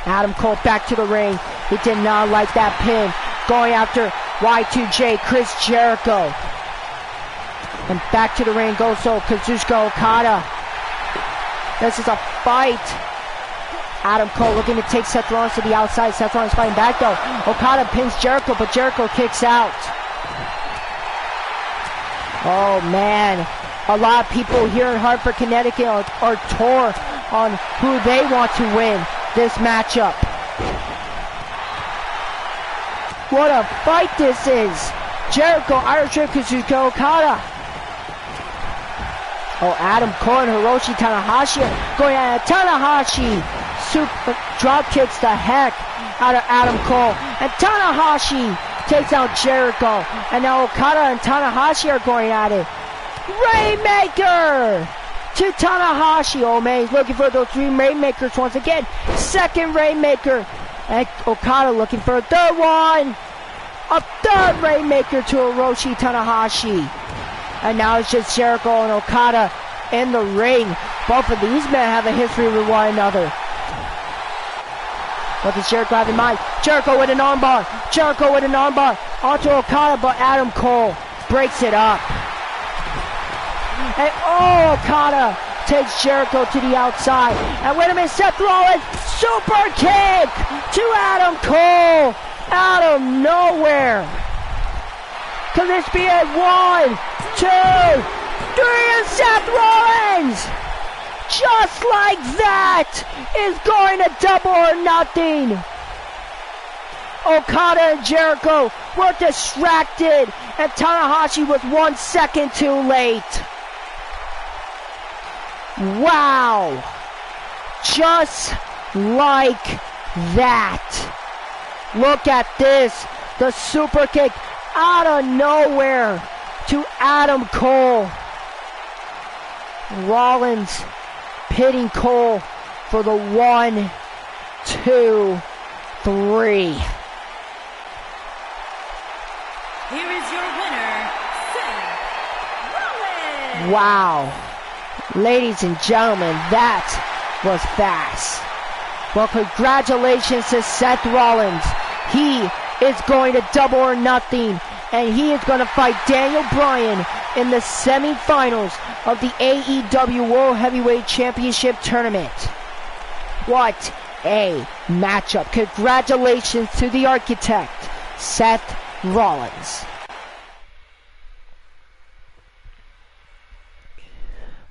Adam Cole back to the ring. He did not like that pin. Going after Y2J, Chris Jericho. And back to the ring goes Kazuchika Okada. This is a fight. Adam Cole looking to take Seth Rollins to the outside. Seth Rollins fighting back though. Okada pins Jericho, but Jericho kicks out. Oh man. A lot of people here in Hartford, Connecticut are torn on who they want to win this matchup. What a fight this is. Jericho, Irish Whip, Kazuchika Okada. Oh, Adam Cole and Hiroshi Tanahashi going at it. Tanahashi super drop kicks the heck out of Adam Cole. And Tanahashi takes out Jericho. And now Okada and Tanahashi are going at it. Rainmaker to Tanahashi. Oh man, he's looking for those 3 Rainmakers once again. Second Rainmaker. And Okada looking for a third one. A third Rainmaker to Hiroshi Tanahashi. And now it's just Jericho and Okada in the ring. Both of these men have a history with one another. What does Jericho have in mind? Jericho with an armbar. Jericho with an armbar onto Okada, but Adam Cole breaks it up. And Okada takes Jericho to the outside. And wait a minute, Seth Rollins, super kick to Adam Cole out of nowhere. Could this be a 1, 2, 3, and Seth Rollins, just like that, is going to Double or Nothing. Okada and Jericho were distracted, and Tanahashi was 1 second too late. Wow. Just like that. Look at this. The super kick out of nowhere to Adam Cole. Rollins pitting Cole for the 1, 2, 3. Here is your winner, Seth Rollins. Wow. Ladies and gentlemen, that was fast. Well, congratulations to Seth Rollins. He is going to Double or Nothing, and he is going to fight Daniel Bryan in the semifinals of the AEW World Heavyweight Championship Tournament. What a matchup. Congratulations to the architect, Seth Rollins.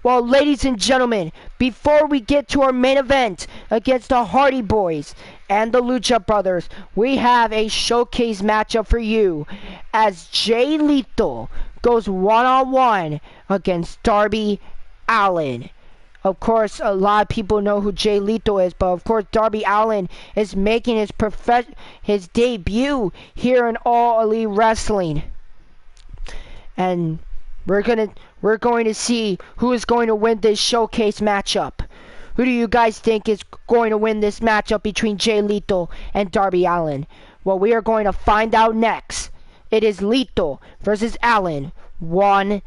Well, ladies and gentlemen, before we get to our main event against the Hardy Boys and the Lucha Brothers, we have a showcase matchup for you as Jay Lethal goes one-on-one against Darby Allin. Of course, a lot of people know who Jay Lethal is, but of course, Darby Allin is making his debut here in All Elite Wrestling. And we're going to see who is going to win this showcase matchup. Who do you guys think is going to win this matchup between Jay Lethal and Darby Allin? Well, we are going to find out next. It is Lethal versus Allin, 1-on-1.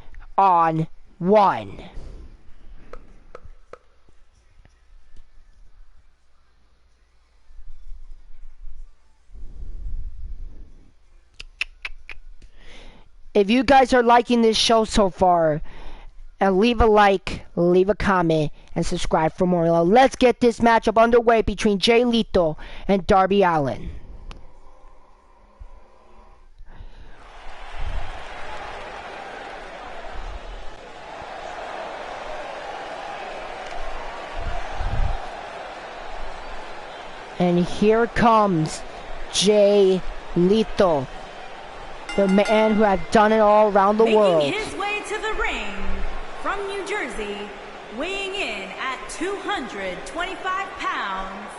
If you guys are liking this show so far, leave a like, leave a comment, and subscribe for more. Now, let's get this matchup underway between Jay Lethal and Darby Allin. And here comes Jay Lethal, the man who has done it all around the world. Making his way to the ring from New Jersey, weighing in at 225 pounds,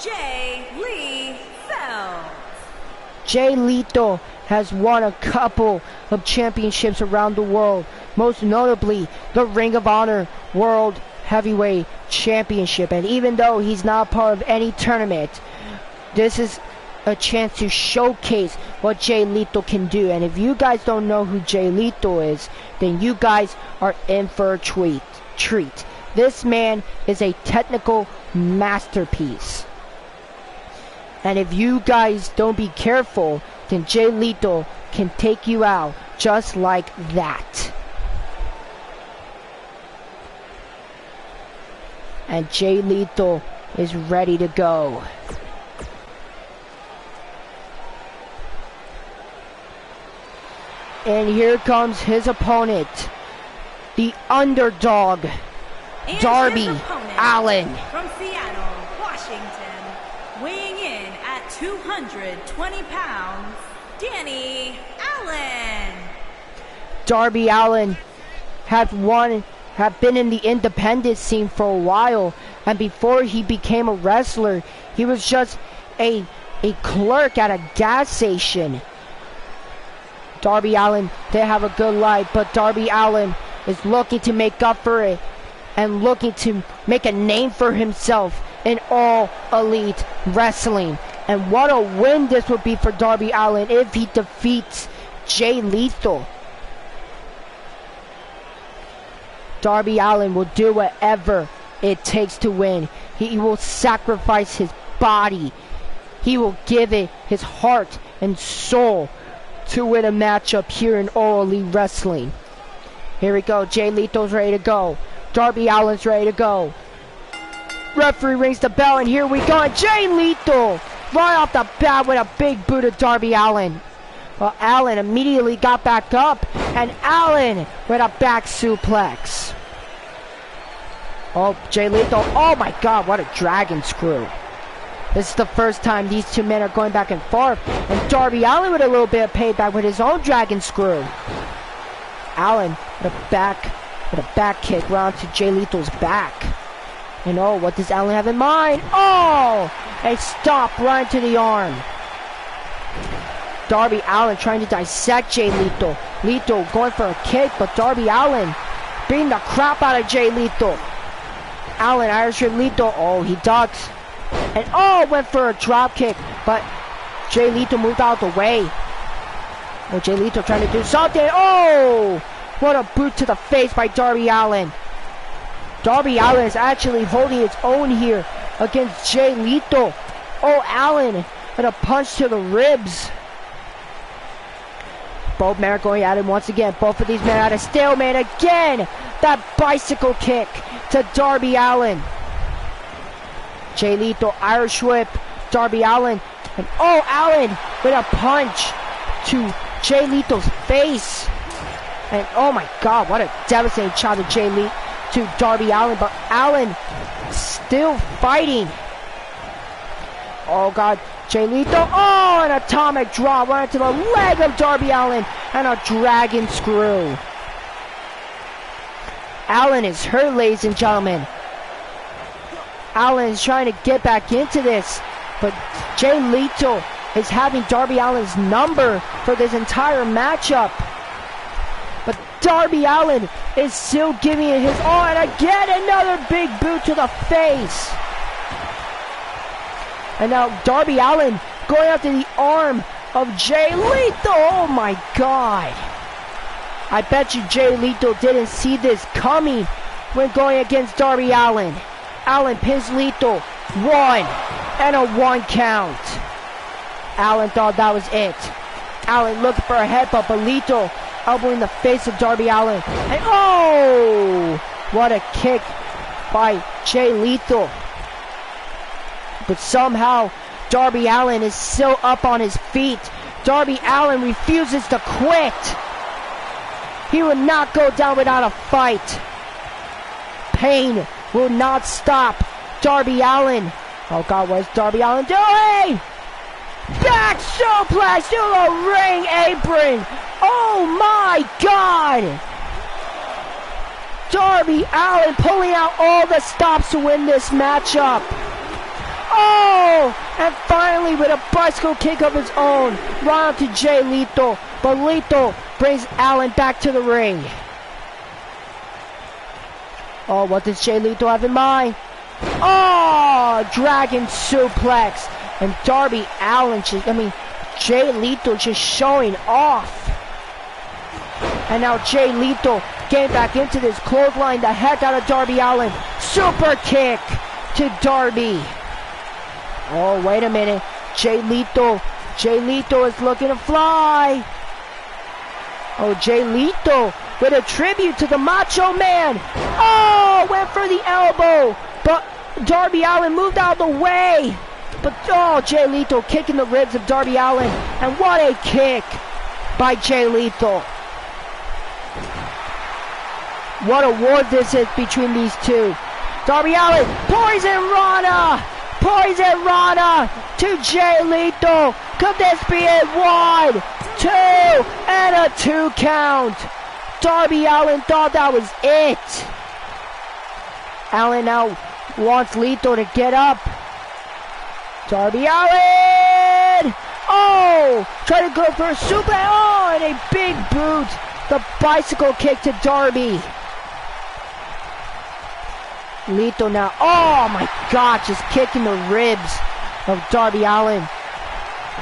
Jay Lethal. Jay Lethal has won a couple of championships around the world, most notably the Ring of Honor World Heavyweight Championship. And even though he's not part of any tournament, this is a chance to showcase what Jay Lethal can do. And if you guys don't know who Jay Lethal is, then you guys are in for a treat. This man is a technical masterpiece. And if you guys don't be careful, then Jay Lethal can take you out just like that. And Jay Lethal is ready to go. And here comes his opponent, the underdog, And Darby his opponent, Allin. from Seattle, Washington, weighing in at 220 pounds, Danny Allin. Darby Allin have been in the independent scene for a while, and before he became a wrestler, he was just a clerk at a gas station. Darby Allin didn't have a good life, but Darby Allin is looking to make up for it and looking to make a name for himself in All Elite Wrestling. And what a win this would be for Darby Allin if he defeats Jay Lethal. Darby Allin will do whatever it takes to win. He will sacrifice his body. He will give it his heart and soul to win a matchup here in All Elite Wrestling. Here we go. Jay Lethal's ready to go. Darby Allin's ready to go. Referee rings the bell, and here we go. And Jay Lethal right off the bat with a big boot of Darby Allin. Well, Allin immediately got back up, and Allin with a back suplex. Oh, Jay Lethal. Oh my God, what a dragon screw. This is the first time these two men are going back and forth, and Darby Allin with a little bit of payback with his own dragon screw. Allin with a back kick round to Jay Lethal's back. And oh, what does Allin have in mind? Oh, a stop right to the arm. Darby Allin trying to dissect Jay Lethal. Lethal going for a kick, but Darby Allin beating the crap out of Jay Lethal. Allin, Irish Rip Lethal. Oh, he ducks. And oh, went for a drop kick, but Jay Lethal moved out the way. Oh, Jay Lethal trying to do something. Oh, what a boot to the face by Darby Allin. Darby Allin is actually holding its own here against Jay Lethal. Oh, Allin with a punch to the ribs. Both men are going at it once again. Both of these men at a stalemate again. That bicycle kick to Darby Allin. Jay Lethal, Irish whip, Darby Allin. And oh, Allin with a punch to Jay Lethal's face. And oh my God, what a devastating shot to Darby Allin. But Allin still fighting. Oh God, Jay Lethal. Oh, an atomic drop right into the leg of Darby Allin. And a dragon screw. Allin is hurt, ladies and gentlemen. Allin is trying to get back into this, but Jay Lethal is having Darby Allin's number for this entire matchup. But Darby Allin is still giving it his all, and again another big boot to the face. And now Darby Allin going after the arm of Jay Lethal. Oh my God. I bet you Jay Lethal didn't see this coming when going against Darby Allin. Allin pins Lethal. 1 and a 1 count. Allin thought that was it. Allin looking for a headbutt, but Lethal elbowing the face of Darby Allin. And oh, what a kick by Jay Lethal. But somehow Darby Allin is still up on his feet. Darby Allin refuses to quit. He will not go down without a fight. Pain will not stop Darby Allin. Oh God, what is Darby Allin doing? Back suplex to the ring apron. Oh my God. Darby Allin pulling out all the stops to win this matchup. Oh, and finally with a bicycle kick of his own, round to Jay Lethal. But Lethal brings Allin back to the ring. Oh, what does Jay Lethal have in mind? Oh, dragon suplex. And Darby Allin, Jay Lethal just showing off. And now Jay Lethal getting back into this, clothesline the heck out of Darby Allin. Super kick to Darby. Oh, wait a minute. Jay Lethal is looking to fly. Oh, Jay Lethal with a tribute to the Macho Man. Oh, went for the elbow. But Darby Allin moved out of the way. But oh, Jay Lethal kicking the ribs of Darby Allin. And what a kick by Jay Lethal. What a war this is between these two. Darby Allin, Poison Rana. Poison Rana to Jay Lethal. Could this be it? 1, 2, and a 2 count. Darby Allin thought that was it. Allin now wants Lethal to get up. Darby Allin! Oh! Trying to go for a suplex. Oh, and a big boot. The bicycle kick to Darby. Lethal now. Oh my God, just kicking the ribs of Darby Allin.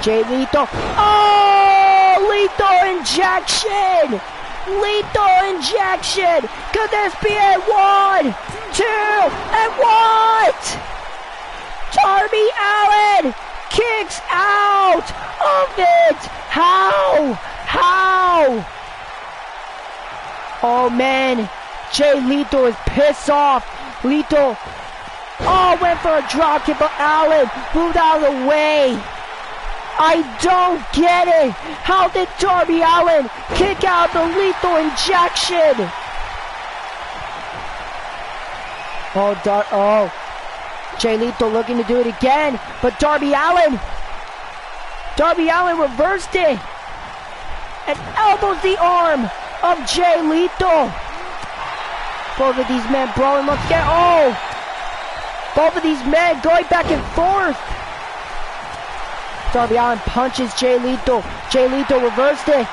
Jay Lethal. Oh! Lethal injection! Lethal injection! Could this be it? 1, 2, and what? Darby Allin kicks out of it! How? How? Oh man, Jay Lethal is pissed off. Lethal, went for a drop kick, but Allen moved out of the way. I don't get it. How did Darby Allin kick out the lethal injection? Jay Lethal looking to do it again, but Darby Allin reversed it and elbows the arm of Jay Lethal. Both of these men brawling once again. Both of these men going back and forth. Darby Allin punches Jay Lethal. Jay Lethal reversed it.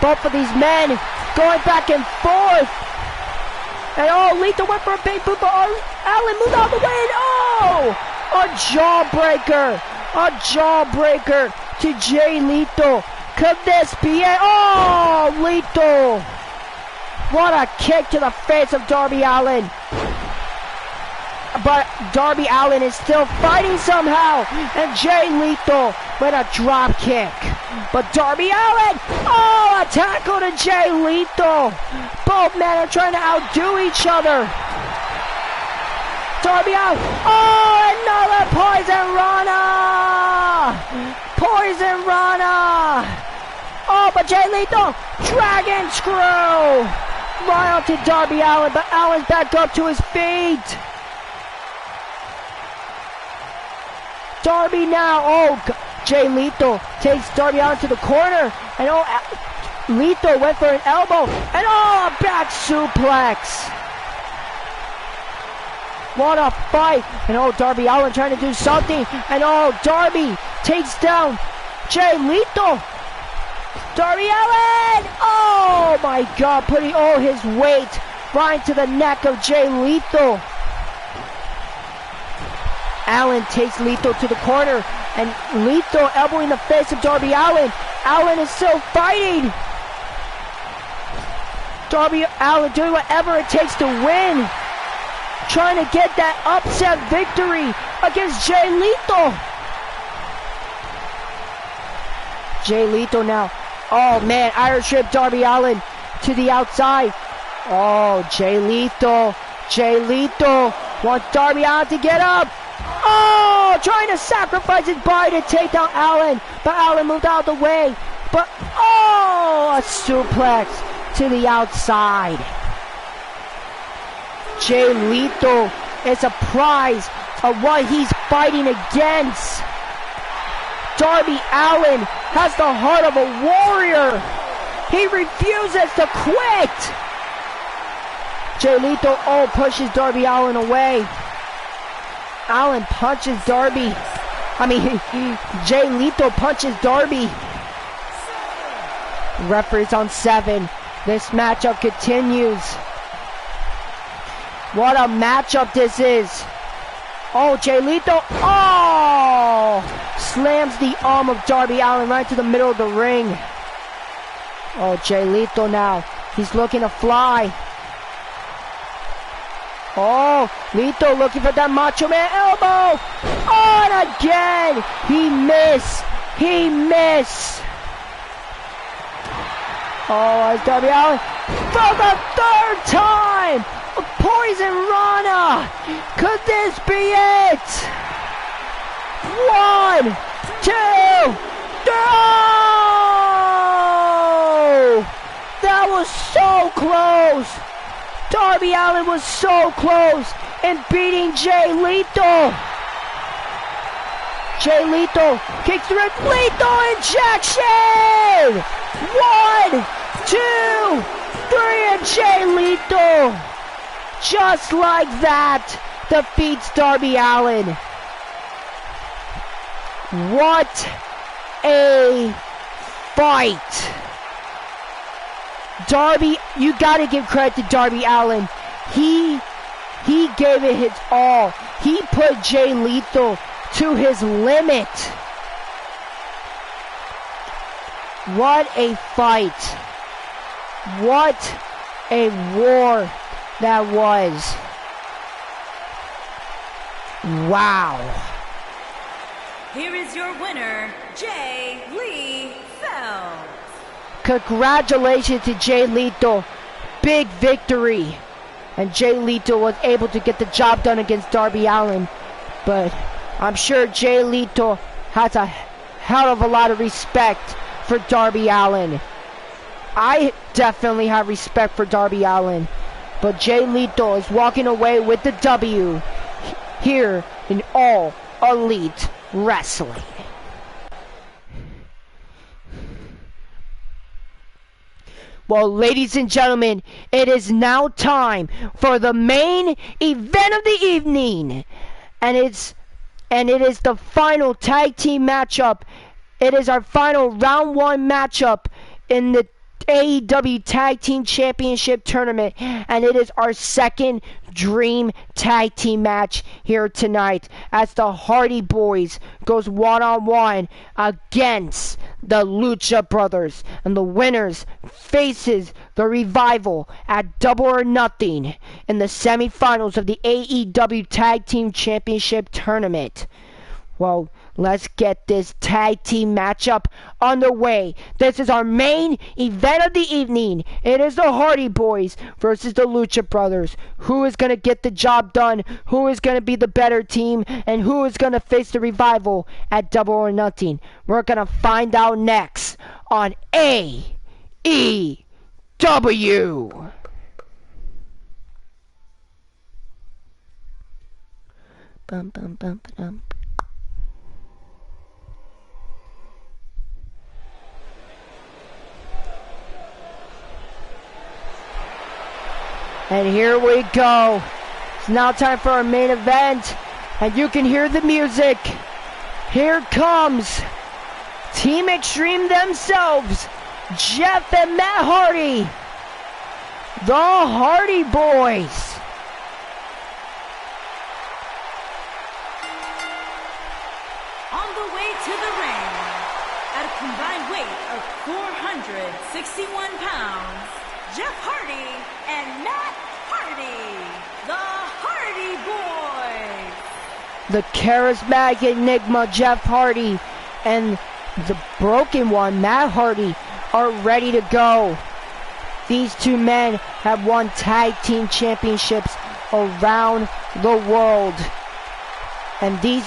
Both of these men going back and forth. And Lethal went for a big boot, but Allin moved out of the way. And a jawbreaker. A jawbreaker to Jay Lethal. Could this be it? Lethal. What a kick to the face of Darby Allin. But Darby Allin is still fighting somehow. And Jay Lethal with a drop kick. But Darby Allin, a tackle to Jay Lethal. Both men are trying to outdo each other. Darby Allin, another Poison Rana. Poison Rana. But Jay Lethal, Dragon Screw. Right onto Darby Allin, but Allin's back up to his feet. Darby now, Jay Lethal takes Darby Allin to the corner, and Lethal went for an elbow, and a back suplex. What a fight, and Darby Allin trying to do something, and Darby takes down Jay Lethal. Darby Allin, oh my God, putting all his weight right to the neck of Jay Lethal. Allin takes Lethal to the corner, and Lethal elbowing the face of Darby Allin. Allin is still fighting. Darby Allin doing whatever it takes to win. Trying to get that upset victory against Jay Lethal. Jay Lethal now. Oh man, Irish Whip Darby Allin to the outside. Jay Lethal. Jay Lethal wants Darby Allin to get up. Trying to sacrifice his body to take down Allin, but Allin moved out of the way. But a suplex to the outside. Jay Lethal is surprised of what he's fighting against. Darby Allin has the heart of a warrior. He refuses to quit. Jay Lethal pushes Darby Allin away. Allin punches Darby. Jay Lethal punches Darby. Referee's on 7. This matchup continues. What a matchup this is. Jay Lethal. Slams the arm of Darby Allin right to the middle of the ring. Jay Lethal now. He's looking to fly. Lethal looking for that Macho Man elbow. And again, he missed. It's Darby Allin for the 3rd time. A Poison Rana. Could this be it? 1, 2, 3. That was so close. Darby Allin was so close in beating Jay Lethal. Jay Lethal kicks the ring. Lethal injection. 1, 2, 3, and Jay Lethal, just like that, defeats Darby Allin. What a fight. Darby, you gotta give credit to Darby Allin. He gave it his all. He put Jay Lethal to his limit. What a fight. What a war that was. Wow. Here is your winner, Jay Lethal. Congratulations to Jay Lethal. Big victory. And Jay Lethal was able to get the job done against Darby Allin. But I'm sure Jay Lethal has a hell of a lot of respect for Darby Allin. I definitely have respect for Darby Allin. But Jay Lethal is walking away with the W here in All Elite Wrestling. Well, ladies and gentlemen, it is now time for the main event of the evening. And it is the final tag team matchup. It is our final round 1 matchup in the AEW Tag Team Championship Tournament, and it is our second Dream Tag Team match here tonight as the Hardy Boys goes one-on-one against the Lucha Brothers, and the winners faces the Revival at Double or Nothing in the semifinals of the AEW Tag Team Championship Tournament. Well, let's get this tag team matchup underway. This is our main event of the evening. It is the Hardy Boys versus the Lucha Brothers. Who is going to get the job done? Who is going to be the better team? And who is going to face the Revival at Double or Nothing? We're going to find out next on AEW. Bum, bum, bum, bum. And here we go. It's now time for our main event. And you can hear the music. Here comes Team Extreme themselves, Jeff and Matt Hardy. The Hardy Boys. On the way to the ring, at a combined weight of 461 pounds, Jeff Hardy and Matt Hardy, the Hardy Boys. The charismatic enigma Jeff Hardy and the broken one Matt Hardy are ready to go. These two men have won tag team championships around the world. And these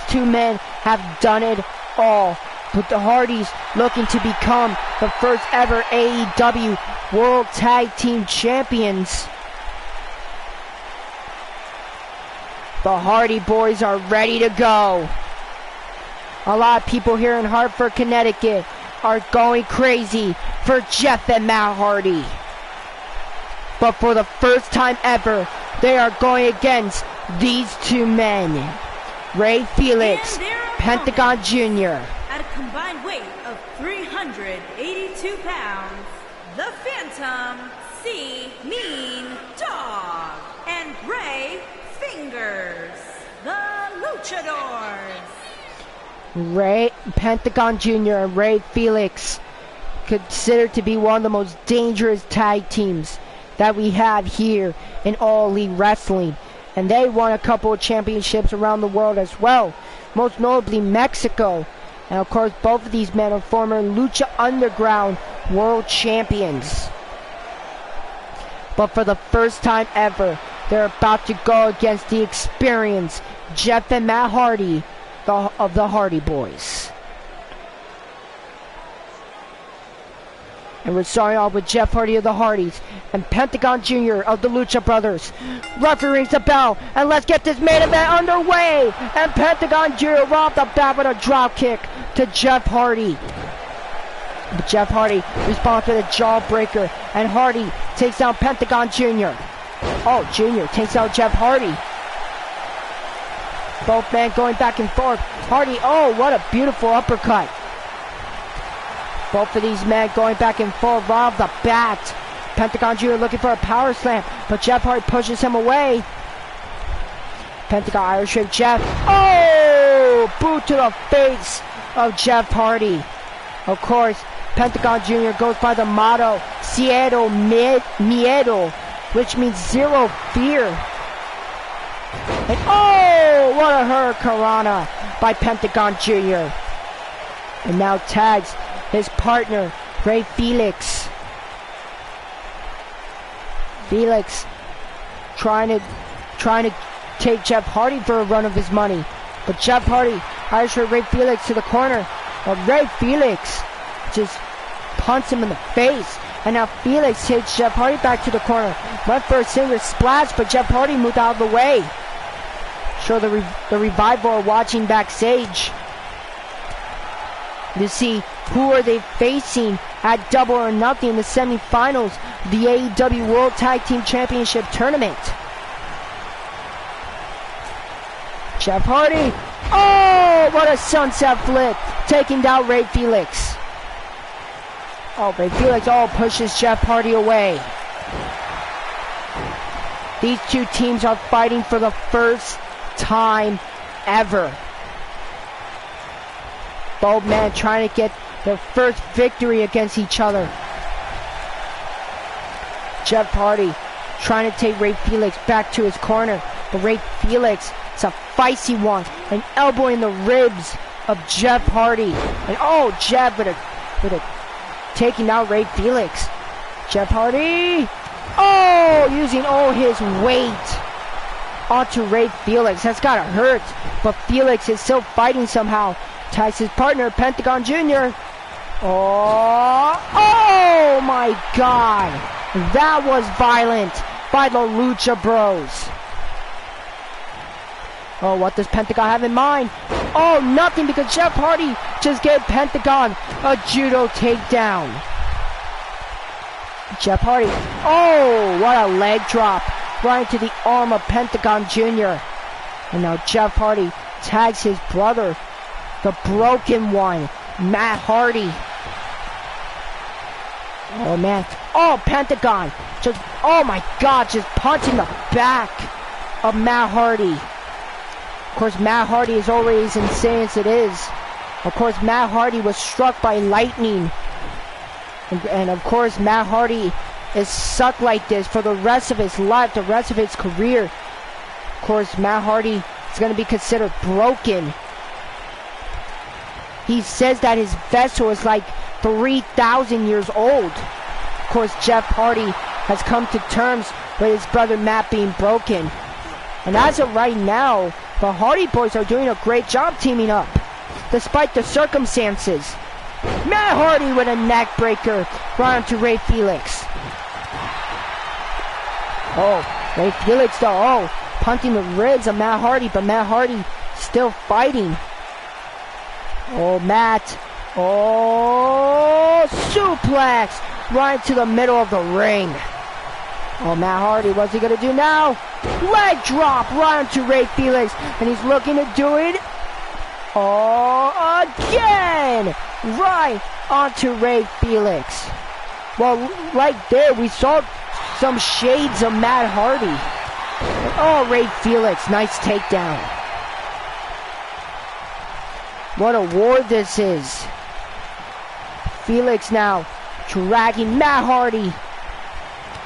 two men have done it all. But the Hardys looking to become the first ever AEW World Tag Team Champions. The Hardy Boys are ready to go. A lot of people here in Hartford, Connecticut are going crazy for Jeff and Matt Hardy. But for the first time ever, they are going against these two men. Ray Felix, Pentagon Jr. At a combined weight of 382 pounds, the Phantom, C. Mean Dog, and Ray Fingers, the Luchadors. Ray Pentagon Jr. and Ray Felix, considered to be one of the most dangerous tag teams that we have here in All Elite Wrestling. And they won a couple of championships around the world as well, most notably Mexico. And of course, both of these men are former Lucha Underground world champions. But for the first time ever, they're about to go against the experienced Jeff and Matt Hardy of the Hardy Boys. And we're starting off with Jeff Hardy of the Hardys and Pentagon Jr. of the Lucha Brothers. Referee rings the bell, and let's get this main event underway. And Pentagon Jr. right off the bat with a drop kick to Jeff Hardy. But Jeff Hardy responds with a jawbreaker, and Hardy takes down Pentagon Jr. Oh, Jr. takes out Jeff Hardy. Both men going back and forth. Hardy, oh, what a beautiful uppercut. Both of these men going back and forth right off the bat. Pentagon Jr. looking for a power slam, but Jeff Hardy pushes him away. Pentagon Irish whip Jeff. Oh! Boot to the face of Jeff Hardy. Of course, Pentagon Jr. goes by the motto, Cero Miedo, which means zero fear. And oh! What a hurricanrana by Pentagon Jr. And now tags his partner, Ray Felix. Felix trying to take Jeff Hardy for a run of his money. But Jeff Hardy hires Ray Felix to the corner. But Ray Felix just punts him in the face. And now Felix takes Jeff Hardy back to the corner. Went for a single splash, but Jeff Hardy moved out of the way. Show the Revival are watching backstage to see who are they facing at Double or Nothing in the semifinals of the AEW World Tag Team Championship Tournament. Jeff Hardy. Oh, what a sunset flip. Taking down Ray Felix. Oh, Ray Felix pushes Jeff Hardy away. These two teams are fighting for the first time ever. Both men trying to get their first victory against each other. Jeff Hardy trying to take Ray Felix back to his corner. But Ray Felix, it's a feisty one. An elbow in the ribs of Jeff Hardy. And Jeff with a taking out Ray Felix. Jeff Hardy. Using all his weight onto Ray Felix. That's gotta hurt. But Felix is still fighting somehow. Tags his partner, Pentagon Jr. Oh my God. That was violent by the Lucha Bros. Oh, what does Pentagon have in mind? Oh, nothing, because Jeff Hardy just gave Pentagon a judo takedown. Jeff Hardy. Oh, what a leg drop. Right into the arm of Pentagon Jr. And now Jeff Hardy tags his brother, the broken one, Matt Hardy. Oh, man. Oh, Pentagon. Oh, my God, just punching the back of Matt Hardy. Of course, Matt Hardy is already as insane as it is. Of course, Matt Hardy was struck by lightning. And of course, Matt Hardy is sucked like this for the rest of his life, the rest of his career. Of course, Matt Hardy is going to be considered broken. He says that his vessel is like 3,000 years old. Of course, Jeff Hardy has come to terms with his brother Matt being broken. And as of right now, the Hardy Boys are doing a great job teaming up, despite the circumstances. Matt Hardy with a neck breaker right onto Ray Felix. Ray Felix though, punting the ribs of Matt Hardy, but Matt Hardy still fighting. Matt. Suplex right to the middle of the ring. Matt Hardy, what's he gonna do now? Leg drop right onto Ray Felix, and he's looking to do it again, right onto Ray Felix. Well, right there, we saw some shades of Matt Hardy. Ray Felix, nice takedown. What a war this is. Felix now dragging Matt Hardy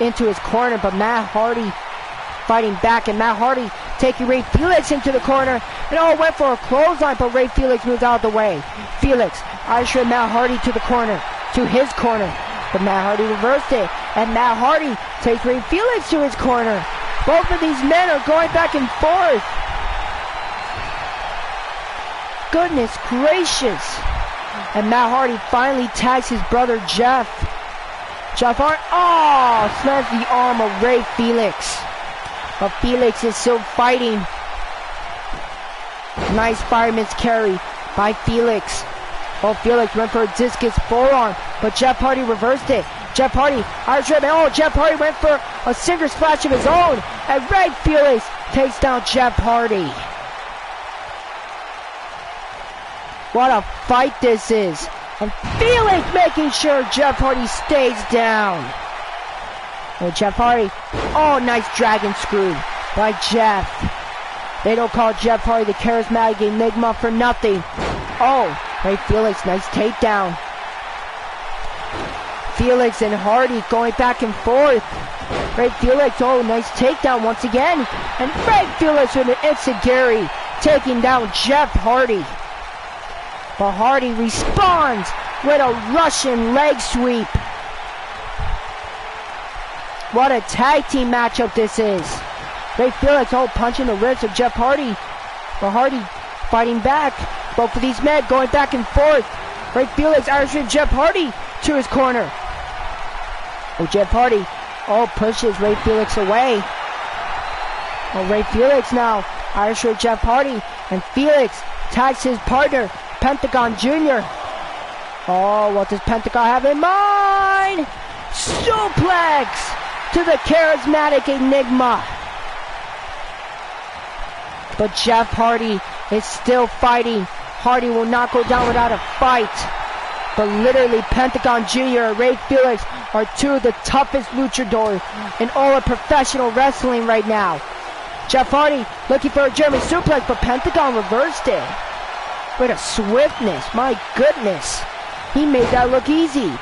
into his corner, but Matt Hardy fighting back, and Matt Hardy taking Ray Felix into the corner, and went for a clothesline, but Ray Felix moves out of the way. Felix, ushered Matt Hardy to the corner, to his corner, but Matt Hardy reversed it, and Matt Hardy takes Ray Felix to his corner. Both of these men are going back and forth. Goodness gracious. And Matt Hardy finally tags his brother Jeff. Jeff Hardy, slams the arm of Ray Felix. But Felix is still fighting. Nice fireman's carry by Felix. Felix went for a discus forearm, but Jeff Hardy reversed it. Jeff Hardy, Jeff Hardy went for a cinder splash of his own, and Ray Felix takes down Jeff Hardy. What a fight this is. And Felix making sure Jeff Hardy stays down. Jeff Hardy. Nice dragon screw by Jeff. They don't call Jeff Hardy the charismatic enigma for nothing. Ray Felix, nice takedown. Felix and Hardy going back and forth. Ray Felix, nice takedown once again. And Ray Felix with an enziguri taking down Jeff Hardy. But Hardy responds with a Russian leg sweep. What a tag team matchup this is. Ray Felix punching the ribs of Jeff Hardy. But Hardy fighting back. Both of these men going back and forth. Ray Felix Irish whip Jeff Hardy to his corner. Jeff Hardy pushes Ray Felix away. Ray Felix now Irish whip Jeff Hardy, and Felix tags his partner Pentagon Jr. What does Pentagon have in mind? Suplex to the charismatic Enigma. But Jeff Hardy is still fighting. Hardy will not go down without a fight. But literally, Pentagon Jr. and Ray Felix are two of the toughest luchadors in all of professional wrestling right now. Jeff Hardy looking for a German suplex, but Pentagon reversed it with a swiftness. My goodness. He made that look easy.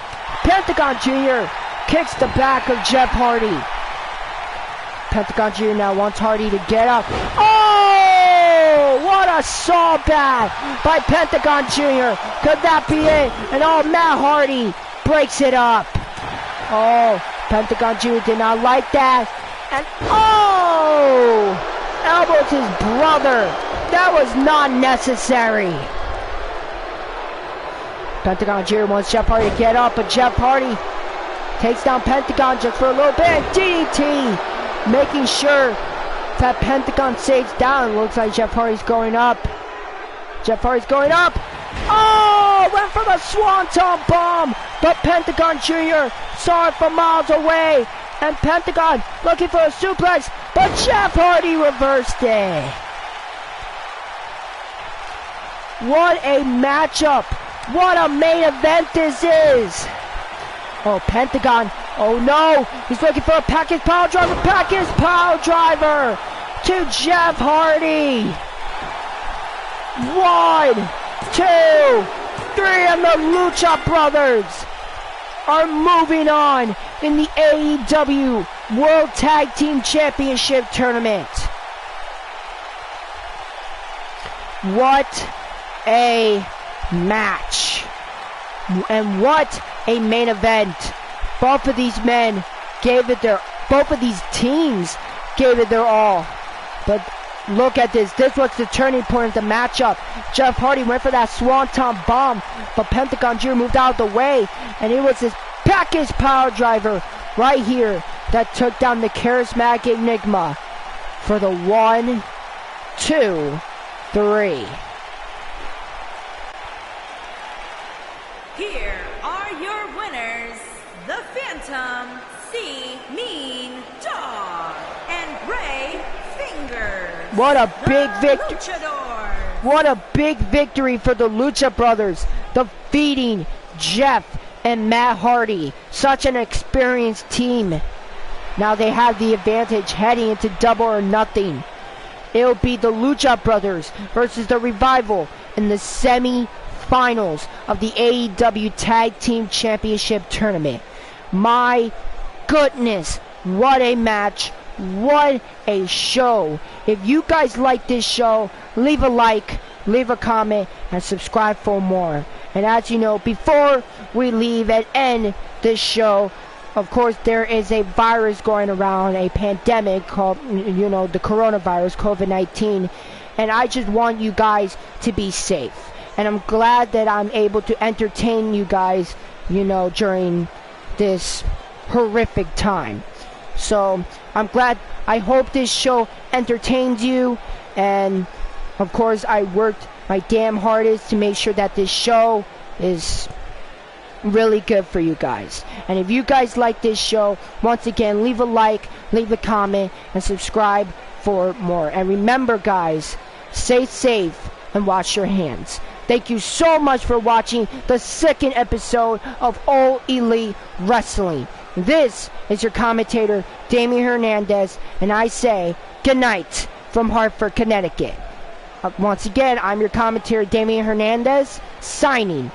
Pentagon Jr. kicks the back of Jeff Hardy. Pentagon Jr. now wants Hardy to get up. What a sawback by Pentagon Jr. Could that be it? And Matt Hardy breaks it up. Pentagon Jr. did not like that. And elbows his brother. That was not necessary. Pentagon Jr. wants Jeff Hardy to get up, but Jeff Hardy takes down Pentagon just for a little bit. DDT, making sure that Pentagon stays down. Looks like Jeff Hardy's going up. Jeff Hardy's going up. Went for the Swanton Bomb, but Pentagon Jr. saw it from miles away. And Pentagon looking for a suplex, but Jeff Hardy reversed it. What a matchup. What a main event this is. Pentagon. No. He's looking for a package pile driver. Package pile driver to Jeff Hardy. 1, 2, 3, and the Lucha Brothers are moving on in the AEW World Tag Team Championship Tournament. What a match. And what a main event. Both of these men both of these teams gave it their all. But look at this. This was the turning point of the matchup. Jeff Hardy went for that Swanton Bomb, but Pentagon Jr. moved out of the way, and it was this package power driver right here that took down the charismatic Enigma for the 1, 2, 3. Here are your winners, the Phantom, Mean Dog, and Ray Fingers. What a big victory! What a big victory for the Lucha Brothers, defeating Jeff and Matt Hardy. Such an experienced team. Now they have the advantage heading into Double or Nothing. It'll be the Lucha Brothers versus the Revival in the semi-finals of the AEW Tag Team Championship Tournament. My goodness, what a match. What a show. If you guys like this show, leave a like, leave a comment, and subscribe for more. And as you know, before we leave and end this show, of course, there is a virus going around, a pandemic called, the coronavirus, COVID-19. And I just want you guys to be safe. And I'm glad that I'm able to entertain you guys, during this horrific time. So I'm glad. I hope this show entertains you. And of course, I worked my damn hardest to make sure that this show is really good for you guys. And if you guys like this show, once again, leave a like, leave a comment, and subscribe for more. And remember, guys, stay safe and wash your hands. Thank you so much for watching the second episode of All Elite Wrestling. This is your commentator, Damien Hernandez, and I say good night from Hartford, Connecticut. Once again, I'm your commentator, Damien Hernandez, signing